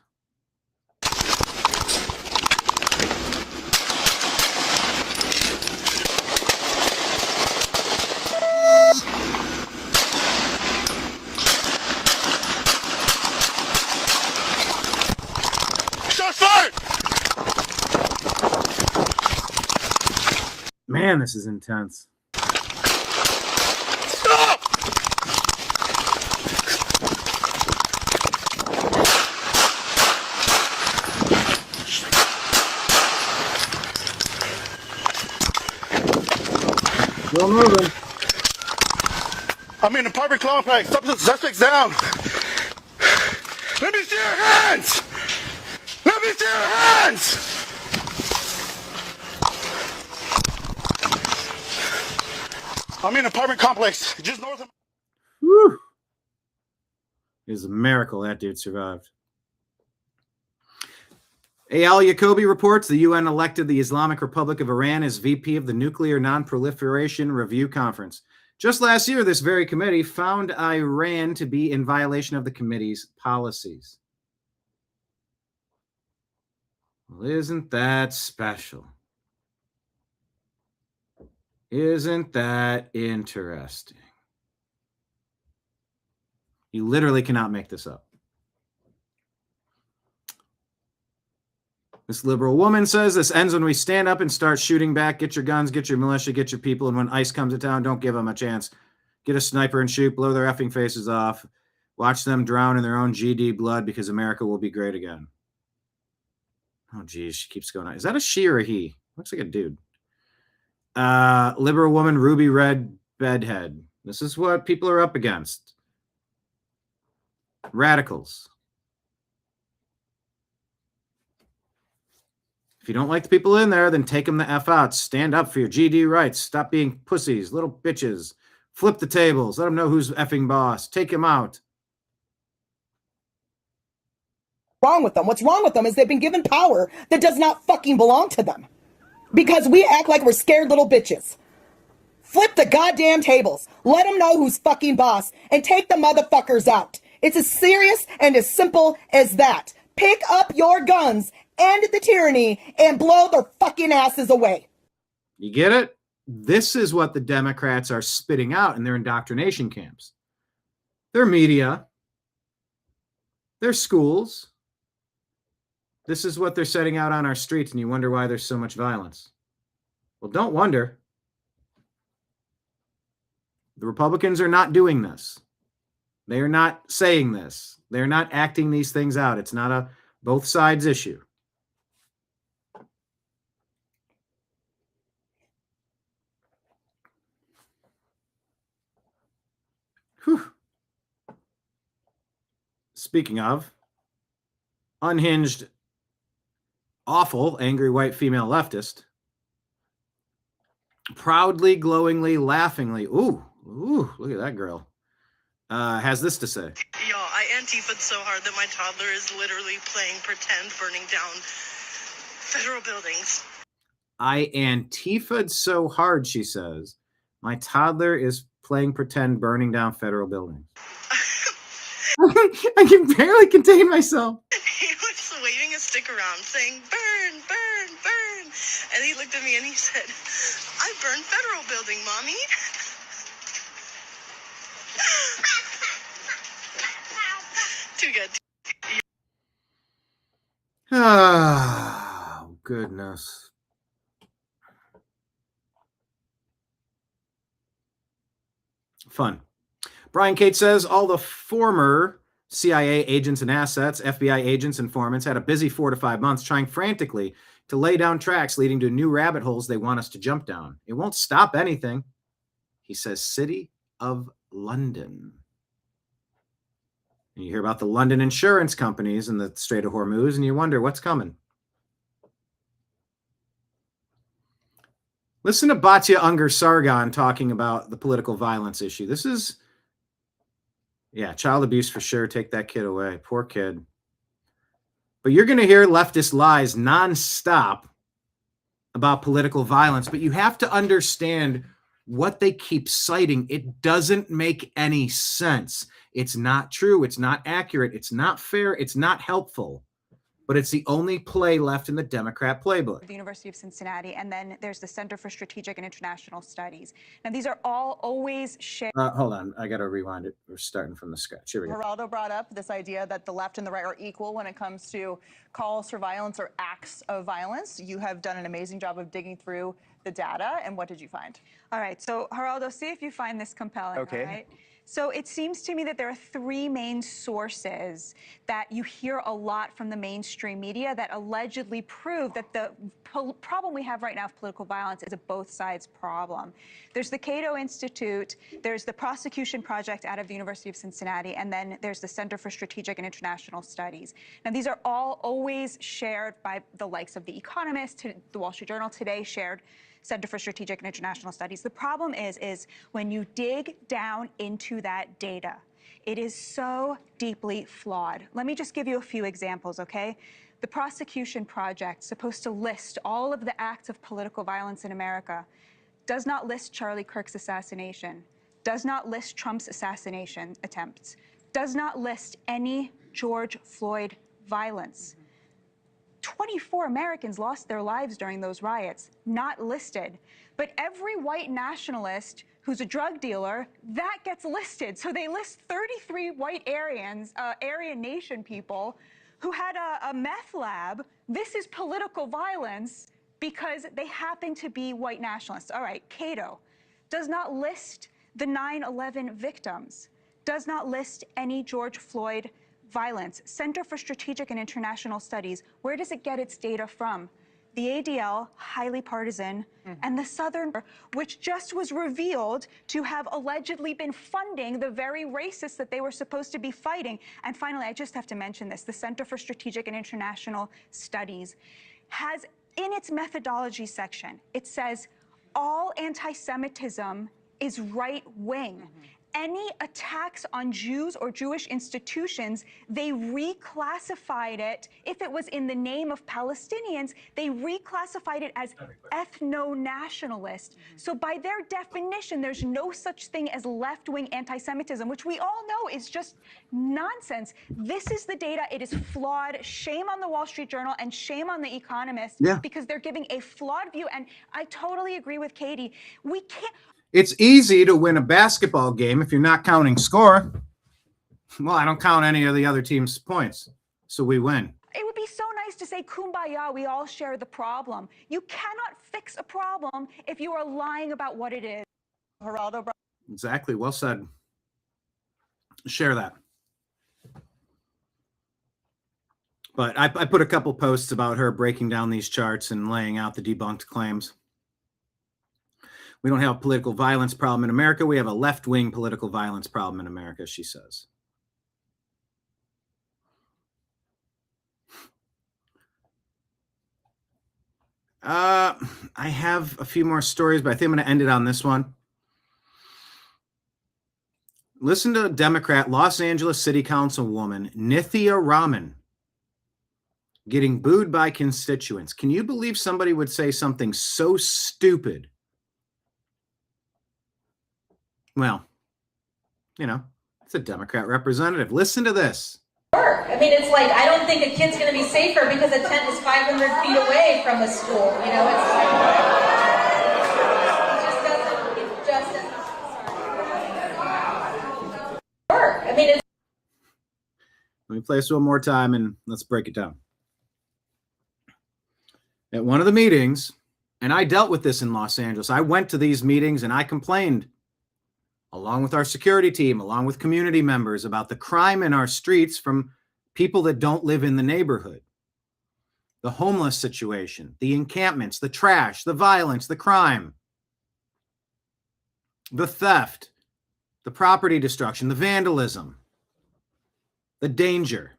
Shots fired. Man, this is intense. Stop. Still moving. I'm in apartment complex. Suspects down. Let me see your hands. Let me see your hands. I'm in an apartment complex just north of. Whew. It's a miracle that dude survived. Al Yacobi reports the UN elected the Islamic Republic of Iran as VP of the Nuclear Non-Proliferation Review Conference. Just last year, this very committee found Iran to be in violation of the committee's policies. Well, isn't that special? Isn't that interesting? You literally cannot make this up. This liberal woman says this ends when we stand up and start shooting back. Get your guns, get your militia, get your people. And when ICE comes to town, don't give them a chance. Get a sniper and shoot, blow their effing faces off. Watch them drown in their own GD blood because America will be great again. Oh, geez, she keeps going on. Is that a she or a he? Looks like a dude. Liberal woman, ruby red bedhead. This is what people are up against. Radicals. If you don't like the people in there, then take them the F out. Stand up for your GD rights. Stop being pussies, little bitches. Flip the tables. Let them know who's effing boss. Take him out. Wrong with them? What's wrong with them is they've been given power that does not fucking belong to them. Because we act like we're scared little bitches. Flip the goddamn tables. Let them know who's fucking boss and take the motherfuckers out. It's as serious and as simple as that. Pick up your guns, end the tyranny, and blow their fucking asses away. You get it? This is what the Democrats are spitting out in their indoctrination camps. Their media, their schools. This is what they're setting out on our streets, and you wonder why there's so much violence. Well, don't wonder. The Republicans are not doing this. They are not saying this. They're not acting these things out. It's not a both sides issue. Whew. Speaking of, unhinged, awful, angry white female leftist, proudly, glowingly, laughingly, ooh, look at that girl. has this to say. Y'all, I Antifa'd so hard that my toddler is literally playing pretend burning down federal buildings. I Antifa'd so hard, she says. My toddler is playing pretend burning down federal buildings. I can barely contain myself. He was waving a stick around saying, burn, burn, burn. And he looked at me and he said, I burned federal building, Mommy. Too good. Oh, goodness. Fun. Brian Cates says all the former CIA agents and assets, FBI agents, informants had a busy 4 to 5 months trying frantically to lay down tracks leading to new rabbit holes they want us to jump down. It won't stop anything. He says City of London. And you hear about the London insurance companies in the Strait of Hormuz, and you wonder what's coming. Listen to Batya Ungar-Sargon talking about the political violence issue. This is, child abuse for sure. Take that kid away. Poor kid. But you're going to hear leftist lies nonstop about political violence, but you have to understand what they keep citing. It doesn't make any sense. It's not true. It's not accurate. It's not fair. It's not helpful. But it's the only play left in the Democrat playbook. The University of Cincinnati, and then there's the Center for Strategic and International Studies. Now, these are all always shared. Hold on. I got to rewind it. We're starting from the scratch. Here we go. Geraldo brought up this idea that the left and the right are equal when it comes to calls for violence or acts of violence. You have done an amazing job of digging through the data, and what did you find? All right, so Geraldo, see if you find this compelling, Okay. all right? So it seems to me that there are three main sources that you hear a lot from the mainstream media that allegedly prove that the problem we have right now of political violence is a both sides problem. There's the Cato Institute, there's the Prosecution Project out of the University of Cincinnati, and then there's the Center for Strategic and International Studies. Now, these are all always shared by the likes of The Economist, the Wall Street Journal today shared Center for Strategic and International Studies. The problem is when you dig down into that data, it is so deeply flawed. Let me just give you a few examples, okay? The Prosecution Project, supposed to list all of the acts of political violence in America, does not list Charlie Kirk's assassination, does not list Trump's assassination attempts, does not list any George Floyd violence. 24 Americans lost their lives during those riots, not listed. But every white nationalist who's a drug dealer, that gets listed. So they list 33 white Aryans, Aryan Nation people who had a meth lab. This is political violence because they happen to be white nationalists. All right, Cato does not list the 9/11 victims, does not list any George Floyd violence. Center for Strategic and International Studies, where does it get its data from? The ADL, highly partisan, and the Southern, which just was revealed to have allegedly been funding the very racists that they were supposed to be fighting. And finally, I just have to mention this, the Center for Strategic and International Studies has in its methodology section, it says all anti-Semitism is right-wing. Any attacks on Jews or Jewish institutions, they reclassified it. If it was in the name of Palestinians, they reclassified it as ethno-nationalist. So by their definition, there's no such thing as left-wing anti-Semitism, which we all know is just nonsense. This is the data. It is flawed. Shame on the Wall Street Journal and shame on The Economist because they're giving a flawed view. And I totally agree with Katie. We can't. It's easy to win a basketball game if you're not counting score. Well, I don't count any of the other team's points, so we win. It would be so nice to say, kumbaya, we all share the problem. You cannot fix a problem if you are lying about what it is. Geraldo. Exactly. Well said. Share that. But I put a couple posts about her breaking down these charts and laying out the debunked claims. We don't have a political violence problem in America. We have a left-wing political violence problem in America, she says. I have a few more stories, but I think I'm going to end it on this one. Listen to Democrat Los Angeles City Councilwoman Nithya Raman getting booed by constituents. Can you believe somebody would say something so stupid? Well, you know, it's a Democrat representative. Listen to this. I mean, it's like, I don't think a kid's going to be safer because a tent is 500 feet away from a school. You know, it just doesn't work. I mean, it's. Let me play this one more time and let's break it down. At one of the meetings, and I dealt with this in Los Angeles, I went to these meetings and I complained, along with our security team, along with community members, about the crime in our streets from people that don't live in the neighborhood. The homeless situation, the encampments, the trash, the violence, the crime, the theft, the property destruction, the vandalism, the danger.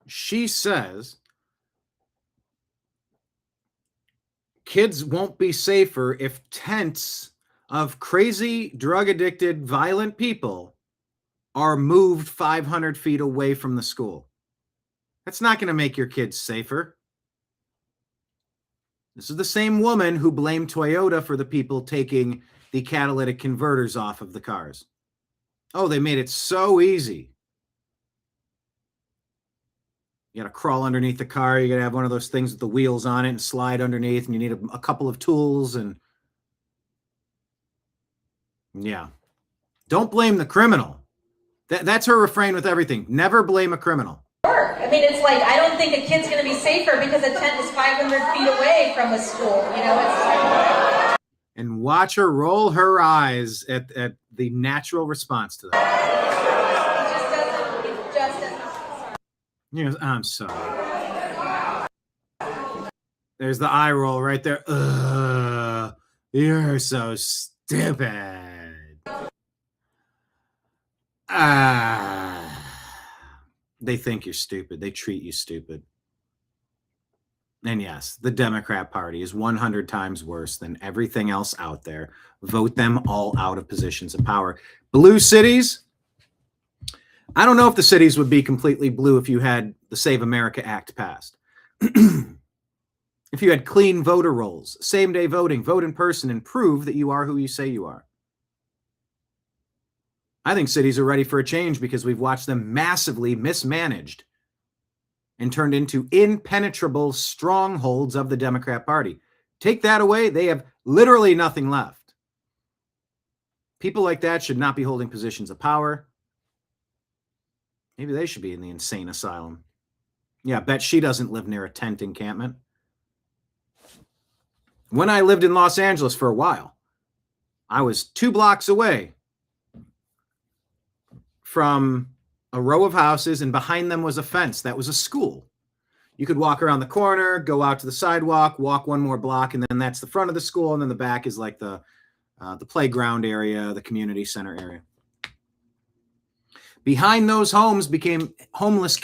She says kids won't be safer if tents of crazy, drug-addicted, violent people are moved 500 feet away from the school. That's not going to make your kids safer. This is the same woman who blamed Toyota for the people taking the catalytic converters off of the cars. Oh, they made it so easy. You got to crawl underneath the car. You got to have one of those things with the wheels on it and slide underneath, and you need a couple of tools. And yeah, don't blame the criminal. That's her refrain with everything. Never blame a criminal. I mean, it's like, I don't think a kid's going to be safer because a tent is 500 feet away from a school. You know, it's. And watch her roll her eyes at the natural response to that. It just doesn't. Yes, I'm sorry. There's the eye roll right there. Ugh, you're so stupid. They think you're stupid. They treat you stupid. And yes, the Democrat Party is 100 times worse than everything else out there. Vote them all out of positions of power. Blue cities. I don't know if the cities would be completely blue if you had the Save America Act passed. If you had clean voter rolls, same-day voting, vote in person, and prove that you are who you say you are. I think cities are ready for a change because we've watched them massively mismanaged and turned into impenetrable strongholds of the Democrat Party. Take that away, they have literally nothing left. People like that should not be holding positions of power. Maybe they should be in the insane asylum. Yeah, bet she doesn't live near a tent encampment. When I lived in Los Angeles for a while, I was 2 blocks away from a row of houses, and behind them was a fence. That was a school. You could walk around the corner, go out to the sidewalk, walk 1 more block, and then that's the front of the school, and then the back is like the playground area, the community center area. Behind those homes became homeless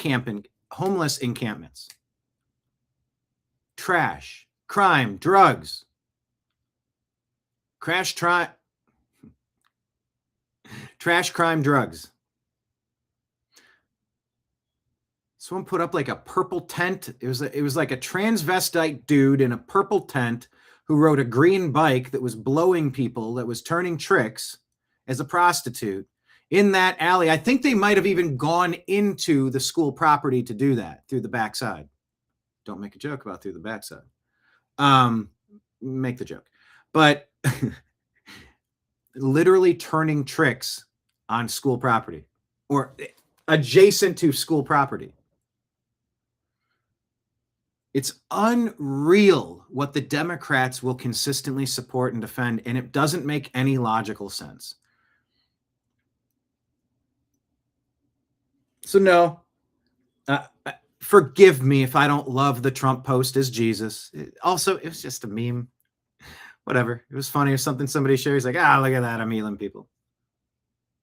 encampments. Trash, crime, drugs. Trash, crime, drugs. Someone put up like a purple tent. It was like a transvestite dude in a purple tent who rode a green bike that was blowing people, that was turning tricks as a prostitute in that alley. I think they might have even gone into the school property to do that through the backside. Don't make a joke about through the backside. Make the joke. But literally turning tricks on school property or adjacent to school property. It's unreal what the Democrats will consistently support and defend, and it doesn't make any logical sense. So no, forgive me if I don't love the Trump post as Jesus. It was just a meme. Whatever. It was funny or something somebody shares, like, look at that. I'm healing people.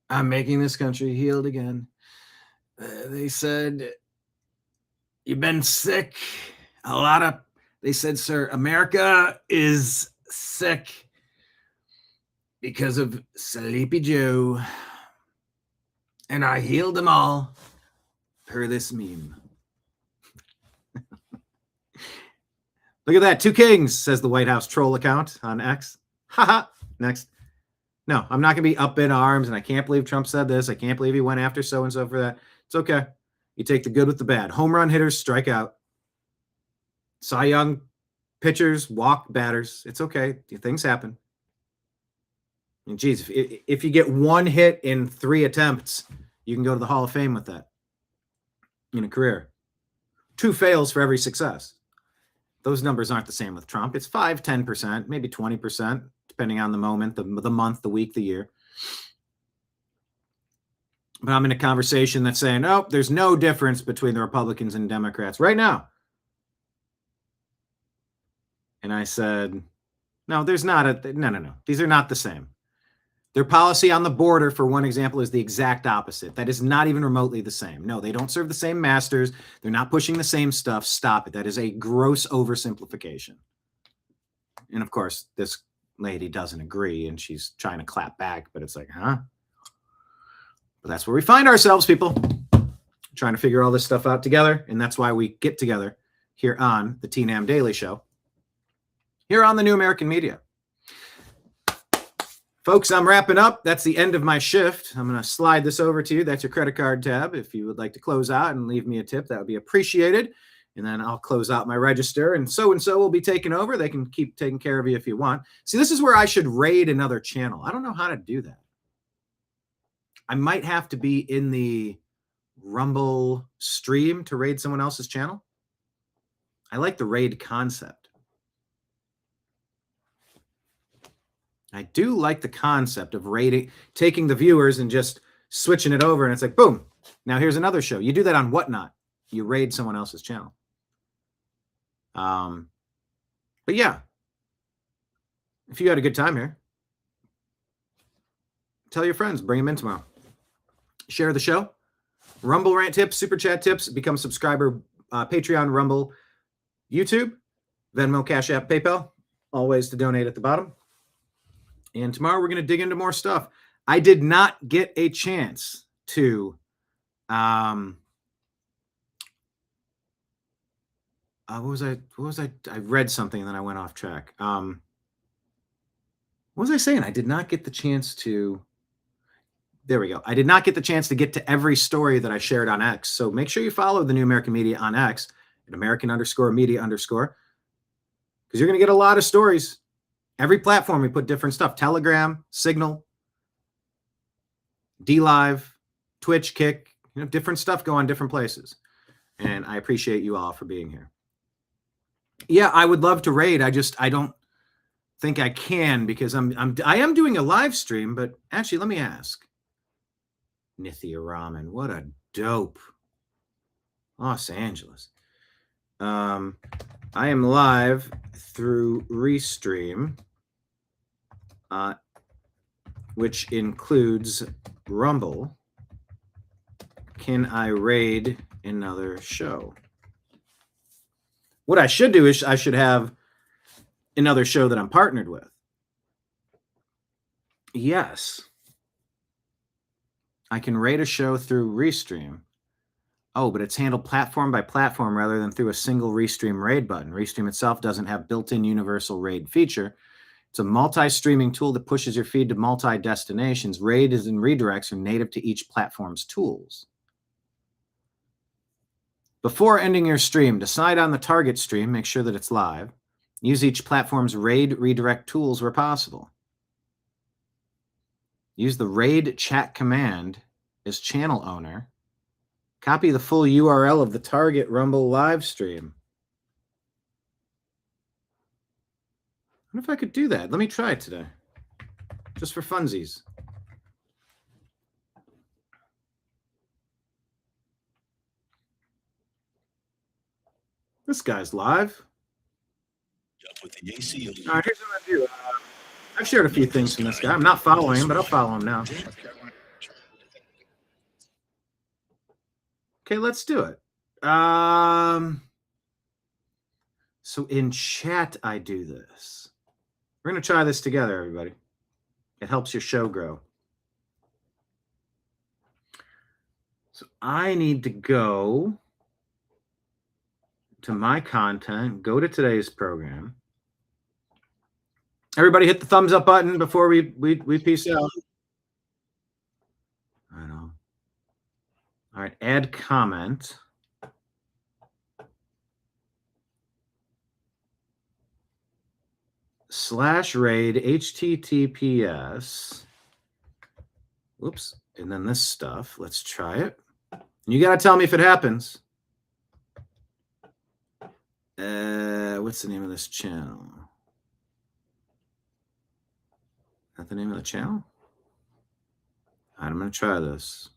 I'm making this country healed again. They said, you've been sick. They said, sir, America is sick. because of Sleepy Joe. And I healed them all per this meme. Look at that. 2 kings, says the White House troll account on X. Haha. Next. No, I'm not going to be up in arms, and I can't believe Trump said this. I can't believe he went after so-and-so for that. It's okay. You take the good with the bad. Home run hitters strike out. Cy Young pitchers walk batters. It's okay. Things happen. And geez, if you get 1 hit in 3 attempts, you can go to the Hall of Fame with that in a career. 2 fails for every success. Those numbers aren't the same with Trump. It's 5, 10%, maybe 20%, depending on the moment, the month, the week, the year. But I'm in a conversation that's saying, oh, there's no difference between the Republicans and Democrats right now. And I said, no, there's not. No. These are not the same. Their policy on the border, for one example, is the exact opposite. That is not even remotely the same. No, they don't serve the same masters. They're not pushing the same stuff. Stop it. That is a gross oversimplification. And of course, this lady doesn't agree, and she's trying to clap back, but it's like, huh? But that's where we find ourselves, people. Trying to figure all this stuff out together, and that's why we get together here on the TNAM Daily Show, here on the New American Media. Folks, I'm wrapping up. That's the end of my shift. I'm going to slide this over to you. That's your credit card tab. If you would like to close out and leave me a tip, that would be appreciated. And then I'll close out my register, and so will be taking over. They can keep taking care of you if you want. See, this is where I should raid another channel. I don't know how to do that. I might have to be in the Rumble stream to raid someone else's channel. I like the raid concept. I do like the concept of raiding, taking the viewers and just switching it over, and it's like, boom, now here's another show. You do that on Whatnot. You raid someone else's channel. But yeah, if you had a good time here, tell your friends, bring them in tomorrow. Share the show. Rumble rant tips, super chat tips, become a subscriber, Patreon, Rumble, YouTube, Venmo, Cash App, PayPal, all ways to donate at the bottom. And tomorrow we're going to dig into more stuff. I did not get a chance to what was I? I read something and then I went off track. What was I saying? I did not get the chance to. There we go. I did not get the chance to get to every story that I shared on X. So make sure you follow the New American Media on X at American_media_, because you're going to get a lot of stories. Every platform we put different stuff. Telegram, Signal, DLive, Twitch, Kick, different stuff go on different places. And I appreciate you all for being here. Yeah, I would love to raid. I don't think I can, because I am doing a live stream, but actually let me ask. Nithya Raman, what a dope. Los Angeles. I am live through Restream, which includes Rumble. Can I raid another show? What I should do is I should have another show that I'm partnered with. Yes. I can raid a show through Restream. Oh, but it's handled platform by platform rather than through a single Restream raid button. Restream itself doesn't have built-in universal raid feature. It's a multi-streaming tool that pushes your feed to multi-destinations. Raid and redirects are native to each platform's tools. Before ending your stream, decide on the target stream, make sure that it's live. Use each platform's raid redirect tools where possible. Use the raid chat command as channel owner. Copy the full URL of the target Rumble live stream. I wonder if I could do that. Let me try it today. Just for funsies. This guy's live. All right, here's what I do. I've shared a few things from this guy. I'm not following him, but I'll follow him now. Okay, let's do it. So in chat, I do this. We're going to try this together, everybody. It helps your show grow. So I need to go to my content, go to today's program. Everybody hit the thumbs up button before we peace out. I know. All right, add comment. /raid https. Whoops. And then this stuff. Let's try it. You got to tell me if it happens. What's the name of this channel? Is that the name of the channel? All right, I'm going to try this.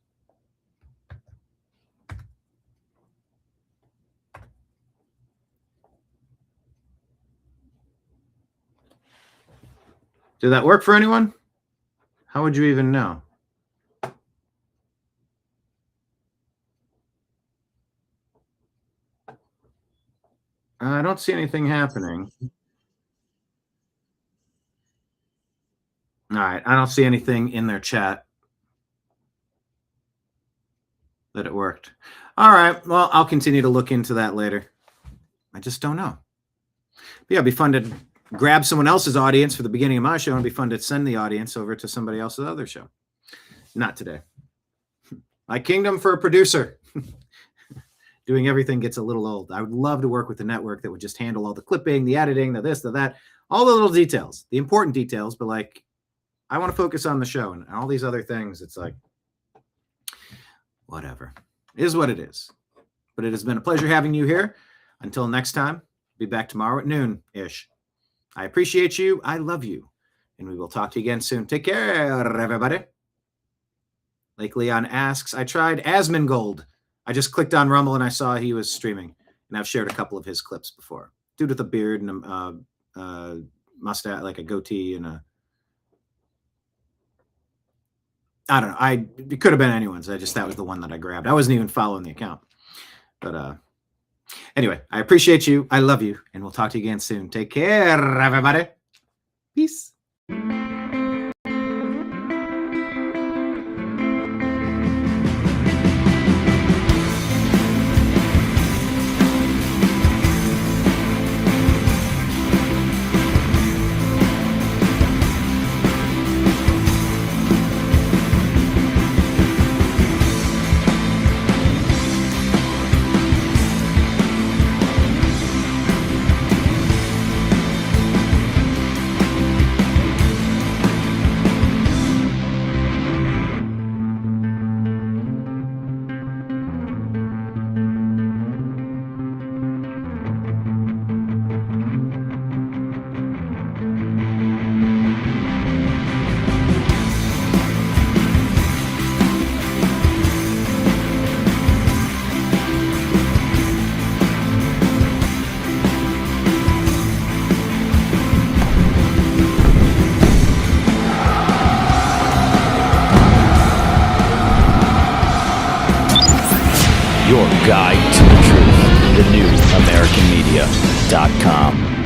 Did that work for anyone? How would you even know? I don't see anything happening. All right, I don't see anything in their chat that it worked. All right, well, I'll continue to look into that later. I just don't know. But yeah, it'd be fun to grab someone else's audience for the beginning of my show, and it'd be fun to send the audience over to somebody else's other show. Not today. My kingdom for a producer. Doing everything gets a little old. I would love to work with a network that would just handle all the clipping, the editing, the this, the that, all the little details, the important details, but like, I want to focus on the show and all these other things. It's like, whatever. It is what it is. But it has been a pleasure having you here. Until next time, be back tomorrow at noon-ish. I appreciate you. I love you. And we will talk to you again soon. Take care, everybody. Lake Leon asks, I tried Asmongold. I just clicked on Rumble and I saw he was streaming. And I've shared a couple of his clips before. Dude with a beard and a mustache, like a goatee and a... I don't know. It could have been anyone's. That was the one that I grabbed. I wasn't even following the account. But anyway, I appreciate you. I love you. And we'll talk to you again soon. Take care, everybody. Peace. Your guide to the truth. TheNewAmericanMedia.com.